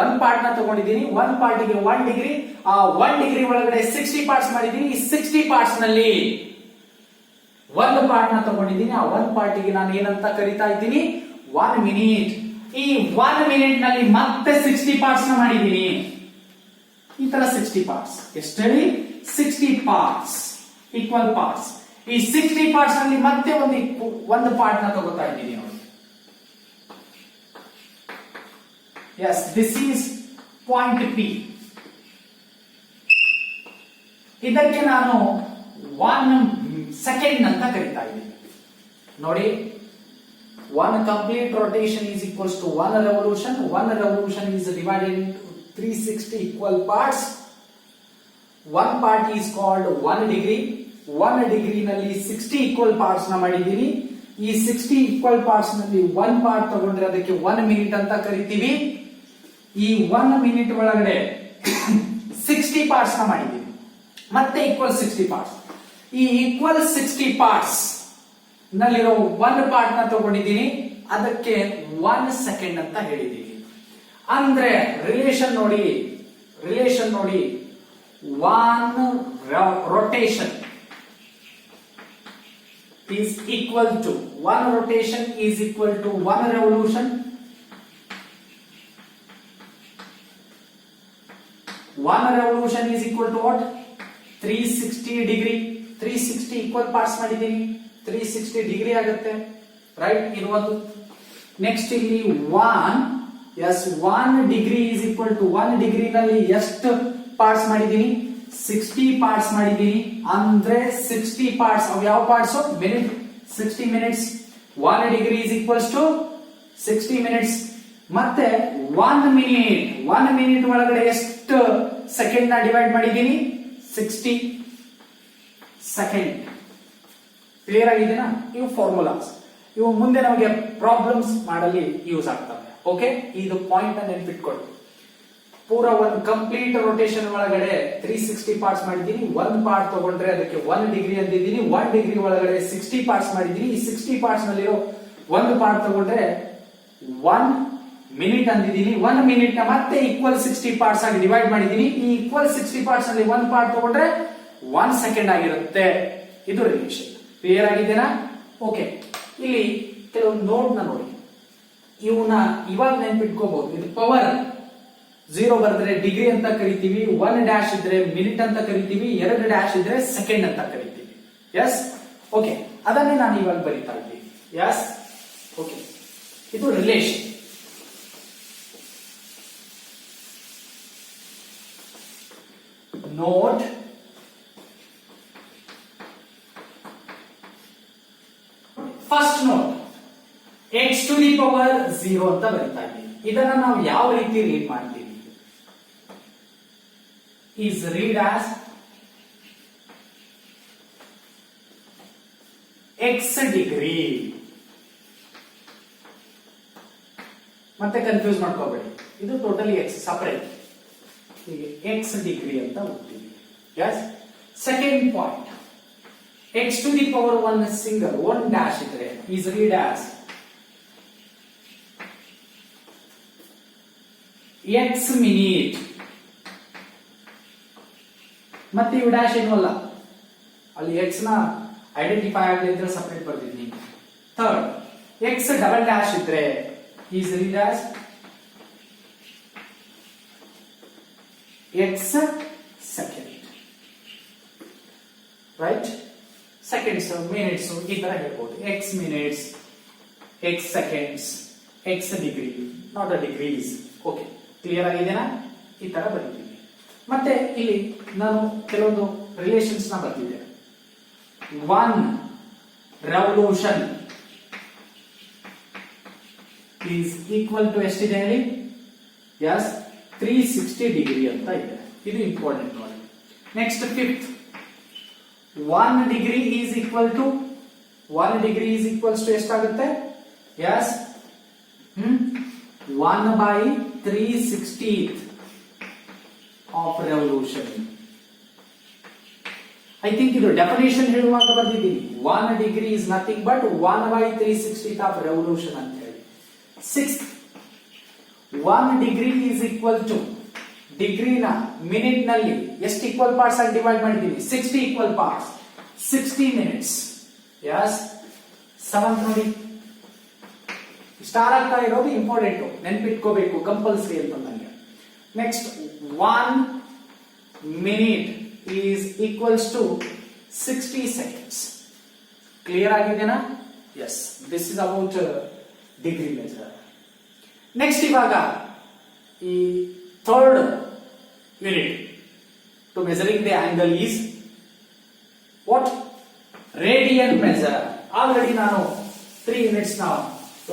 ಒನ್ ಪಾರ್ಟ್ ನ ತಗೊಂಡಿದ್ದೀನಿ ಒನ್ ಪಾರ್ಟಿಗೆ 1 ಡಿಗ್ರಿ ಆ 1 ಡಿಗ್ರಿ ಒಳಗಡೆ 60 ಪಾರ್ಟ್ಸ್ ಮಾಡಿದ್ದೀನಿ ಈ 60 ಪಾರ್ಟ್ಸ್ ನಲ್ಲಿ ಒಂದು ಪಾರ್ಟ್ ನ ತಗೊಂಡಿದ್ದೀನಿ ಆ ಒಂದು ಪಾರ್ಟಿಗೆ ನಾನು ಏನಂತ ಕರಿತಾ ಇದ್ದೀನಿ 1 ಮಿನಿಟ್ ಈ 1 ಮಿನಿಟ್ ನಲ್ಲಿ ಮತ್ತೆ 60 ಪಾರ್ಟ್ಸ್ ನ ಮಾಡಿದ್ದೀನಿ ಈ ತರ 60 ಪಾರ್ಟ್ಸ್ ಎಷ್ಟು ಹೇಳಿ 60 ಪಾರ್ಟ್ಸ್ ಈಕ್ವಲ್ ಪಾರ್ಟ್ಸ್ ಈ 60 ಪಾರ್ಟ್ಸ್ ನಲ್ಲಿ ಮತ್ತೆ ಒಂದು ಪಾರ್ಟ್ ನ ತಗೋತಾ ಇದ್ದೀನಿ ನೋಡಿ yes this is point P ಇದಕ್ಕೆ ನಾನು 1 ಸೆಕೆಂಡ್ ಅಂತ ಕರೀತಾ ಇದ್ದೀನಿ ನೋಡಿ 1 complete rotation is equals to 1 revolution 1 revolution is divided into 360 equal parts one part is called 1 degree 1 degree ನಲ್ಲಿ 60 equal parts ನ ಮಾಡಿದ್ದೀನಿ ಈ 60 equal parts ನಲ್ಲಿ 1 part ತಗೊಂಡ್ರೆ ಅದಕ್ಕೆ 1 ಮಿನಿಟ್ ಅಂತ ಕರಿತೀವಿ ಈ 1 ಮಿನಿಟ್ ಒಳಗಡೆ 60 parts ನ ಮಾಡಿದ್ದೀನಿ ಮತ್ತೆ equal 60 parts ಈ ಈಕ್ವಲ್ 60 ಪಾರ್ಟ್ಸ್ ನಲ್ಲಿರೋ 1 ಪಾರ್ಟ್ ನ ತಗೊಂಡಿದ್ದೀನಿ ಅದಕ್ಕೆ 1 ಸೆಕೆಂಡ್ ಅಂತ ಹೇಳಿದ್ದೀನಿ ಅಂದ್ರೆ ರಿಲೇಷನ್ ನೋಡಿ 1 rotation is equal to 1 rotation is equal to 1 revolution 1 revolution is equal to what 360 degree 360 equal parts ಮಾಡಿದ್ದೀನಿ 360 ಡಿಗ್ರಿ ಆಗುತ್ತೆ ರೈಟ್ ಇನ್ನೊಂದು ನೆಕ್ಸ್ಟ್ ಇಲ್ಲಿ 1 degree is equal to 1 degree ನಲ್ಲಿ ಎಷ್ಟು ಪಾರ್ಟ್ಸ್ ಮಾಡಿದ್ದೀನಿ 60 ಪಾರ್ಟ್ಸ್ ಮಾಡಿದ್ದೀನಿ ಅಂದ್ರೆ 60 ಪಾರ್ಟ್ಸ್ ಅವು ಯಾವ parts minute 60 minutes 1 degree is equals to 60 minutes ಮತ್ತೆ 1 ಮಿನಿಟ್ ಒಳಗಡೆ ಎಷ್ಟು ಸೆಕೆಂಡ್ ನ ಡಿವೈಡ್ ಮಾಡಿದ್ದೀನಿ 60 ಸೆಕೆಂಡ್ ಕ್ಲಿಯರ್ ಆಗಿದೆನಾ ಇವು ಫಾರ್ಮುಲಾಸ್ ಇವು ಮುಂದೆ ನಮಗೆ ಪ್ರಾಬ್ಲಮ್ಸ್ ಮಾಡಲಿ ಯೂಸ್ ಆಗ್ತವೆ ಓಕೆ ಇದು ಪಾಯಿಂಟ್ ಅನ್ನು ನೆನಪಿಟ್ಕೊಳ್ಳಿ ಪೂರ ಒಂದು ಕಂಪ್ಲೀಟ್ ರೊಟೇಷನ್ ಒಳಗಡೆ 360 ಪಾರ್ಟ್ಸ್ ಮಾಡಿದ್ದೀನಿ ಒಂದು ಪಾರ್ಟ್ ತಗೊಂಡ್ರೆ ಅದಕ್ಕೆ 1 ಡಿಗ್ರಿ ಅಂದಿದ್ದೀನಿ 1 ಡಿಗ್ರಿ ಒಳಗಡೆ 60 ಪಾರ್ಟ್ಸ್ ಮಾಡಿದ್ದೀನಿ ಈ 60 ಪಾರ್ಟ್ಸ್ ನಲ್ಲಿರೋ ಒಂದು ಪಾರ್ಟ್ ತಗೊಂಡ್ರೆ 1 ಮಿನಿಟ್ ಅಂದಿದ್ದೀನಿ 1 ಮಿನಿಟ್ ನ ಮತ್ತೆ ಈಕ್ವಲ್ 60 ಪಾರ್ಟ್ಸ್ ಆಗಿ ಡಿವೈಡ್ ಮಾಡಿದ್ದೀನಿ ಈ ಈಕ್ವಲ್ 60 ಪಾರ್ಟ್ಸ್ ನಲ್ಲಿ ಒಂದು ಪಾರ್ಟ್ ತಗೊಂಡ್ರೆ 1 ಸೆಕೆಂಡ್ ಆಗಿರುತ್ತೆ ಇದು ರಿಲೇಷನ್ ಕ್ಲಿಯರ್ ಆಗಿದೆನಾ ಓಕೆ ಇಲ್ಲಿ ಕೆಲವು ನೋಟ್ ನ ನೋಡಿ ಇವನ್ನ ಇವಾಗ ನೆನ್ಪಿಟ್ಕೋಬಹುದು ಇದು ಪವರ್ 0 ಬರೆದ್ರೆ ಡಿಗ್ರಿ ಅಂತ ಕರಿತೀವಿ 1 ಡ್ಯಾಶ್ ಇದ್ರೆ ಮಿನಿಟ್ ಅಂತ ಕರಿತೀವಿ 2 ಡ್ಯಾಶ್ ಇದ್ರೆ ಸೆಕೆಂಡ್ ಅಂತ ಕರಿತೀವಿ ಎಸ್ ಓಕೆ ಅದನ್ನೇ ನಾನು ಇವಾಗ ಬರೀತಾ ಇದ್ದೀನಿ ಎಸ್ ಓಕೆ ಇದು relation note first note x to the power 0 ಅಂತ ಬರೀತಾ ಇದ್ದೀವಿ ಇದನ್ನ ನಾವು ಯಾವ ರೀತಿ ರೀಡ್ ಮಾಡ್ತೀವಿ is read as x degree ಮತ್ತೆ ಕನ್ಫ್ಯೂಸ್ ಮಾಡ್ಕೋಬೇಡಿ ಇದು ಟೋಟಲಿ x ಸಪರೇಟ್ ಹೀಗೆ x ಡಿಗ್ರಿ ಅಂತ ಓದ್ತೀವಿ yes second point x to the power 1 single 1 dash ಇದ್ರೆ is read as x minute ಮತ್ತೆ ಇವು ಡ್ಯಾಶ್ ಏನು ಅಲ್ಲ ಅಲ್ಲಿ x ನ ಐಡೆಂಟಿಫೈ ಆಗಲಿ ಇದ್ರೆ ಸಪರೇಟ್ ಬರ್ತಿದ್ನಿ ಥರ್ಡ್ x ಡಬಲ್ ಡ್ಯಾಶ್ ಇದ್ರೆ is read as x second right seconds minutes ಈ ತರ ಹೇಳ್ಬೋದು x minutes x seconds x degree not a degrees okay clear ಆಗಿದೆನಾ ಈ ತರ ಬರೀತೀವಿ ಮತ್ತೆ ಇಲ್ಲಿ ನಾನು ಕೆಲವೊಂದು ರಿಲೇಷನ್ಸ್ ನ ಬರ್ತಿದ್ದೆ 1 revolution is equal to ಎಷ್ಟಿದೆ ಹೇಳಿ yes 360 ಡಿಗ್ರಿ ಅಂತ ಇದೆ ಇದು ಇಂಪಾರ್ಟೆಂಟ್ ನೋಡಿ next fifth 1 degree is equal to 1 degree is equals to ಎಷ್ಟಾಗುತ್ತೆ Yes. 1/360th of revolution. I think ಇದು ಡೆಫಿನೇಷನ್ ಹೇಳುವಾಗ ಬರ್ದಿದ್ದೀನಿ. 1 degree is nothing but 1/360th of revolution ಅಂತ ಹೇಳಿ. 6th, 1 degree is equal to ಡಿಗ್ರಿನ ಮಿನಿಟ್ ನಲ್ಲಿ ಎಷ್ಟು equal parts ಆಗಿ divide ಮಾಡಿದೀವಿ? 60 equal parts, 60 minutes. Yes. 7th ನೋಡಿ, ಸ್ಟಾರ್ ಆಗ್ತಾ ಇರೋದು ಇಂಪಾರ್ಟೆಂಟ್, ನೆನ್ಪಿಟ್ಕೋಬೇಕು, ಕಂಪಲ್ಸರಿ ಅಂತ ನನಗೆ. Next, 1 minute is equals to 60 seconds. Clear ಆಗಿದೆನಾ? Yes, this is about degree measure. Next, ಇವಾಗ ಈ third unit to measuring the angle is what? Radian measure. Already ನಾನು 3 units ನಾವು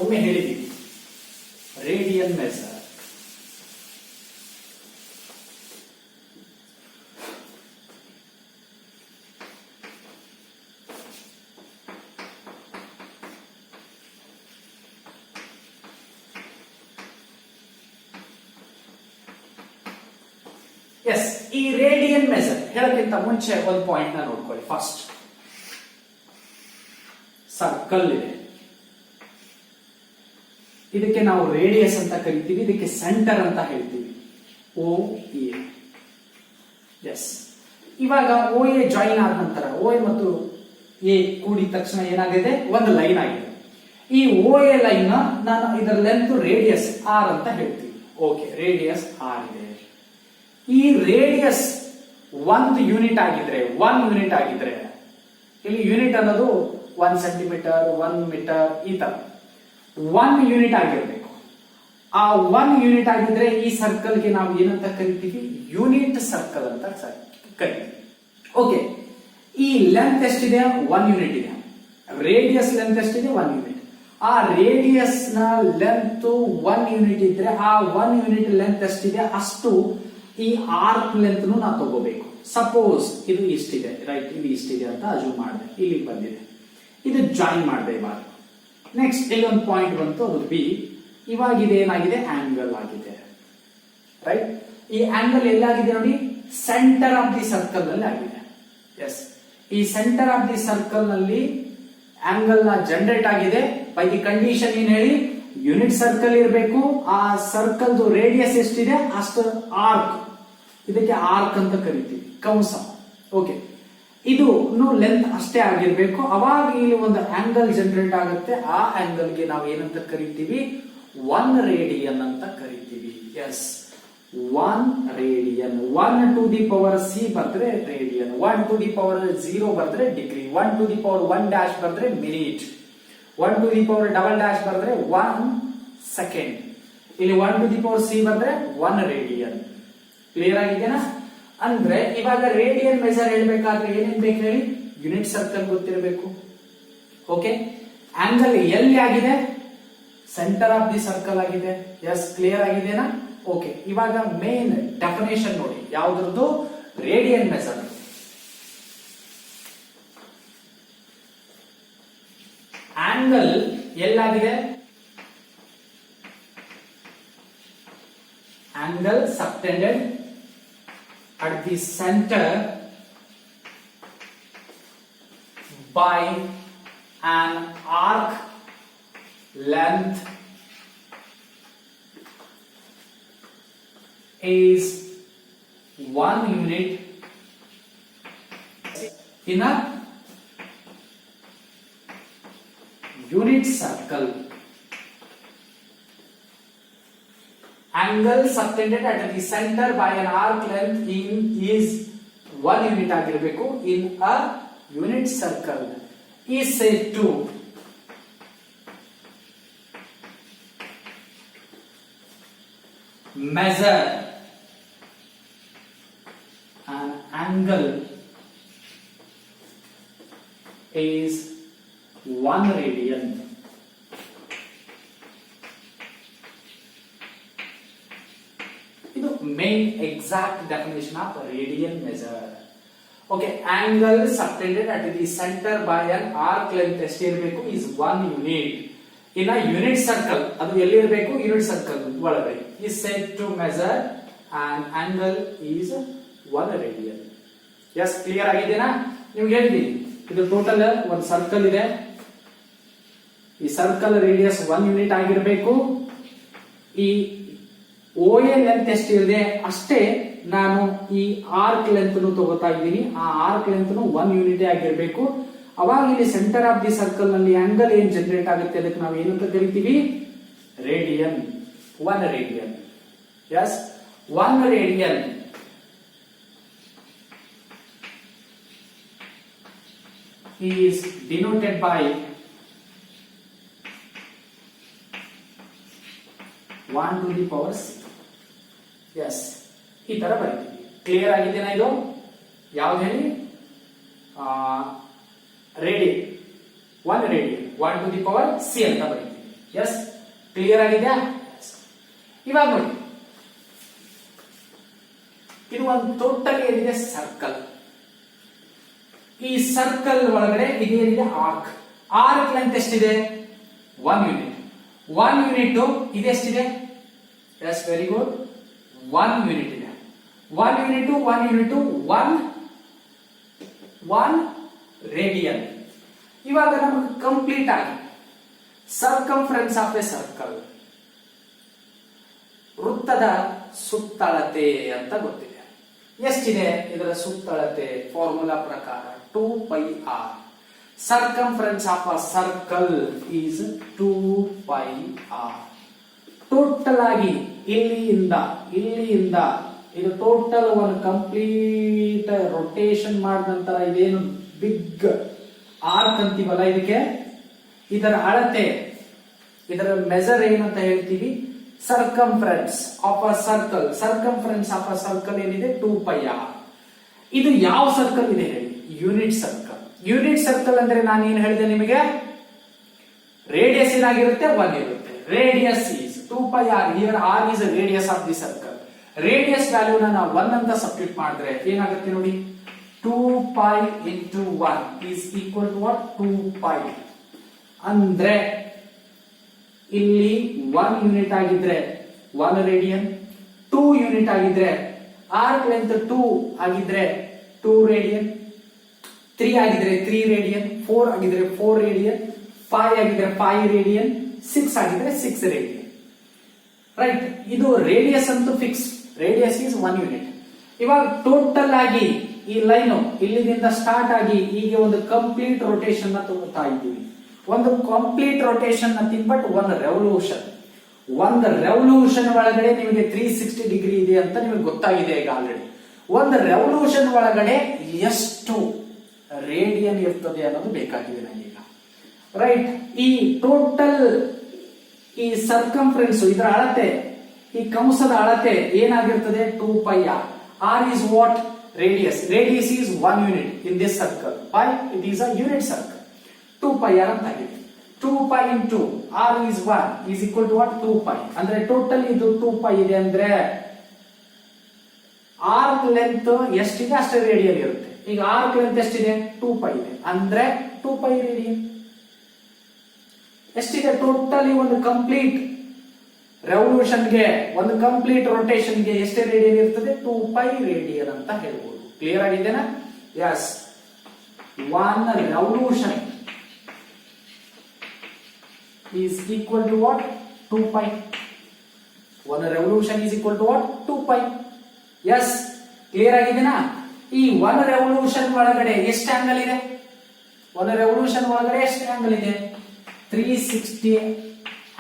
ಒಮ್ಮೆ ಹೇಳಿದ್ದೀವಿ. Radian measure. ಎಸ್, ಈ ರೇಡಿಯನ್ ಮೆಜರ್ ಹೇಳಕ್ಕಿಂತ ಮುಂಚೆ ಒಂದು ಪಾಯಿಂಟ್ ನ ನೋಡ್ಕೊಳ್ಳಿ. ಫಸ್ಟ್, ಸರ್ಕಲ್ ಇದೆ, ಇದಕ್ಕೆ ನಾವು ರೇಡಿಯಸ್ ಅಂತ ಕರಿತೀವಿ, ಇದಕ್ಕೆ ಸೆಂಟರ್ ಅಂತ ಹೇಳ್ತೀವಿ, ಓ ಎ. ಎಸ್, ಇವಾಗ ಓ ಎ ಜಾಯಿನ್ ಆದ ನಂತರ ಓ ಎ ಮತ್ತು ಎ ಕೂಡಿದ ತಕ್ಷಣ ಏನಾಗಿದೆ? ಒಂದು ಲೈನ್ ಆಗಿದೆ. ಈ ಓ ಎ ಲೈನ್ ನಾನು ಇದರ ಲೆಂತ್ ರೇಡಿಯಸ್ ಆರ್ ಅಂತ ಹೇಳ್ತೀವಿ. ಓಕೆ, ರೇಡಿಯಸ್ ಆರ್ ಇದೆ. ಈ ರೇಡಿಯಸ್ 1 ಯೂನಿಟ್ ಆಗಿದ್ರೆ, 1 ಯೂನಿಟ್ ಆಗಿದ್ರೆ, ಇಲ್ಲಿ ಯೂನಿಟ್ ಅನ್ನೋದು 1 ಸೆಂಟಿಮೀಟರ್, 1 ಮೀಟರ್, ಈ ತರ 1 ಯೂನಿಟ್ ಆಗಿರ್ಬೇಕು. ಆ 1 ಯೂನಿಟ್ ಆಗಿದ್ರೆ ಈ ಸರ್ಕಲ್ಗೆ ನಾವು ಏನಂತ ಕರಿತೀವಿ? ಯೂನಿಟ್ ಸರ್ಕಲ್ ಅಂತ ಕರಿತೀವಿ. ಓಕೆ, ಈ ಲೆಂತ್ ಎಷ್ಟಿದೆ? 1 ಯೂನಿಟ್ ಇದೆ. ರೇಡಿಯಸ್ ಲೆಂತ್ ಎಷ್ಟಿದೆ? 1 ಯೂನಿಟ್. ಆ ರೇಡಿಯಸ್ ನ ಲೆಂತ್ 1 ಯೂನಿಟ್ ಇದ್ರೆ ಆ 1 ಯೂನಿಟ್ ಲೆಂತ್ ಎಷ್ಟಿದೆ ಅಷ್ಟು ಈ ಆರ್ಕ್ ಲೆಂತ್ ನಾವು ತಗೋಬೇಕು. ಸಪೋಸ್ ಇದು ಇಷ್ಟಿದೆ, ರೈಟ್, ಇದು ಇಷ್ಟಿದೆ ಅಂತ ಅಜ್ಯೂಮ್ ಮಾಡಿದೆ, ಇಲ್ಲಿ ಬಂದಿದೆ, ಇದು ಜಾಯಿನ್ ಮಾಡಿದೆ ಇವಾಗ. ನೆಕ್ಸ್ಟ್, ಇಲ್ಲಿ ಒಂದು ಪಾಯಿಂಟ್ ಬಂತು, ಅದು ಬಿ. ಇವಾಗ ಇದು ಏನಾಗಿದೆ? ಆಂಗಲ್ ಆಗಿದೆ, ರೈಟ್. ಈ ಆಂಗಲ್ ಎಲ್ಲಾಗಿದೆ ನೋಡಿ? ಸೆಂಟರ್ ಆಫ್ ದಿ ಸರ್ಕಲ್ ನಲ್ಲಿ ಆಗಿದೆ. ಎಸ್, ಈ ಸೆಂಟರ್ ಆಫ್ ದಿ ಸರ್ಕಲ್ ನಲ್ಲಿ ಆಂಗಲ್ ನ ಜನರೇಟ್ ಆಗಿದೆ ಬೈ ದಿ ಕಂಡೀಷನ್ ಏನ್ ಹೇಳಿ? ಯೂನಿಟ್ ಸರ್ಕಲ್ ಇರಬೇಕು. ಆ ಸರ್ಕಲ್ ರೇಡಿಯಸ್ ಎಷ್ಟಿದೆ ಅಷ್ಟು ಆರ್ಕ್, ಇದಕ್ಕೆ ಆರ್ಕ್ ಅಂತ ಕರಿತೀವಿ, ಕಂಸ. ಓಕೆ, ಇದು ಲೆಂತ್ ಅಷ್ಟೇ ಆಗಿರ್ಬೇಕು. ಅವಾಗ ಇಲ್ಲಿ ಒಂದು ಆಂಗಲ್ ಜನರೇಟ್ ಆಗುತ್ತೆ. ಆ ಆಂಗಲ್ ಗೆ ನಾವು ಏನಂತ ಕರಿತೀವಿ? 1 ರೇಡಿಯನ್ ಅಂತ ಕರಿತೀವಿ. Yes, 1 radian. 1 to the power C ಬಂದ್ರೆ ರೇಡಿಯನ್, 1 ಟು ದಿ ಪವರ್ 0 ಬಂದ್ರೆ degree, 1 to the power 1 dash ಬಂದ್ರೆ minute, 1 to the power double dash ಬಂದ್ರೆ 1 ಸೆಕೆಂಡ್. ಇಲ್ಲಿ 1 ಟು ದಿ ಪವರ್ ಸಿ ಬಂದ್ರೆ 1 ರೇಡಿಯನ್. ಕ್ಲಿಯರ್ ಆಗಿದೆನಾ? ಅಂದ್ರೆ ಇವಾಗ ರೇಡಿಯನ್ ಮೆಜರ್ ಹೇಳ್ಬೇಕಾದ್ರೆ ಏನೇನ್ ಬೇಕು ಹೇಳಿ? ಯೂನಿಟ್ ಸರ್ಕಲ್ ಗೊತ್ತಿರಬೇಕು. ಓಕೆ, ಆಂಗಲ್ ಎಲ್ಲಿ ಆಗಿದೆ? ಸೆಂಟರ್ ಆಫ್ ದಿ ಸರ್ಕಲ್ ಆಗಿದೆ. ಎಸ್, ಕ್ಲಿಯರ್ ಆಗಿದೆನಾ? ಓಕೆ, ಇವಾಗ ಮೇನ್ ಡೆಫಿನೇಷನ್ ನೋಡಿ ಯಾವ್ದ್ರದ್ದು? Radian measure. ಆಂಗಲ್ ಎಲ್ಲಾಗಿದೆ? Angle subtended at the center by an arc length is 1 unit in a unit circle. Angle subtended at the center by an arc length is 1 unit ಆಗಿರಬೇಕು in a unit circle is said to measure an angle is 1 radian. Main exact definition of radian measure. Okay, angle subtended at the center by an arc length ಎಷ್ಟಿರಬೇಕು is 1 unit in unit circle, ಅದು ಎಲ್ಲಿ ಇರಬೇಕು? Unit circle ಒಳಗಡೆ. is said to measure an angle is 1 radian. Yes, clear ಆಗಿದೆನಾ? ನಿಮ್ಗೆ ಹೇಳಿದ್ದೀನಿ, ಇದು total ಒಂದು ಸರ್ಕಲ್ ಇದೆ. ಈ ಸರ್ಕಲ್ ರೇಡಿಯಸ್ 1 ಯೂನಿಟ್ ಆಗಿರಬೇಕು. ಈ OA ಲೆಂತ್ ಎಷ್ಟಿದೆ ಅಷ್ಟೇ ನಾನು ಈ ಆರ್ಕ್ ಲೆಂತ್ ತಗೋತಾ ಇದ್ದೀನಿ. ಆ ಆರ್ಕ್ ಲೆಂತ್ 1 ಯೂನಿಟ್ ಆಗಿರಬೇಕು. ಅವಾಗ ಇಲ್ಲಿ ಸೆಂಟರ್ ಆಫ್ ದಿ ಸರ್ಕಲ್ ನಲ್ಲಿ ಆಂಗಲ್ ಏನ್ ಜನರೇಟ್ ಆಗುತ್ತೆ ಅದಕ್ಕೆ ನಾವು ಏನಂತ ಕರಿತೀವಿ? Radian. 1 radian. Yes, 1 radian is denoted by 1 to the power 6. Yes, ಈ ತರ ಬರೀತೀವಿ. ಕ್ಲಿಯರ್ ಆಗಿದೆನಾ? ಇದು ಯಾವ್ದು ಹೇಳಿ? Radian. 1 radian 1 to the power c ಅಂತ ಬರೀತೀವಿ. ಎಸ್, ಕ್ಲಿಯರ್ ಆಗಿದೆಯಾ? ಇವಾಗ ನೋಡಿ, ಇದು ಒಂದು ಟೋಟಲ್ ಏನಿದೆ ಸರ್ಕಲ್. ಈ ಸರ್ಕಲ್ ಒಳಗಡೆ ಇದೇನಿದೆ? ಆರ್ಕ್. ಆರ್ಕ್ ಲೆಂತ್ ಎಷ್ಟಿದೆ? 1 ಯೂನಿಟ್. 1 ಯೂನಿಟ್ ಇದೆಷ್ಟಿದೆ? Yes, very good. 1 ಯೂನಿಟ್ ಇದೆ. 1 ಯೂನಿಟ್ 1 ರೇಡಿಯನ್. ಇವಾಗ ನಮಗೆ ಕಂಪ್ಲೀಟ್ ಆಗಿ ಸರ್ಕಂಫರೆನ್ಸ್ ಆಫ್ ಎ ಸರ್ಕಲ್, ವೃತ್ತದ ಸುತ್ತಳತೆ ಅಂತ ಗೊತ್ತಿದೆ. ಎಷ್ಟಿದೆ ಇದರ ಸುತ್ತಳತೆ? ಫಾರ್ಮುಲಾ ಪ್ರಕಾರ 2πr. Circumference of a circle is 2πr. Total ಆಗಿ ಇಲ್ಲಿಂದ ಇದು ಟೋಟಲ್ ಒಂದು ಕಂಪ್ಲೀಟ್ ರೊಟೇಷನ್ ಮಾಡಿದ ನಂತರ ಇದೇನು ಬಿಗ್ ಆರ್ಕ್ ಅಂತೀವಲ್ಲ, ಇದರ ಅಳತೆ, ಇದರ ಮೆಜರ್ ಏನಂತ ಹೇಳ್ತೀವಿ? Circumference of a circle. Circumference of a circle ಏನಿದೆ? 2πr. ಇದು ಯಾವ ಸರ್ಕಲ್ ಇದೆ ಹೇಳಿ? Unit circle. ಯೂನಿಟ್ ಸರ್ಕಲ್ ಅಂದ್ರೆ ನಾನು ಏನ್ ಹೇಳಿದೆ ನಿಮಗೆ? ರೇಡಿಯಸ್ ಏನಾಗಿರುತ್ತೆ? 1 ಇರುತ್ತೆ. Radius is 2πr. Here r is the radius of the circle. Radius value ನಾವು 1 ಅಂತ ಸಬ್ಸ್ಟಿಟ್ಯೂಟ್ ಮಾಡಿದ್ರೆ ಏನಾಗುತ್ತೆ ನೋಡಿ? 2π into 1 is equal to what? 2π. ಅಂದ್ರೆ ಇಲ್ಲಿ 1 ಯೂನಿಟ್ ಆಗಿದ್ರೆ 1 ರೇಡಿಯನ್, 2 ಯೂನಿಟ್ ಆಗಿದ್ರೆ ಆರ್ಕ್ ಲೆಂತ್ 2 ಆಗಿದ್ರೆ 2 ರೇಡಿಯನ್, 3 ಆಗಿದ್ರೆ 3 ರೇಡಿಯನ್, 4 ಆಗಿದ್ರೆ 4 ರೇಡಿಯನ್, 5 ಆಗಿದ್ರೆ 5 ರೇಡಿಯನ್, 6 ಆಗಿದ್ರೆ 6 ರೇಡಿಯನ್. ರೈಟ್, ಇದು ರೇಡಿಯಸ್ ಅಂತೂ ಫಿಕ್ಸ್. Radius is 1 unit. ಇವಾಗ ಟೋಟಲ್ ಆಗಿ ಈ ಲೈನ್ ಇಲ್ಲಿಂದ ಸ್ಟಾರ್ಟ್ ಆಗಿ ಈಗ ಒಂದು ಕಂಪ್ಲೀಟ್ ರೊಟೇಷನ್ ತಗೋತಾ ಇದ್ದೀವಿ. ಒಂದು ಕಂಪ್ಲೀಟ್ ರೊಟೇಷನ್ ನಥಿಂಗ್ ಬಟ್ ಒಂದು ರೆವಲ್ಯೂಷನ್. ಒಂದು ರೆವಲ್ಯೂಷನ್ ಒಳಗಡೆ ನಿಮಗೆ 360 ಡಿಗ್ರಿ ಇದೆ ಅಂತ ನಿಮಗೆ ಗೊತ್ತಾಗಿದೆ ಈಗ ಆಲ್ರೆಡಿ. ಒಂದು ರೆವಲ್ಯೂಷನ್ ಒಳಗಡೆ ಎಷ್ಟು ರೇಡಿಯನ್ ಇರ್ತದೆ ಅನ್ನೋದು ಬೇಕಾಗಿದೆ ನನಗೀಗ. ರೈಟ್, ಈ ಟೋಟಲ್ ಈ ಸರ್ಕಂಫರೆನ್ಸ್, ಇದರ ಅಳತೆ, ಈ ಕಂಸದ ಅಳತೆ ಏನಾಗಿರ್ತದೆ? 2πr. r is what? Radius. Radius is 1 unit in this circle. Pi, it is a unit circle. 2πr ಅಂತ ಆಗಿದೆ. 2π into r is 1 is equal to what? 2π. ಅಂದ್ರೆ ಟೋಟಲ್ ಇದು 2π ಇದೆ ಅಂದ್ರೆ ಆರ್ಕ್ ಲೆಂತ್ ಎಷ್ಟಿದೆ ಅಷ್ಟೇ ರೇಡಿಯನ್ ಇರುತ್ತೆ. ಈಗ ಆರ್ಕ್ ಲೆಂತ್ ಎಷ್ಟಿದೆ? 2π ಇದೆ ಅಂದ್ರೆ 2π ರೇಡಿಯನ್ ಎಷ್ಟಿದೆ? ಟೋಟಲಿ ಒಂದು ಕಂಪ್ಲೀಟ್ ರೆವಲ್ಯೂಷನ್ಗೆ, ಒಂದು ಕಂಪ್ಲೀಟ್ ರೊಟೇಷನ್ಗೆ ಎಷ್ಟು ರೇಡಿಯನ್ ಇರ್ತದೆ? 2π ರೇಡಿಯನ್ ಅಂತ ಹೇಳ್ಬೋದು. ಕ್ಲಿಯರ್ ಆಗಿದೆನಾ? Yes, 1 revolution is equal to what? 2π. 1 revolution is equal to what? 2π. Yes, clear ಆಗಿದೆನಾ? ಈ 1 ರೆವಲ್ಯೂಷನ್ ಒಳಗಡೆ ಎಷ್ಟು ಆಂಗಲ್ ಇದೆ? 1 ರೆವಲ್ಯೂಷನ್ ಒಳಗಡೆ ಎಷ್ಟು ಆಂಗಲ್ ಇದೆ? 360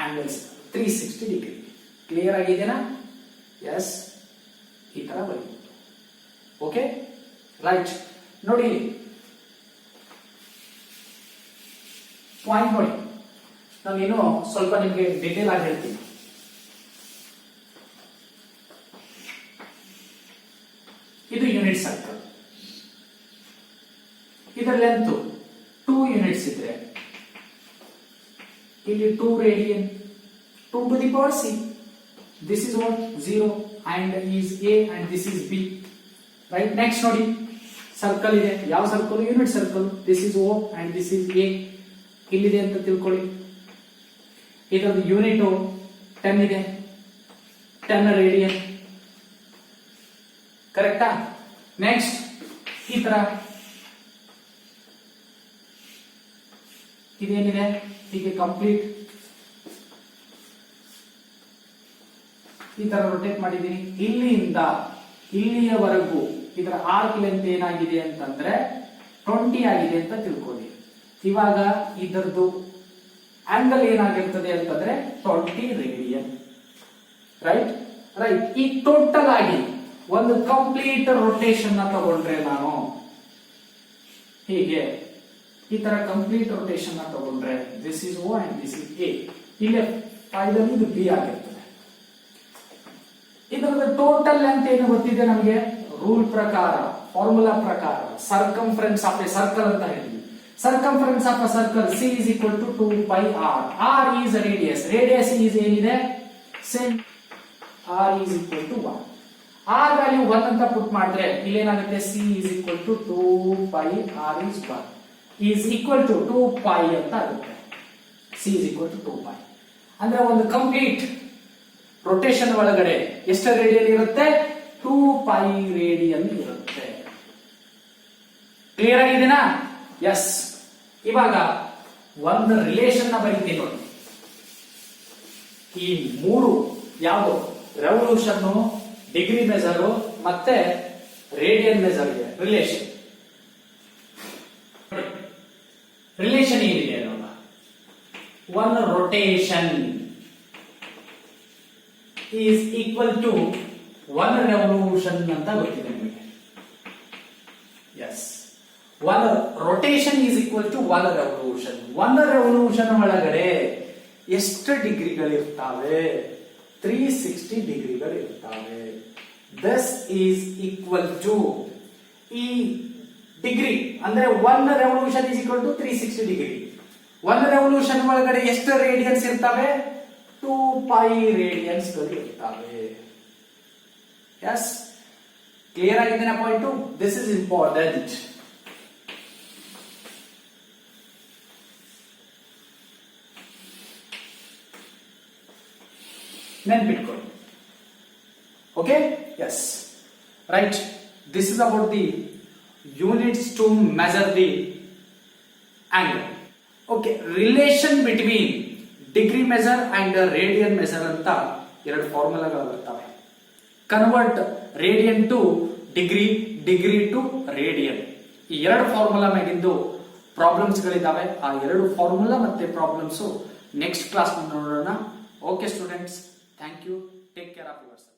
ಆಂಗಲ್ಸ್, 360 ಡಿಗ್ರಿ. ಕ್ಲಿಯರ್ ಆಗಿದೆನಾ? ಎಸ್, ಈ ತರ ಬರೀ. Okay, right. ನೋಡಿ ಪಾಯಿಂಟ್ ನೋಡಿ, ನಾನು ಇನ್ನೂ ಸ್ವಲ್ಪ ನಿಮಗೆ ಡಿಟೇಲ್ ಆಗಿ ಹೇಳ್ತೀನಿ. ಇದು ಯೂನಿಟ್ ಸರ್ಕಲ್. ಇದರ ಲೆಂತ್ 2 ಯೂನಿಟ್ಸ್ ಇದ್ರೆ ಇಲ್ಲಿ 2 radian, 2 to the power c. This is what? 0 and is a and this is b. Right, next ನೋಡಿ, ಸರ್ಕಲ್ ಇದೆ. ಯಾವ circle? Unit circle. This is o and this is a. ಇಲ್ಲಿದೆ ಅಂತ ತಿಳ್ಕೊಳ್ಳಿ. ಇದೊಂದು ಯೂನಿಟ್ 10 ಇದೆ, 10 ರೇಡಿಯನ್. ಕರೆಕ್ಟಾ? ನೆಕ್ಸ್ಟ್ ಈ ತರ ಇದೇನಿದೆ ಹೀಗೆ ಕಂಪ್ಲೀಟ್ ಈ ತರ ರೊಟೇಟ್ ಮಾಡಿದೀನಿ. ಇಲ್ಲಿಂದ ಇಲ್ಲಿಯವರೆಗೂ ಇದರ ಆರ್ಕ್ ಲೆಂತ್ ಏನಾಗಿದೆ ಅಂತಂದ್ರೆ 20 ಆಗಿದೆ ಅಂತ ತಿಳ್ಕೊಳ್ಳಿ. ಇವಾಗ ಇದರದ್ದು ಆಂಗಲ್ ಏನಾಗಿರ್ತದೆ ಅಂತಂದ್ರೆ 20 ರೇಡಿಯನ್. Right right. ಈ ಟೋಟಲ್ ಆಗಿ ಒಂದು ಕಂಪ್ಲೀಟ್ ರೊಟೇಷನ್ ತಗೊಂಡ್ರೆ ನಾನು ಹೀಗೆ ಈ ತರ ಕಂಪ್ಲೀಟ್ ರೊಟೇಷನ್ ತಗೊಂಡ್ರೆ this is O and this is A. ಇಲ್ಲಿ ಫೈನಲಿ ಇದು ಬಿ ಆಗಿರ್ತದೆ. ಇದರ ಟೋಟಲ್ ಲೆಂತ್ ಏನು ಗೊತ್ತಿದೆ ನಮಗೆ? ರೂಲ್ ಪ್ರಕಾರ, ಫಾರ್ಮುಲಾ ಪ್ರಕಾರ ಸರ್ಕಂಫರೆನ್ಸ್ ಆಫ್ ಎ ಸರ್ಕಲ್ ಅಂತ ಹೇಳ್ತೀವಿ. Circumference of a circle C is equal to 2 pi r. r is radius. Radius is ಏನಿದೆ? Same. r is equal to 1. r value 1 ಅಂತ ಪುಟ್ ಮಾಡಿದ್ರೆ ಇಲ್ಲಿ ಏನಾಗುತ್ತೆ? c is equal to 2 pi r is 1 is equal to 2 pi ಅಂತ ಆಗುತ್ತೆ. c is equal to 2 pi. ಅಂದ್ರೆ ಒಂದು complete rotation ಒಳಗಡೆ ಎಷ್ಟು ರೇಡಿಯನ್ ಇರುತ್ತೆ? 2 pi ರೇಡಿಯನ್ ಇರುತ್ತೆ. ಕ್ಲಿಯರ್ ಆಗಿದೆನಾ? ಎಸ್. ಇವಾಗ ಒಂದು ರಿಲೇಷನ್ ನ ಬರೀತೀನಿ ನೋಡಿ. ಈ ಮೂರು ಯಾವುದು? ರೆವಲ್ಯೂಷನ್, ಡಿಗ್ರಿ ಮೆಜರ್ ಮತ್ತೆ ರೇಡಿಯನ್ ಮೆಜರ್ ಇದೆ ರಿಲೇಷನ್. ರಿಲೇಷನ್ ಏನಿದೆ ನೋಡ. One rotation is equal to one revolution ಅಂತ ಗೊತ್ತಿದೆ ನಿಮಗೆ. Yes. One rotation is equal to one revolution. One revolution ಒಳಗಡೆ ಎಷ್ಟು ಡಿಗ್ರಿಗಳಿರ್ತಾವೆ? 360 ಡಿಗ್ರಿಗಳಿರ್ತಾವೆ. ದಿಸ್ ಈಸ್ ಈಕ್ವಲ್ ಟು ಈ ಡಿಗ್ರಿ ಅಂದ್ರೆ one revolution is equal to 360 degree. One revolution ಒಳಗಡೆ ಎಷ್ಟು ರೇಡಿಯನ್ಸ್ ಇರ್ತವೆ? 2 pi ರೇಡಿಯನ್ಸ್ ಇರ್ತವೆ. ಎಸ್. ಕ್ಲಿಯರ್ ಆಗಿದೆನಾ ಪಾಯಿಂಟ್? This is important. ನೆನ್ಪಿಟ್ಕೊಳ್ಳಿ. Okay. Yes. Right. This is about the units to measure the angle. Okay. Relation between degree measure and radian measure ಅಂತ ಎರಡು ಫಾರ್ಮುಲಾಗಳು ಬರ್ತವೆ. Convert radian to degree, degree to radian. ಈ ಎರಡು formula ಮೇಲಿಂದು problems ಗಳಿದ್ದಾವೆ. ಆ ಎರಡು ಫಾರ್ಮುಲಾ ಮತ್ತೆ ಪ್ರಾಬ್ಲಮ್ಸ್ ನೆಕ್ಸ್ಟ್ ಕ್ಲಾಸ್ ನೋಡೋಣ. Okay students, thank you. Take care of your self.